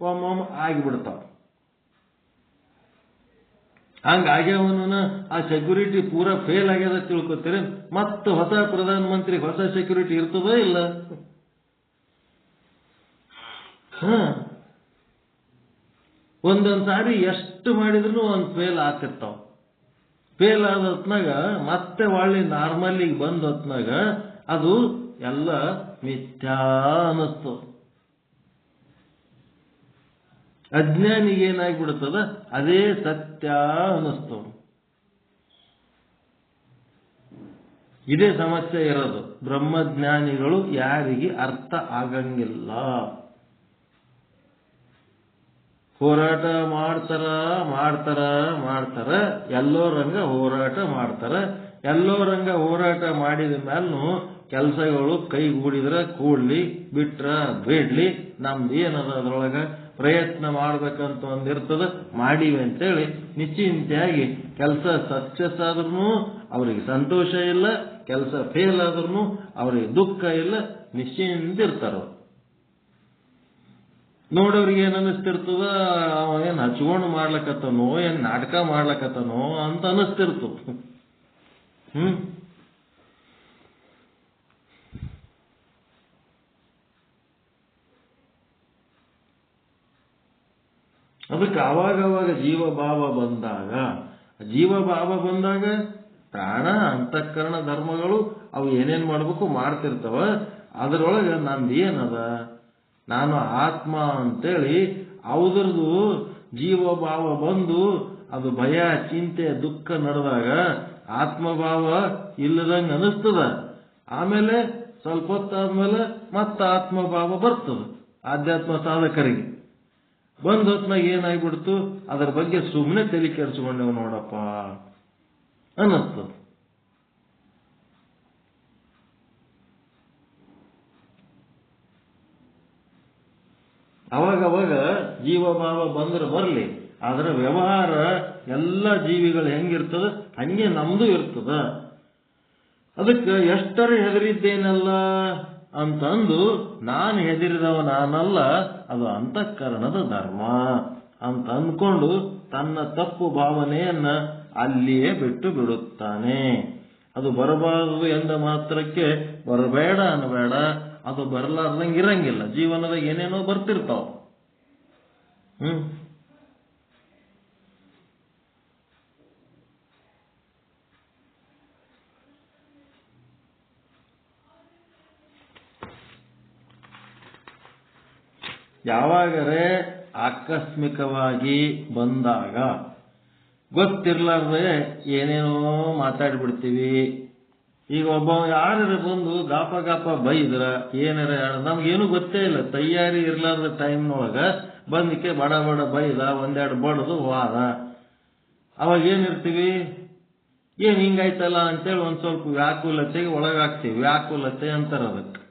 ಒಮ್ಮೊಮ್ಮ ಆಗಿಬಿಡ್ತಾವ. ಹಂಗಾಗ್ಯವನ ಆ ಸೆಕ್ಯೂರಿಟಿ ಪೂರಾ ಫೇಲ್ ಆಗ್ಯದ ತಿಳ್ಕೊತೀರಿ. ಮತ್ತೆ ಹೊಸ ಪ್ರಧಾನಮಂತ್ರಿ ಹೊಸ ಸೆಕ್ಯೂರಿಟಿ ಇರ್ತದೋ ಇಲ್ಲ? ಒಂದೊಂದ್ ಸಾರಿ ಎಷ್ಟು ಮಾಡಿದ್ರು ಒಂದ್ ಫೇಲ್ ಆಗ್ತಿರ್ತಾವ. ಫೇಲ್ ಆದ ಹೊತ್ನಾಗ ಮತ್ತೆ ಒಳ್ಳೆ ನಾರ್ಮಲ್ಲಿಗೆ ಬಂದ ಹೊತ್ನಾಗ ಅದು ಎಲ್ಲ ಮಿಥ್ಯಾ ಅನ್ನಿಸ್ತು. ಅಜ್ಞಾನಿಗೆ ಏನಾಗ್ಬಿಡ್ತದ ಅದೇ ಸತ್ಯ ಅನ್ನಿಸ್ತು. ಇದೇ ಸಮಸ್ಯೆ ಇರೋದು. ಬ್ರಹ್ಮಜ್ಞಾನಿಗಳು ಯಾರಿಗೆ ಅರ್ಥ ಆಗಂಗಿಲ್ಲ. ಹೋರಾಟ ಮಾಡ್ತಾರ, ಎಲ್ಲೋರಂಗ ಹೋರಾಟ ಮಾಡ್ತಾರ. ಎಲ್ಲೋರಂಗ ಹೋರಾಟ ಮಾಡಿದ ಮೇಲೂ ಕೆಲಸಗಳು ಕೈಗೂಡಿದ್ರ ಕೂಡ್ಲಿ, ಬಿಟ್ರ ಬೇಡ್ಲಿ, ನಮ್ದು ಏನದ ಅದ್ರೊಳಗ ಪ್ರಯತ್ನ ಮಾಡ್ಬೇಕಂತ ಒಂದಿರ್ತದ, ಮಾಡೀವಿ ಅಂತೇಳಿ ನಿಶ್ಚಿಂತೆಯಾಗಿ ಕೆಲಸ ಸಕ್ಸಸ್ ಆದ್ರೂ ಅವ್ರಿಗೆ ಸಂತೋಷ ಇಲ್ಲ, ಕೆಲಸ ಫೇಲ್ ಆದ್ರೂ ಅವ್ರಿಗೆ ದುಃಖ ಇಲ್ಲ, ನಿಶ್ಚಿಂತ ಇರ್ತಾರ. ನೋಡೋರಿಗೆ ಏನ್ ಅನಿಸ್ತಿರ್ತದ, ಅವ ಏನ್ ಹಚ್ಕೊಂಡು ಮಾಡ್ಲಕತ್ತನೋ, ಏನ್ ನಾಟಕ ಮಾಡ್ಲಕತ್ತನೋ ಅಂತ ಅನಿಸ್ತಿರ್ತದ. ಅದಕ್ಕೆ ಅವಾಗವಾಗ ಜೀವಭಾವ ಬಂದಾಗ ಪ್ರಾಣ ಅಂತಃಕರಣ ಧರ್ಮಗಳು ಅವು ಏನೇನ್ ಮಾಡ್ಬೇಕು ಮಾಡ್ತಿರ್ತಾವ. ಅದರೊಳಗೆ ನಂದೇನದ, ನಾನು ಆತ್ಮ ಅಂತೇಳಿ ಅವದ್ರದ್ದು ಜೀವಭಾವ ಬಂದು ಅದು ಭಯ, ಚಿಂತೆ, ದುಃಖ ನಡೆದಾಗ ಆತ್ಮಭಾವ ಇಲ್ಲದಂಗೆ ಅನಿಸ್ತದ. ಆಮೇಲೆ ಸ್ವಲ್ಪ ಹೊತ್ತಾದ್ಮೇಲೆ ಮತ್ತೆ ಆತ್ಮಭಾವ ಬರ್ತದ. ಆಧ್ಯಾತ್ಮ ಸಾಧಕರಿಗೆ ಬಂದ ಹೊತ್ನಾಗ ಏನಾಗ್ಬಿಡ್ತು, ಅದರ ಬಗ್ಗೆ ಸುಮ್ಮನೆ ತಲೆ ಕೆಡಿಸ್ಕೊಂಡೇವು ನೋಡಪ್ಪ ಅನ್ನಿಸ್ತದ. ಅವಾಗವಾಗ ಜೀವಭಾವ ಬಂದ್ರೆ ಬರಲಿ, ಅದರ ವ್ಯವಹಾರ ಎಲ್ಲ ಜೀವಿಗಳು ಹೆಂಗಿರ್ತದ ಹಂಗೆ ನಮ್ದು ಇರ್ತದ. ಅದಕ್ಕೆ ಎಷ್ಟರ ಹೆದರಿದ್ದೇನಲ್ಲ ಅಂತಂದು ನಾನು ಹೆದರಿದವ ನಾನಲ್ಲ, ಅದು ಅಂತಃಕರಣದ ಧರ್ಮ ಅಂತ ಅಂದ್ಕೊಂಡು ತನ್ನ ತಪ್ಪು ಭಾವನೆಯನ್ನ ಅಲ್ಲಿಯೇ ಬಿಟ್ಟು ಬಿಡುತ್ತಾನೆ. ಅದು ಬರಬಾರದು ಎಂದ ಮಾತ್ರಕ್ಕೆ ಬರಬೇಡ ಅನ್ನಬೇಡ, ಅದು ಬರಲಾರ್ದಂಗೆ ಇರಂಗಿಲ್ಲ. ಜೀವನದಾಗ ಏನೇನೋ ಬರ್ತಿರ್ತಾವ. ಯಾವಾಗರೇ ಆಕಸ್ಮಿಕವಾಗಿ ಬಂದಾಗ ಗೊತ್ತಿರ್ಲಾರ್ದೆ ಏನೇನೋ ಮಾತಾಡ್ಬಿಡ್ತೀವಿ. ಈಗ ಒಬ್ಬ ಯಾರು ಬಂದು ಗಾಪ ಬೈದ್ರ ಏನಾರ ನಮ್ಗೇನು ಗೊತ್ತೇ ಇಲ್ಲ, ತಯಾರಿ ಇರ್ಲಾರ್ದ ಟೈಮ್ನೊಳಗ ಬಂದಕ್ಕೆ ಬಡ ಬೈದ, ಒಂದೆರಡು ಬಡದು ವಾದ. ಅವಾಗ ಏನಿರ್ತೀವಿ, ಏನ್ ಹಿಂಗಾಯ್ತಲ್ಲ ಅಂತೇಳಿ ಒಂದ್ ಸ್ವಲ್ಪ ವ್ಯಾಕುಲತೆಗೆ ಒಳಗಾಗ್ತೀವಿ. ವ್ಯಾಕುಲತೆ ಅಂತಾರ ಅದಕ್ಕೆ.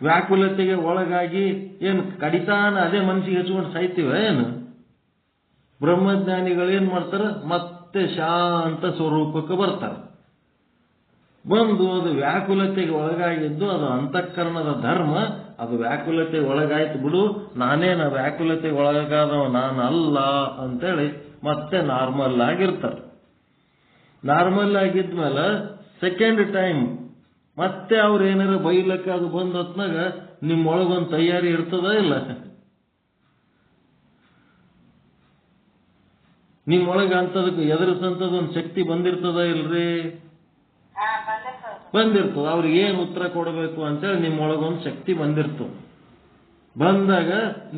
ವ್ಯಾಕುಲತೆಗೆ ಒಳಗಾಗಿ ಏನು ಕಡಿತಾನ ಅದೇ ಮನಸ್ಸಿಗೆ ಹಚ್ಕೊಂಡು ಸಾಯ್ತೀವ ಏನು? ಬ್ರಹ್ಮಜ್ಞಾನಿಗಳೇನ್ ಮಾಡ್ತಾರ, ಮತ್ತೆ ಶಾಂತ ಸ್ವರೂಪಕ್ಕೆ ಬರ್ತಾರ. ಬಂದು ಅದು ವ್ಯಾಕುಲತೆಗೆ ಒಳಗಾಗಿದ್ದು ಅದು ಅಂತಃಕರಣದ ಧರ್ಮ. ಅದು ವ್ಯಾಕುಲತೆಗೆ ಒಳಗಾಯ್ತು ಬಿಡು, ನಾನೇನ ವ್ಯಾಕುಲತೆಗೆ ಒಳಗಾದವ ನಾನು ಅಲ್ಲ ಅಂತೇಳಿ ಮತ್ತೆ ನಾರ್ಮಲ್ ಆಗಿರ್ತಾರೆ. ನಾರ್ಮಲ್ ಆಗಿದ್ಮೇಲೆ ಸೆಕೆಂಡ್ ಟೈಮ್ ಮತ್ತೆ ಅವ್ರು ಏನಾರ ಬೈಲಕ್ಕೆ ಅದು ಬಂದ ಹೊತ್ನಾಗ ನಿಮ್ಮೊಳಗೊಂದು ತಯಾರಿ ಇರ್ತದ ಇಲ್ಲ? ನಿಮ್ಮೊಳಗ ಅಂತದಕ್ಕೆ ಎದುರಿಸಂತದೊಂದು ಶಕ್ತಿ ಬಂದಿರ್ತದ ಇಲ್ರಿ? ಬಂದಿರ್ತದ. ಅವ್ರಿಗೆ ಏನ್ ಉತ್ತರ ಕೊಡಬೇಕು ಅಂತೇಳಿ ನಿಮ್ಮೊಳಗೊಂದು ಶಕ್ತಿ ಬಂದಿರ್ತದ. ಬಂದಾಗ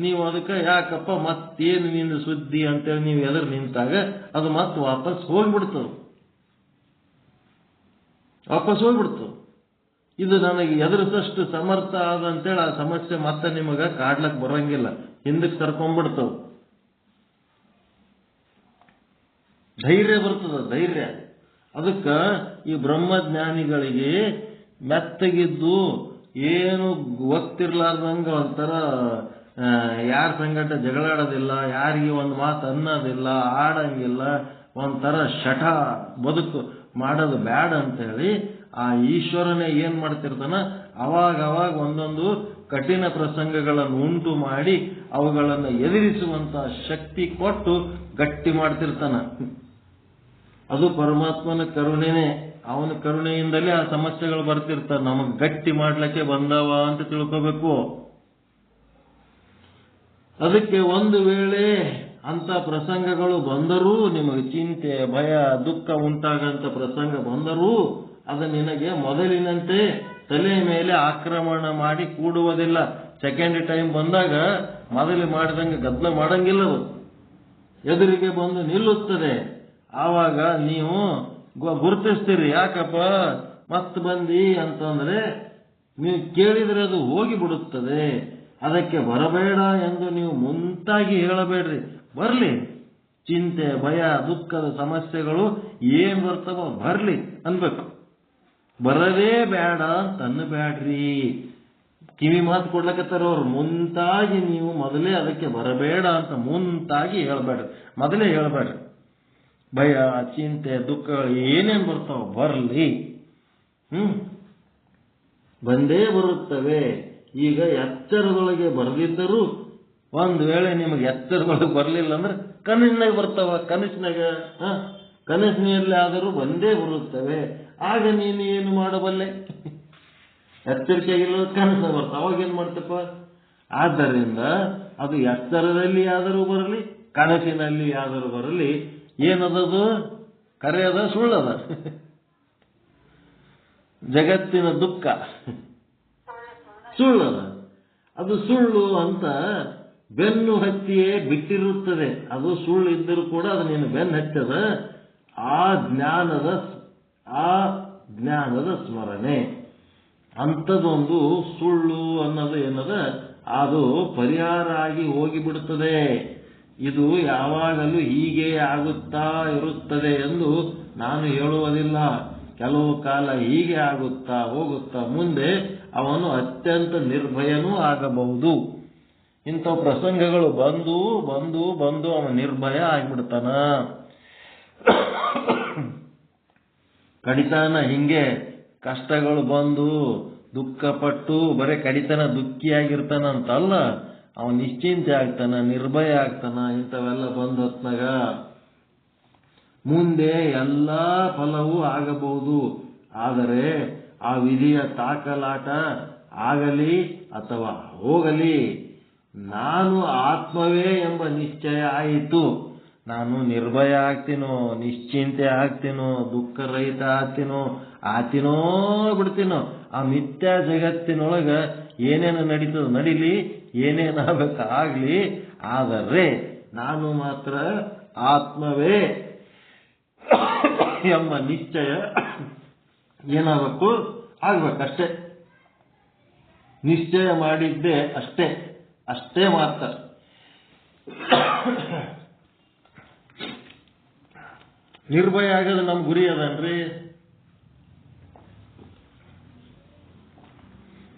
ನೀವು ಅದಕ್ಕೆ ಯಾಕಪ್ಪ ಮತ್ತೇನು ನಿನ್ನ ಸುದ್ದಿ ಅಂತೇಳಿ ನೀವು ಎದುರು ನಿಂತಾಗ ಅದು ಮತ್ತೆ ವಾಪಸ್ ಹೋಗ್ಬಿಡ್ತದ. ಇದು ನನಗೆ ಎದುರಿಸಷ್ಟು ಸಮರ್ಥ ಆದಂತೇಳಿ ಆ ಸಮಸ್ಯೆ ಮತ್ತೆ ನಿಮಗ ಕಾಡ್ಲಕ್ ಬರಂಗಿಲ್ಲ, ಹಿಂದಕ್ಕೆ ಸರ್ಕೊಂಡ್ಬಿಡ್ತಾವ. ಧೈರ್ಯ ಬರ್ತದ, ಧೈರ್ಯ. ಅದಕ್ಕ ಈ ಬ್ರಹ್ಮಜ್ಞಾನಿಗಳಿಗೆ ಮೆತ್ತಗಿದ್ದು ಏನು ಗೊತ್ತಿರ್ಲಾರ್ದಂಗ ಒಂಥರ ಯಾರ ಸಂಗಟ ಜಗಳಾಡೋದಿಲ್ಲ, ಯಾರಿಗೆ ಒಂದು ಮಾತು ಅನ್ನೋದಿಲ್ಲ, ಆಡಂಗಿಲ್ಲ, ಒಂಥರ ಶಠ ಬದುಕು ಮಾಡೋದು ಬ್ಯಾಡ ಅಂತೇಳಿ ಆ ಈಶ್ವರನೇ ಏನ್ ಮಾಡ್ತಿರ್ತಾನ, ಅವಾಗ ಒಂದೊಂದು ಕಠಿಣ ಪ್ರಸಂಗಗಳನ್ನು ಉಂಟು ಮಾಡಿ ಅವುಗಳನ್ನು ಎದುರಿಸುವಂತ ಶಕ್ತಿ ಕೊಟ್ಟು ಗಟ್ಟಿ ಮಾಡ್ತಿರ್ತಾನ. ಅದು ಪರಮಾತ್ಮನ ಕರುಣೆನೇ. ಅವನ ಕರುಣೆಯಿಂದಲೇ ಆ ಸಮಸ್ಯೆಗಳು ಬರ್ತಿರ್ತಾವ. ನಮಗ್ ಗಟ್ಟಿ ಮಾಡ್ಲಿಕ್ಕೆ ಬಂದವ ಅಂತ ತಿಳ್ಕೋಬೇಕು. ಅದಕ್ಕೆ ಒಂದು ವೇಳೆ ಅಂತ ಪ್ರಸಂಗಗಳು ಬಂದರೂ, ನಿಮಗೆ ಚಿಂತೆ ಭಯ ದುಃಖ ಉಂಟಾಗಂತ ಪ್ರಸಂಗ ಬಂದರೂ, ಅದು ನಿನಗೆ ಮೊದಲಿನಂತೆ ತಲೆ ಮೇಲೆ ಆಕ್ರಮಣ ಮಾಡಿ ಕೂಡುವುದಿಲ್ಲ. ಸೆಕೆಂಡ್ ಟೈಮ್ ಬಂದಾಗ ಮೊದಲು ಮಾಡಿದಂಗೆ ಗದ್ದಲ ಮಾಡಂಗಿಲ್ಲ, ಎದುರಿಗೆ ಬಂದು ನಿಲ್ಲುತ್ತದೆ. ಆವಾಗ ನೀವು ಗುರುತಿಸ್ತೀರಿ, ಯಾಕಪ್ಪ ಮತ್ ಬಂದಿ ಅಂತಂದ್ರೆ ನೀವು ಕೇಳಿದ್ರೆ ಅದು ಹೋಗಿ ಬಿಡುತ್ತದೆ. ಅದಕ್ಕೆ ಬರಬೇಡ ಎಂದು ನೀವು ಮುಂತಾಗಿ ಹೇಳಬೇಡ್ರಿ. ಬರ್ಲಿ, ಚಿಂತೆ ಭಯ ದುಃಖದ ಸಮಸ್ಯೆಗಳು ಏನ್ ಬರ್ತಾವೋ ಬರ್ಲಿ ಅನ್ಬೇಕು. ಬರದೇ ಬೇಡ ಅಂತ ಅನ್ನಬೇಡ್ರಿ. ಕಿವಿ ಮಾತು ಕೊಡ್ಲಕತ್ತಾರ ಅವ್ರು. ಮುಂತಾಗಿ ನೀವು ಮೊದಲೇ ಅದಕ್ಕೆ ಬರಬೇಡ ಅಂತ ಮುಂತಾಗಿ ಹೇಳ್ಬೇಡ್ರಿ, ಮೊದಲೇ ಹೇಳ್ಬೇಡ್ರಿ. ಭಯ ಚಿಂತೆ ದುಃಖಗಳು ಏನೇನ್ ಬರ್ತಾವ ಬರ್ಲಿ, ಬಂದೇ ಬರುತ್ತವೆ. ಈಗ ಎಚ್ಚರದೊಳಗೆ ಬರದಿದ್ದರೂ ಒಂದು ವೇಳೆ ನಿಮಗೆ ಎಚ್ಚರದೊಳಗೆ ಬರಲಿಲ್ಲ ಅಂದ್ರೆ ಕನಸಿನಾಗ ಬರ್ತಾವ. ಕನಸಿನಲ್ಲಿ ಆದರೂ ಬಂದೇ ಬರುತ್ತವೆ. ಆಗ ನೀನು ಏನು ಮಾಡಬಲ್ಲೆ? ಎಚ್ಚರಿಕೆಯಾಗಿಲ್ಲ, ಕನಸ ಬರ್ತಾವ, ಅವಾಗ ಏನ್ ಮಾಡ್ತಪ್ಪ? ಆದ್ದರಿಂದ ಅದು ಎಚ್ಚರದಲ್ಲಿ ಆದರೂ ಬರಲಿ, ಕನಸಿನಲ್ಲಿ ಆದರೂ ಬರಲಿ, ಏನದದು? ಕರೆಯದ ಸುಳ್ಳದ? ಜಗತ್ತಿನ ದುಃಖ ಸುಳ್ಳದ. ಅದು ಸುಳ್ಳು ಅಂತ ಬೆನ್ನು ಹತ್ತಿಯೇ ಬಿಟ್ಟಿರುತ್ತದೆ. ಅದು ಸುಳ್ಳು ಇದ್ದರೂ ಕೂಡ ಅದು ನೀನು ಬೆನ್ನು ಹತ್ತದ. ಆ ಜ್ಞಾನದ ಸ್ಮರಣೆ ಅಂಥದ್ದೊಂದು ಸುಳ್ಳು ಅನ್ನೋದು ಏನದ, ಅದು ಪರಿಹಾರ ಆಗಿ ಹೋಗಿಬಿಡುತ್ತದೆ. ಇದು ಯಾವಾಗಲೂ ಹೀಗೆ ಆಗುತ್ತಾ ಇರುತ್ತದೆ ಎಂದು ನಾನು ಹೇಳುವುದಿಲ್ಲ. ಕೆಲವು ಕಾಲ ಹೀಗೆ ಆಗುತ್ತಾ ಹೋಗುತ್ತಾ ಮುಂದೆ ಅವನು ಅತ್ಯಂತ ನಿರ್ಭಯನೂ ಆಗಬಹುದು. ಇಂಥ ಪ್ರಸಂಗಗಳು ಬಂದು ಬಂದು ಬಂದು ಅವನು ನಿರ್ಭಯ ಆಗಿಬಿಡ್ತಾನ. ಕಡಿತಾನ ಹಿಂಗೆ ಕಷ್ಟಗಳು ಬಂದು ದುಃಖಪಟ್ಟು ಬರೀ ಕಡಿತನ ದುಃಖಿಯಾಗಿರ್ತಾನಂತಲ್ಲ, ಅವನು ನಿಶ್ಚಿಂತೆ ಆಗ್ತಾನ, ನಿರ್ಭಯ ಆಗ್ತಾನ. ಇಂಥವೆಲ್ಲ ಬಂದ ಹೊತ್ನಾಗ ಮುಂದೆ ಎಲ್ಲಾ ಫಲವೂ ಆಗಬಹುದು. ಆದರೆ ಆ ವಿಧಿಯ ತಾಕಲಾಟ ಆಗಲಿ ಅಥವಾ ಹೋಗಲಿ, ನಾನು ಆತ್ಮವೇ ಎಂಬ ನಿಶ್ಚಯ ಆಯಿತು. ನಾನು ನಿರ್ಭಯ ಆಗ್ತೀನೋ, ನಿಶ್ಚಿಂತೆ ಆಗ್ತೀನೋ, ದುಃಖರಹಿತ ಆತೀನೋ ಬಿಡ್ತೀನೋ, ಆ ಮಿಥ್ಯಾ ಜಗತ್ತಿನೊಳಗ ಏನೇನು ನಡೀತದ ನಡೀಲಿ, ಏನೇನಾಗಬೇಕು ಆಗ್ಲಿ, ಆದರೆ ನಾನು ಮಾತ್ರ ಆತ್ಮವೇ ಎಂಬ ನಿಶ್ಚಯ ಏನಾಗಬೇಕು? ಆಗ್ಬೇಕಷ್ಟೇ. ನಿಶ್ಚಯ ಮಾಡಿದ್ದೆ ಅಷ್ಟೇ ಮಾತ್ರ. ನಿರ್ಭಯ ಆಗೋದು ನಮ್ಮ ಗುರಿ ಅದನ್ರಿ.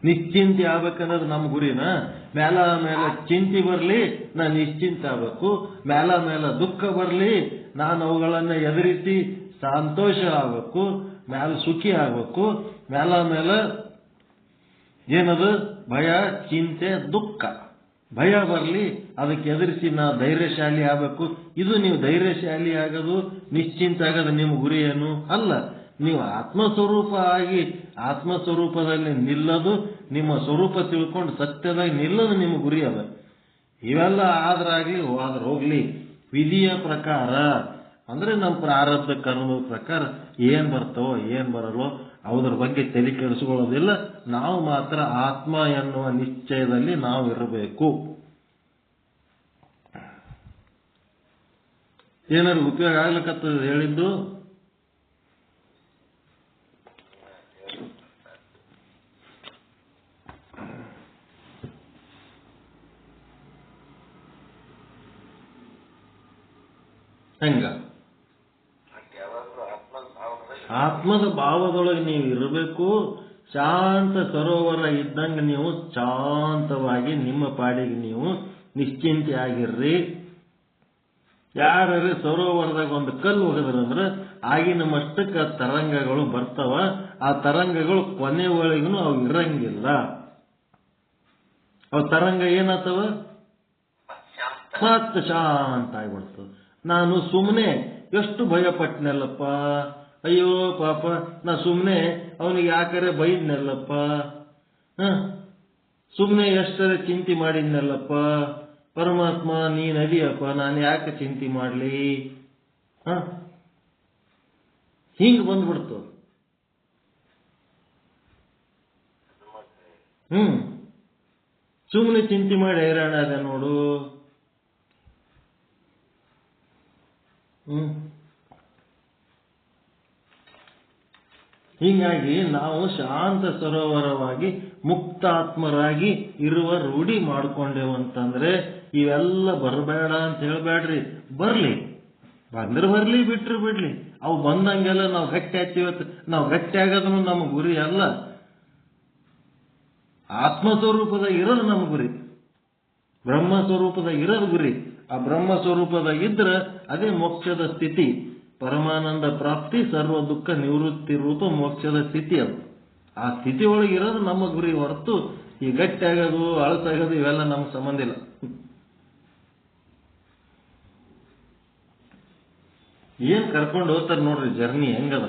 ನಿಶ್ಚಿಂತೆ ಆಗ್ಬೇಕನ್ನೋದು ನಮ್ಮ ಗುರಿನ. ಮೇಲ ಮೇಲೆ ಚಿಂತೆ ಬರಲಿ, ನಾನು ನಿಶ್ಚಿಂತೆ ಆಗ್ಬೇಕು. ಮೇಲ ದುಃಖ ಬರಲಿ, ನಾನು ಅವುಗಳನ್ನ ಎದುರಿಸಿ ಸಂತೋಷ ಆಗ್ಬೇಕು, ಮೇಲ ಸುಖಿ ಆಗ್ಬೇಕು. ಮೇಲ ಏನದು? ಭಯ ಚಿಂತೆ ದುಃಖ ಭಯ ಬರಲಿ, ಅದಕ್ಕೆ ಎದುರಿಸಿ ನಾ ಧೈರ್ಯಶಾಲಿ ಆಗಬೇಕು. ಇದು ನೀವು ಧೈರ್ಯಶಾಲಿ ಆಗೋದು, ನಿಶ್ಚಿಂತ ಆಗೋದು ನಿಮ್ಮ ಗುರಿ ಏನು ಅಲ್ಲ. ನೀವು ಆತ್ಮಸ್ವರೂಪ ಆಗಿ ಆತ್ಮಸ್ವರೂಪದಲ್ಲಿ ನಿಲ್ಲೋದು, ನಿಮ್ಮ ಸ್ವರೂಪ ತಿಳ್ಕೊಂಡು ಸತ್ಯದಾಗಿ ನಿಲ್ಲೋದು ನಿಮ್ಮ ಗುರಿ ಅದ. ಇವೆಲ್ಲ ಆದ್ರಾಗ್ಲಿ ಹೋದ್ರೆ ಹೋಗ್ಲಿ, ವಿಧಿಯ ಪ್ರಕಾರ ಅಂದ್ರೆ ನಮ್ಮ ಪ್ರಾರಬ್ಧ ಕರ್ಮದ ಪ್ರಕಾರ ಏನ್ ಬರ್ತಾವೋ ಏನ್ ಬರಲ್ಲೋ ಅದ್ರ ಬಗ್ಗೆ ತಲೆ ಕೆಡಿಸ್ಕೊಳ್ಳೋದಿಲ್ಲ. ನಾವು ಮಾತ್ರ ಆತ್ಮ ಎನ್ನುವ ನಿಶ್ಚಯದಲ್ಲಿ ನಾವು ಇರಬೇಕು. ಏನಾದ್ರು ಉಪಯೋಗ ಆಗ್ಲಿಕ್ಕತ್ತದ ಹೇಳಿದ್ದು? ಹೆಂಗ ಆತ್ಮದ ಭಾವದೊಳಗೆ ನೀವು ಇರಬೇಕು. ಶಾಂತ ಸರೋವರ ಇದ್ದಂಗೆ ನೀವು ಶಾಂತವಾಗಿ ನಿಮ್ಮ ಪಾಡಿಗೆ ನೀವು ನಿಶ್ಚಿಂತೆಯಾಗಿರ್ರಿ. ಯಾರು ಸರೋವರದಾಗ ಒಂದು ಕಲ್ಲು ಹೋಗದ್ರಂದ್ರೆ ಆಗಿನ ಮಟ್ಟಕ್ಕೆ ತರಂಗಗಳು ಬರ್ತಾವ. ಆ ತರಂಗಗಳು ಕೊನೆವರೆಗೂ ಅವು ಇರಂಗಿಲ್ಲ. ಅವು ತರಂಗ ಏನಾಗ್ತವ ಮತ್ತೆ ಶಾಂತ ಆಗ್ಬಿಡ್ತದೆ. ನಾನು ಸುಮ್ಮನೆ ಎಷ್ಟು ಭಯ ಪಟ್ಟನಲ್ಲಪ್ಪ, ಅಯ್ಯೋ ಪಾಪ ನಾ ಸುಮ್ಮನೆ ಅವನಿಗೆ ಯಾಕರೆ ಬೈದ್ನಲ್ಲಪ್ಪ, ಸುಮ್ಮನೆ ಎಷ್ಟರ ಚಿಂತೆ ಮಾಡಿದ್ನಲ್ಲಪ್ಪ, ಪರಮಾತ್ಮ ನೀನ್ ಅದಿಯಪ್ಪ, ನಾನು ಯಾಕೆ ಚಿಂತೆ ಮಾಡ್ಲಿ, ಹಿಂಗ ಬಂದ್ಬಿಡ್ತು. ಸುಮ್ಮನೆ ಚಿಂತೆ ಮಾಡಿ ಹೈರಾಣ ಅದ ನೋಡು. ಹೀಗಾಗಿ ನಾವು ಶಾಂತ ಸರೋವರವಾಗಿ ಮುಕ್ತಾತ್ಮರಾಗಿ ಇರುವ ರೂಢಿ ಮಾಡ್ಕೊಂಡೇವು ಅಂತಂದ್ರೆ ಇವೆಲ್ಲ ಬರಬೇಡ ಅಂತ ಹೇಳ್ಬೇಡ್ರಿ. ಬರ್ಲಿ, ಬಂದ್ರೆ ಬರ್ಲಿ, ಬಿಟ್ರು ಬಿಡ್ಲಿ. ಅವು ಬಂದಂಗೆಲ್ಲ ನಾವು ಗಟ್ಟಿ ಆಗ್ತೀವತ್ತು. ನಾವು ಗಟ್ಟಿ ಆಗೋದನ್ನು ನಮ್ಮ ಗುರಿ ಅಲ್ಲ. ಆತ್ಮಸ್ವರೂಪದ ಇರೋದು ನಮ್ಮ ಗುರಿ, ಬ್ರಹ್ಮ ಸ್ವರೂಪದ ಇರೋದು ಗುರಿ. ಆ ಬ್ರಹ್ಮ ಸ್ವರೂಪದಾಗಿದ್ರೆ ಅದೇ ಮೋಕ್ಷದ ಸ್ಥಿತಿ. ಪರಮಾನಂದ ಪ್ರಾಪ್ತಿ, ಸರ್ವ ದುಃಖ ನಿವೃತ್ತಿ ರೂಪ ಮೋಕ್ಷದ ಸ್ಥಿತಿ. ಅದು ಆ ಸ್ಥಿತಿ ಒಳಗಿರೋದು ನಮ್ಮ ಗುರಿ ಹೊರತು ಈ ಗಟ್ಟಿ ಆಗೋದು ಅಳಸಾಗೋದು ಇವೆಲ್ಲ ನಮ್ಗೆ ಸಂಬಂಧ ಇಲ್ಲ. ಏನ್ ಕರ್ಕೊಂಡು ಹೋಗ್ತಾರೆ ನೋಡ್ರಿ, ಜರ್ನಿ ಹೆಂಗದ.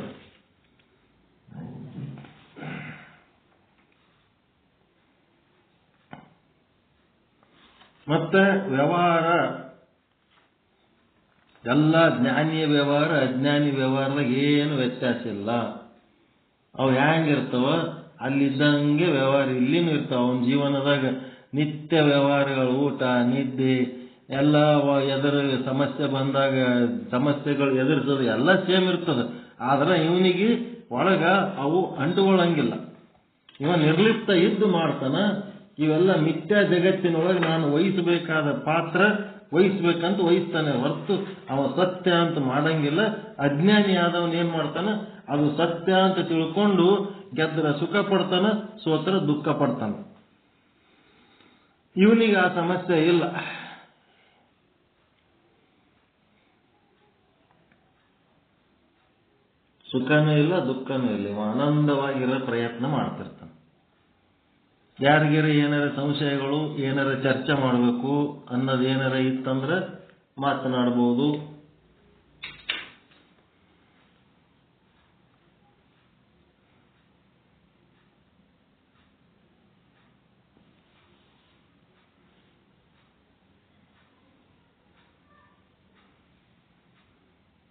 ಮತ್ತೆ ವ್ಯವಹಾರ ಎಲ್ಲ ಜ್ಞಾನಿಯ ವ್ಯವಹಾರ ಅಜ್ಞಾನಿ ವ್ಯವಹಾರದಾಗ ಏನು ವ್ಯತ್ಯಾಸ ಇಲ್ಲ. ಅವು ಹೆಂಗಿರ್ತಾವ ಅಲ್ಲಿದ್ದಂಗೆ ವ್ಯವಹಾರ ಇಲ್ಲಿನೂ ಇರ್ತಾವ. ಅವನ ಜೀವನದಾಗ ನಿತ್ಯ ವ್ಯವಹಾರಗಳು, ಊಟ ನಿದ್ದೆ ಎಲ್ಲ, ಎದುರು ಸಮಸ್ಯೆ ಬಂದಾಗ ಸಮಸ್ಯೆಗಳು ಎದುರಿಸೋದು ಎಲ್ಲ ಸೇಮ್ ಇರ್ತದೆ. ಆದ್ರೆ ಇವನಿಗೆ ಒಳಗ ಅವು ಅಂಟುಕೊಳ್ಳಂಗಿಲ್ಲ. ಇವ ನಿರ್ಲಿಪ್ತ ಇದ್ದು ಮಾಡ್ತಾನ. ಇವೆಲ್ಲ ಮಿಥ್ಯಾ ಜಗತ್ತಿನೊಳಗೆ ನಾನು ವಹಿಸಬೇಕಾದ ಪಾತ್ರ ವಹಿಸ್ಬೇಕಂತ ವಹಿಸ್ತಾನೆ ಹೊರತು ಅವ ಸತ್ಯ ಅಂತ ಮಾಡಂಗಿಲ್ಲ. ಅಜ್ಞಾನಿ ಆದವನ್ ಏನ್ ಮಾಡ್ತಾನ, ಅದು ಸತ್ಯ ಅಂತ ತಿಳ್ಕೊಂಡು ಗೆದ್ದರ ಸುಖ ಪಡ್ತಾನ, ಸೋತರ ದುಃಖ ಪಡ್ತಾನ. ಇವನಿಗೆ ಆ ಸಮಸ್ಯೆ ಇಲ್ಲ. ಸುಖನೂ ಇಲ್ಲ, ದುಃಖನೂ ಇಲ್ಲ. ಇವ ಆನಂದವಾಗಿರೋ ಪ್ರಯತ್ನ ಮಾಡ್ತಿರ್ತಾನೆ. ಯಾರಿಗಾರ ಏನಾರ ಸಂಶಯಗಳು, ಏನಾರ ಚರ್ಚೆ ಮಾಡಬೇಕು ಅನ್ನೋದು ಏನಾರ ಇತ್ತಂದ್ರೆ ಮಾತನಾಡ್ಬೋದು.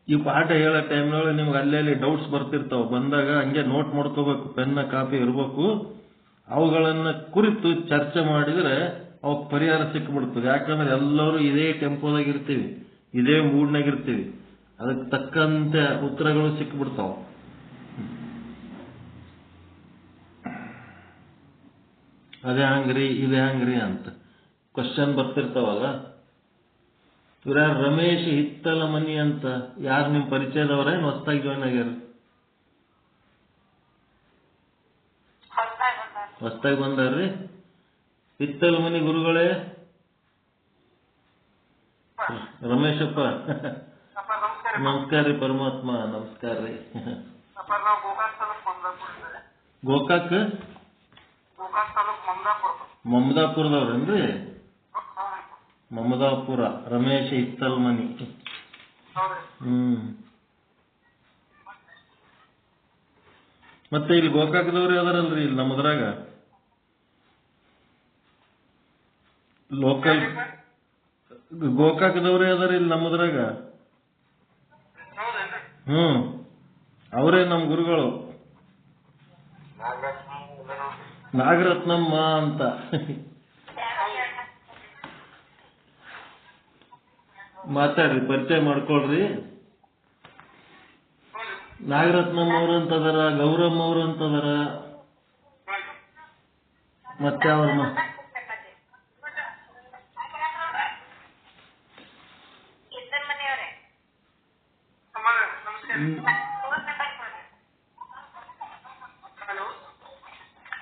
ಈ ಪಾಠ ಹೇಳೋ ಟೈಮ್ನೊಳಗೆ ನಿಮ್ಗೆ ಅಲ್ಲೆಲ್ಲಿ ಡೌಟ್ಸ್ ಬರ್ತಿರ್ತಾವ. ಬಂದಾಗ ಹಂಗೆ ನೋಟ್ ಮಾಡ್ಕೋಬೇಕು, ಪೆನ್ನ ಕಾಪಿ ಇರಬೇಕು. ಅವುಗಳನ್ನ ಕುರಿತು ಚರ್ಚೆ ಮಾಡಿದ್ರೆ ಅವಕ್ಕೆ ಪರಿಹಾರ ಸಿಕ್ಬಿಡ್ತದೆ. ಯಾಕಂದ್ರೆ ಎಲ್ಲರೂ ಇದೇ ಟೆಂಪೋದಾಗ ಇರ್ತೀವಿ, ಇದೇ ಮೂಡ್ನಾಗ ಇರ್ತೀವಿ. ಅದಕ್ಕೆ ತಕ್ಕಂತೆ ಉತ್ತರಗಳು ಸಿಕ್ಬಿಡ್ತಾವ. ಅದೇ ಹಂಗ್ರಿ ಇದೇ ಹಂಗ್ರಿ ಅಂತ ಕ್ವಶನ್ ಬರ್ತಿರ್ತಾವಲ್ಲ. ಇವ್ರ ರಮೇಶ್ ಹಿತ್ತಲ ಮನಿ ಅಂತ ಯಾರು ನಿಮ್ ಪರಿಚಯದವ್ರೇನು ಹೊಸದಾಗಿ ಜಾಯ್ನ್ ಆಗ್ಯಾರ? ಹೊಸದಾಗಿ ಬಂದಾರ್ರಿ. ಹಿತ್ತಲ ಮನಿ ಗುರುಗಳೇ ರಮೇಶಪ್ಪ, ನಮಸ್ಕಾರ ರೀ. ಪರಮಾತ್ಮ ನಮಸ್ಕಾರ ರೀ. ಗೋಕಾಕ್ ಮಮದಾಪುರದವ್ರೇನ್ರಿ? ಮಮದಾಪುರ ರಮೇಶ್ ಹಿತ್ತಲ್ ಮನಿ. ಮತ್ತೆ ಇಲ್ಲಿ ಗೋಕಾಕದವ್ರು ಯಾವ್ದಾರಲ್ರಿ ಇಲ್ಲಿ ನಮ್ಮದ್ರಾಗ ಲೋಕಲ್ ಗೋಕಾಕದವ್ರು ಯಾವ್ದಾರ ಇಲ್ಲಿ ನಮ್ಮದ್ರಾಗ? ಅವರೇ ನಮ್ ಗುರುಗಳು, ನಾಗರತ್ನಮ್ಮ ಅಂತ. ಮಾತಾಡ್ರಿ, ಪರಿಚಯ ಮಾಡ್ಕೊಳ್ರಿ. ನಾಗರತ್ನಮ್ಮ ಅವ್ರು ಅಂತದಾರ, ಗೌರಮ್ಮ ಅವ್ರು ಅಂತದಾರ. ಮತ್ತೆ ಅವ್ರ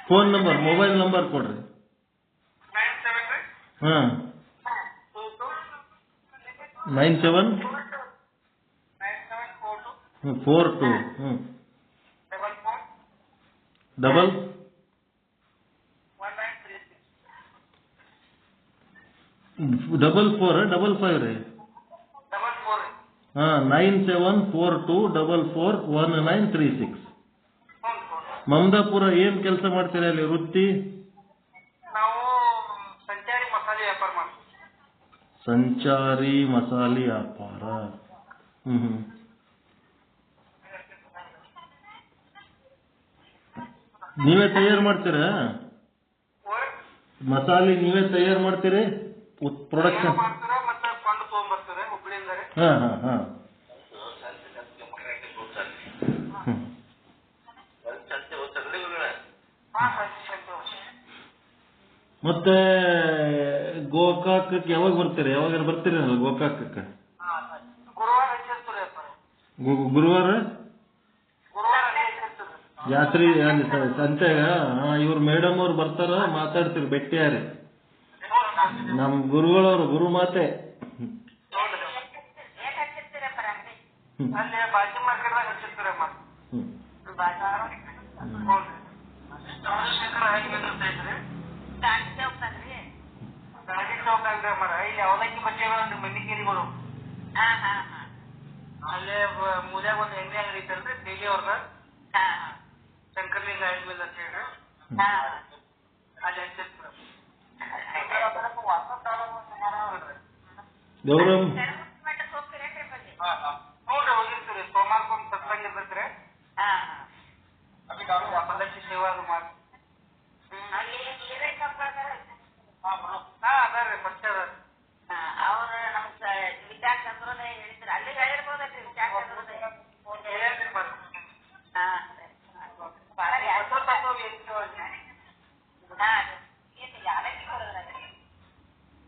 ಫೋನ್ ನಂಬರ್, ಮೊಬೈಲ್ ನಂಬರ್ ಕೊಡ್ರಿ. ಹಾ 9742 ಡಬಲ್ 455 ರೀ. 9742441936. ಮಮದಾಪುರ ಏನ್ ಕೆಲಸ ಮಾಡ್ತೀರಾ ಅಲ್ಲಿ ವೃತ್ತಿ? ನಾವು ಸಂಚಾರಿ ಮಸಾಲೆ ವ್ಯಾಪಾರ ಮಾಡ್ತೀವಿ. ಸಂಚಾರಿ ಮಸಾಲೆ ವ್ಯಾಪಾರ. ನೀವೇ ತಯಾರು ಮಾಡ್ತೀರಾ ಮಸಾಲೆ? ನೀವೇ ತಯಾರು ಮಾಡ್ತೀರಿ ಪ್ರೊಡಕ್ಷನ್? ಮತ್ತೆ ಕೊಂಡು ತಗೊಂಡ್ಬರ್ತಾರೆ ಹುಬ್ಳಿಯಿಂದ. ಹಾ ಮತ್ತೆ ಗೋಕಾಕಕ್ಕೆ ಯಾವಾಗ ಬರ್ತೀರಿ? ಯಾವಾಗ ಬರ್ತೀರಲ್ಲ ಗೋಕಾಕಕ್ಕೆ? ಗುರುವಾರ ಜಾತ್ರೆ ಸಂತೆಗ. ಇವ್ರ ಮೇಡಮ್ ಅವ್ರು ಬರ್ತಾರ, ಮಾತಾಡ್ತೀರಿ, ಭೇಟಿಯಾರಿ. ನಮ್ ಗುರುಗಳವ್ರು, ಗುರು ಮಾತೆ. ಇಲ್ಲಿ ಅವಲಕ್ಕಿ ಬಟ್ಟೆಗಳು ಮಣ್ಣಿಕೇರಿಗಳು ಅಲ್ಲೇ ಮೂಲ್ಯಾಗ ಒಂದು ಎಣ್ಣೆ ಅಂಗಡಿ ಐತಲ್ರಿ ಡೈಲಿ ಅವ್ರದ ಶಂಕರ್ಲಿಂಗ ಆಯಿಲ್ ಮಿಲ್ ಅಂತ ಹೇಳಿ ಅಲ್ಲಿ ಹಚ್ಚಿರ್ತಾರೆ. ಗೌರವ್ ನೋಡ್ರಿ ಹೋಗಿರ್ತೀರಿ. ಸೋಮವಾರಕ್ಕೊಂದು ಸತ್ಸಂಗ ಇರ್ತೈತ್ರಿ. ಅವಲಕ್ಕಿ ಸೇವಾ ಅದು ಮಾಡಿ ಅದಾರ್ರಿ ಪರಿಚಯ ಅದಾರ. ಅವ್ರು ನಮ್ ವಿಚಾರಚಂದ್ರನೇ ಹೇಳಿದ್ರು, ಅಲ್ಲಿ ಹೇಳಿರ್ಬೋದಲ್ರಿ ವಿಚಾರಚಂದ್ರನೇ.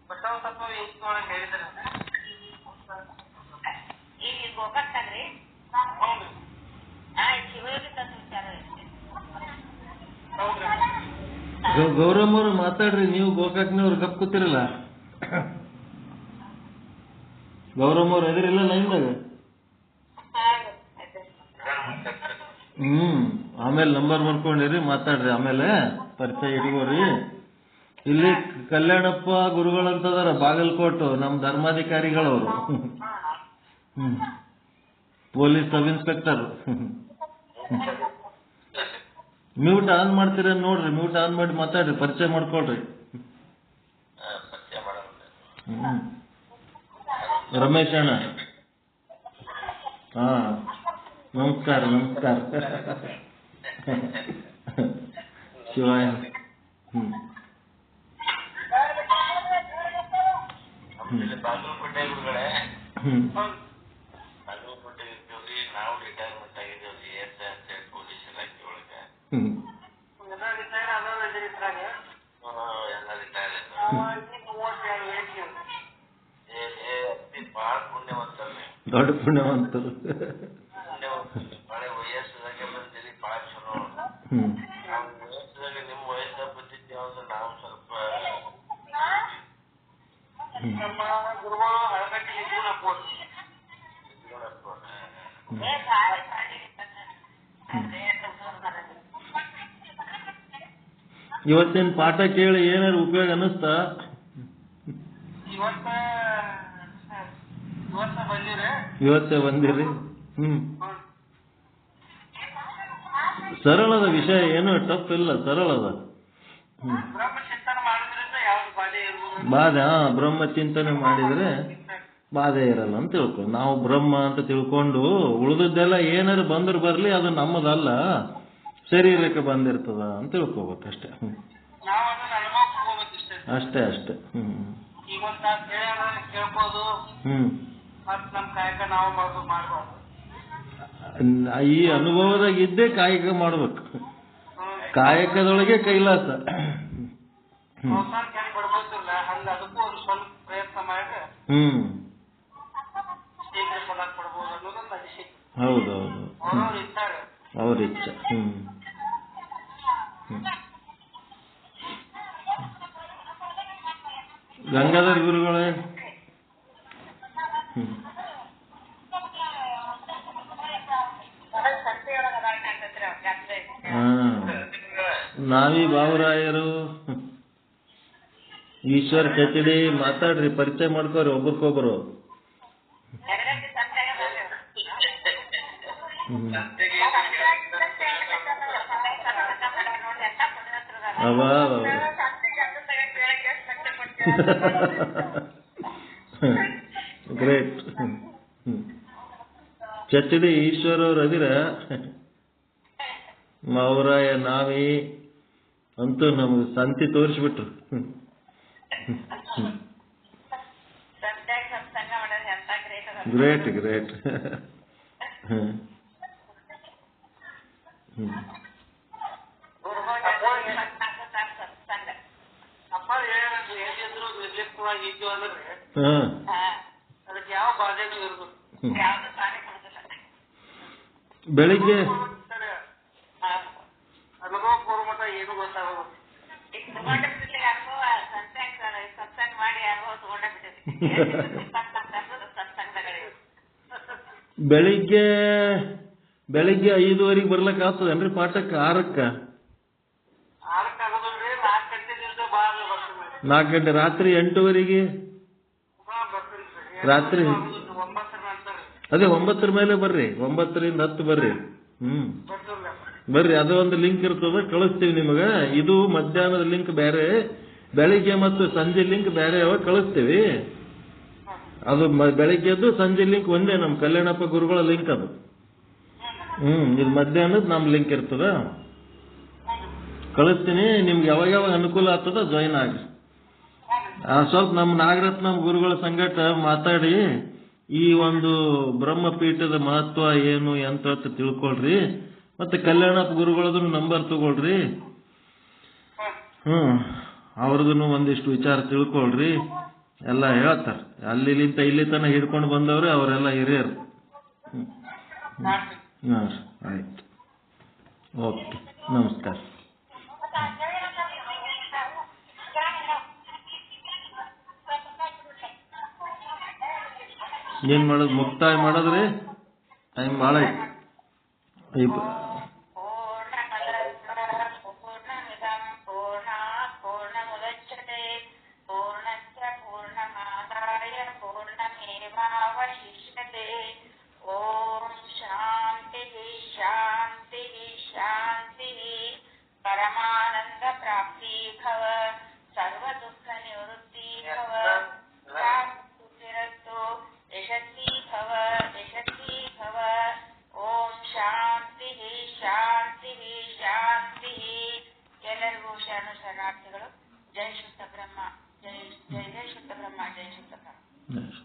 ಬಸವ ತತ್ವ ವೇದಿಕೆ ಹೇಳಿದ್ರೆ ಇಲ್ಲಿ ಗೋಕಾಕ್ತಾಗ್ರಿ ಶಿವಯೋಗಿ ತತ್ವ ವಿಚಾರ. ಗೌರಮ್ಮ ಅವ್ರು ಮಾತಾಡ್ರಿ. ನೀವು ಗೋಕಾಕ್ನವ್ರು ಗಪ್ ಕೂತಿರಲ್ಲ. ಗೌರಮ್ಮ ಅವ್ರು ಎದುರಿಲ್ಲ ಲೈನ್ದಾಗ. ಆಮೇಲೆ ನಂಬರ್ ಬರ್ಕೊಂಡಿರಿ, ಮಾತಾಡ್ರಿ. ಆಮೇಲೆ ಪರಿಚಯ ಇಟ್ಕೋರಿ. ಇಲ್ಲಿ ಕಲ್ಯಾಣಪ್ಪ ಗುರುಗಳಂತದಾರ ಬಾಗಲಕೋಟು, ನಮ್ ಧರ್ಮಾಧಿಕಾರಿಗಳವರು. Police sub inspector. Mute on ಮಾಡ್ತೀರ ನೋಡ್ರಿ. ಮ್ಯೂಟ್ ಆನ್ ಮಾಡಿ ಮಾತಾಡ್ರಿ, ಪರಿಚಯ ಮಾಡ್ಕೊಳ್ರಿ. ರಮೇಶ್ ಅಣ್ಣ. ಹಾ ನಮಸ್ಕಾರ ನಮಸ್ಕಾರ. ಶಿವಾಯ. ಬಾಗಲಕೋಟೆ ಗುರುಗಳೇ, ಬಾಗಲಕೋಟೆ ಇರ್ತೀವ್ರಿ. ನಾವು ರಿಟೈರ್ಮೆಂಟ್ ಆಗಿದ್ದೇವ್ರಿ ಎಸ್ ಪೊಲೀಸ್ ಇಲಾಖೆ ಒಳಗೆ. ಎಲ್ಲ ರಿಟೈರ್ ಬಾಳ ಪುಣ್ಯವಂತರ್ರಿ. ದೊಡ್ಡ ಪುಣ್ಯವಂತರು. ಬಾಳೆ ವಯಸ್ಸದಾಗೆ ಬಂದಿರಿ, ಬಾಳ ಚಲೋ. ನಾವು ವಯಸ್ಸದಾಗ ನಿಮ್ಮ ವಯಸ್ಸಾಗ ಬಂದಿದ್ದೇವೆ ಅಂದ್ರೆ ನಾವು ಸ್ವಲ್ಪ ನಮ್ಮ ಗುರುಗಳು ಹಳಗಟ್ಟಿ ನಿಜಗುಣಪ್ಪ. ಇವತ್ತಿನ ಪಾಠ ಕೇಳಿ ಏನಾರು ಉಪಯೋಗ ಅನ್ನಿಸ್ತಾ? ಇವತ್ತೇ ಬಂದಿರಿ. ಸರಳದ ವಿಷಯ, ಏನು ಟಫ್ ಇಲ್ಲ, ಸರಳದ. ಬಾಧೆ. ಬ್ರಹ್ಮಚಿಂತನೆ ಮಾಡಿದ್ರೆ ಬಾಧೆ ಇರಲ್ಲ ಅಂತ ತಿಳ್ಕೊ. ನಾವು ಬ್ರಹ್ಮ ಅಂತ ತಿಳ್ಕೊಂಡು ಉಳಿದದ್ದೆಲ್ಲ ಏನಾರು ಬಂದ್ರೆ ಬರ್ಲಿ, ಅದು ನಮ್ಮದಲ್ಲ, ಶರೀರಕ್ಕೆ ಬಂದಿರ್ತದ ಅಂತ ತಿಳ್ಕೊಬೇಕಷ್ಟೇ. ಅಷ್ಟೇ ಅಷ್ಟೇ. ಈ ಅನುಭವದಾಗ ಇದ್ದೇ ಕಾಯಕ ಮಾಡ್ಬೇಕು. ಕಾಯಕದೊಳಗೆ ಕೈಲಾಸ. ಹೌದೌದು, ಅವ್ರವ್ರ ಇದ್ದಾಗ ಅವ್ರ ಇಚ್ಛೆ. ಗಂಗಾಧರ ಗುರುಗಳೇ, ನಾವಿ ಬಾಬುರಾಯರು, ಈಶ್ವರ್ ಚಚಡಿ, ಮಾತಾಡ್ರಿ, ಪರಿಚಯ ಮಾಡ್ಕೋರಿ ಒಬ್ರಿಗೊಬ್ರು. ಗ್ರೇಟ್. ಚಚಡಿ ಈಶ್ವರ್ ಅವ್ರು ಅದಿರ, ಮಾವರಾಯ ನಾವಿ ಅಂತೂ ನಮ್ಗೆ ಸಂತಿ ತೋರಿಸ್ಬಿಟ್ರು. Great great. ಬೆಳಿಗ್ಗೆ ಬೆಳಿಗ್ಗೆ ಬೆಳಿಗ್ಗೆ 5:30 ಬರ್ಲಕ್ ಆಗ್ತದೇನ್ರಿ ಪಾಠಕ್ಕೆ? 6ಕ್ಕೆ 4 ಗಂಟೆ, ರಾತ್ರಿ 8:30 ರಾತ್ರಿ ಅದೇ 9 ಮೇಲೆ ಬರ್ರಿ, 9ರಿಂದ 10 ಬರ್ರಿ. ಬರ್ರಿ, ಅದು ಒಂದು ಲಿಂಕ್ ಇರ್ತದ, ಕಳಿಸ್ತೀವಿ ನಿಮಗ. ಇದು ಮಧ್ಯಾಹ್ನದ ಲಿಂಕ್ ಬೇರೆ, ಬೆಳಿಗ್ಗೆ ಮತ್ತು ಸಂಜೆ ಲಿಂಕ್ ಬೇರೆ ಕಳಿಸ್ತೀವಿ. ಅದು ಬೆಳಿಗ್ಗೆದ್ದು ಸಂಜೆ ಲಿಂಕ್ ಒಂದೇ, ನಮ್ ಕಲ್ಯಾಣಪ್ಪ ಗುರುಗಳ ಲಿಂಕ್ ಅದು. ಇದು ಮಧ್ಯಾಹ್ನದ ನಮ್ ಲಿಂಕ್ ಇರ್ತದ, ಕಳಿಸ್ತೀನಿ. ನಿಮ್ಗೆ ಯಾವಾಗ ಅನುಕೂಲ ಆಗ್ತದ ಜಾಯಿನ್ ಆಗಿ. ಸ್ವಲ್ಪ ನಮ್ಮ ನಾಗರತ್ನ ಗುರುಗಳ ಸಂಗಟ ಮಾತಾಡಿ ಈ ಒಂದು ಬ್ರಹ್ಮಪೀಠದ ಮಹತ್ವ ಏನು ಎಂತ ತಿಳ್ಕೊಳ್ರಿ. ಮತ್ತೆ ಕಲ್ಯಾಣಪ್ಪ ಗುರುಗಳದ್ದು ನಂಬರ್ ತಗೊಳ್ರಿ. ಅವ್ರದನ್ನು ಒಂದಿಷ್ಟು ವಿಚಾರ ತಿಳ್ಕೊಳ್ರಿ. ಎಲ್ಲ ಹೇಳ್ತಾರ. ಅಲ್ಲಿಂತ ಇಲ್ಲಿ ತನಕ ಹಿಡ್ಕೊಂಡು ಬಂದವ್ರೆ ಅವರೆಲ್ಲ ಹಿರಿಯರು. ಆಯ್ತು, ಓಕೆ, ನಮಸ್ಕಾರ. ಏನ್ ಮಾಡೋದು, ಮುಕ್ತಾಯ ಮಾಡೋದ್ರಿ? ಟೈಮ್ ಭಾಳ ಐತಿ. ಪರಮಾನಂದ ಪ್ರಾಪ್ತಿ ಭವ, ಸರ್ವ ದುಃಖ ನಿವೃತ್ತಿ ಭವ, ಯಶಸ್ವಿ ಭವ, ಯಶಸ್ವಿ ಭವ. ಓಂ ಶಾಂತಿ ಶಾಂತಿ ಶಾಂತಿ. ಎಲ್ಲರಿಗೂ ಶರಣು ಶರಣಾರ್ಥಿಗಳು. ಜೈ ಶುದ್ಧ ಬ್ರಹ್ಮ, ಜೈ ಜೈ ಜೈ ಶುದ್ಧ ಬ್ರಹ್ಮ, ಜೈ ಶುದ್ಧ ಬ್ರಹ್ಮ.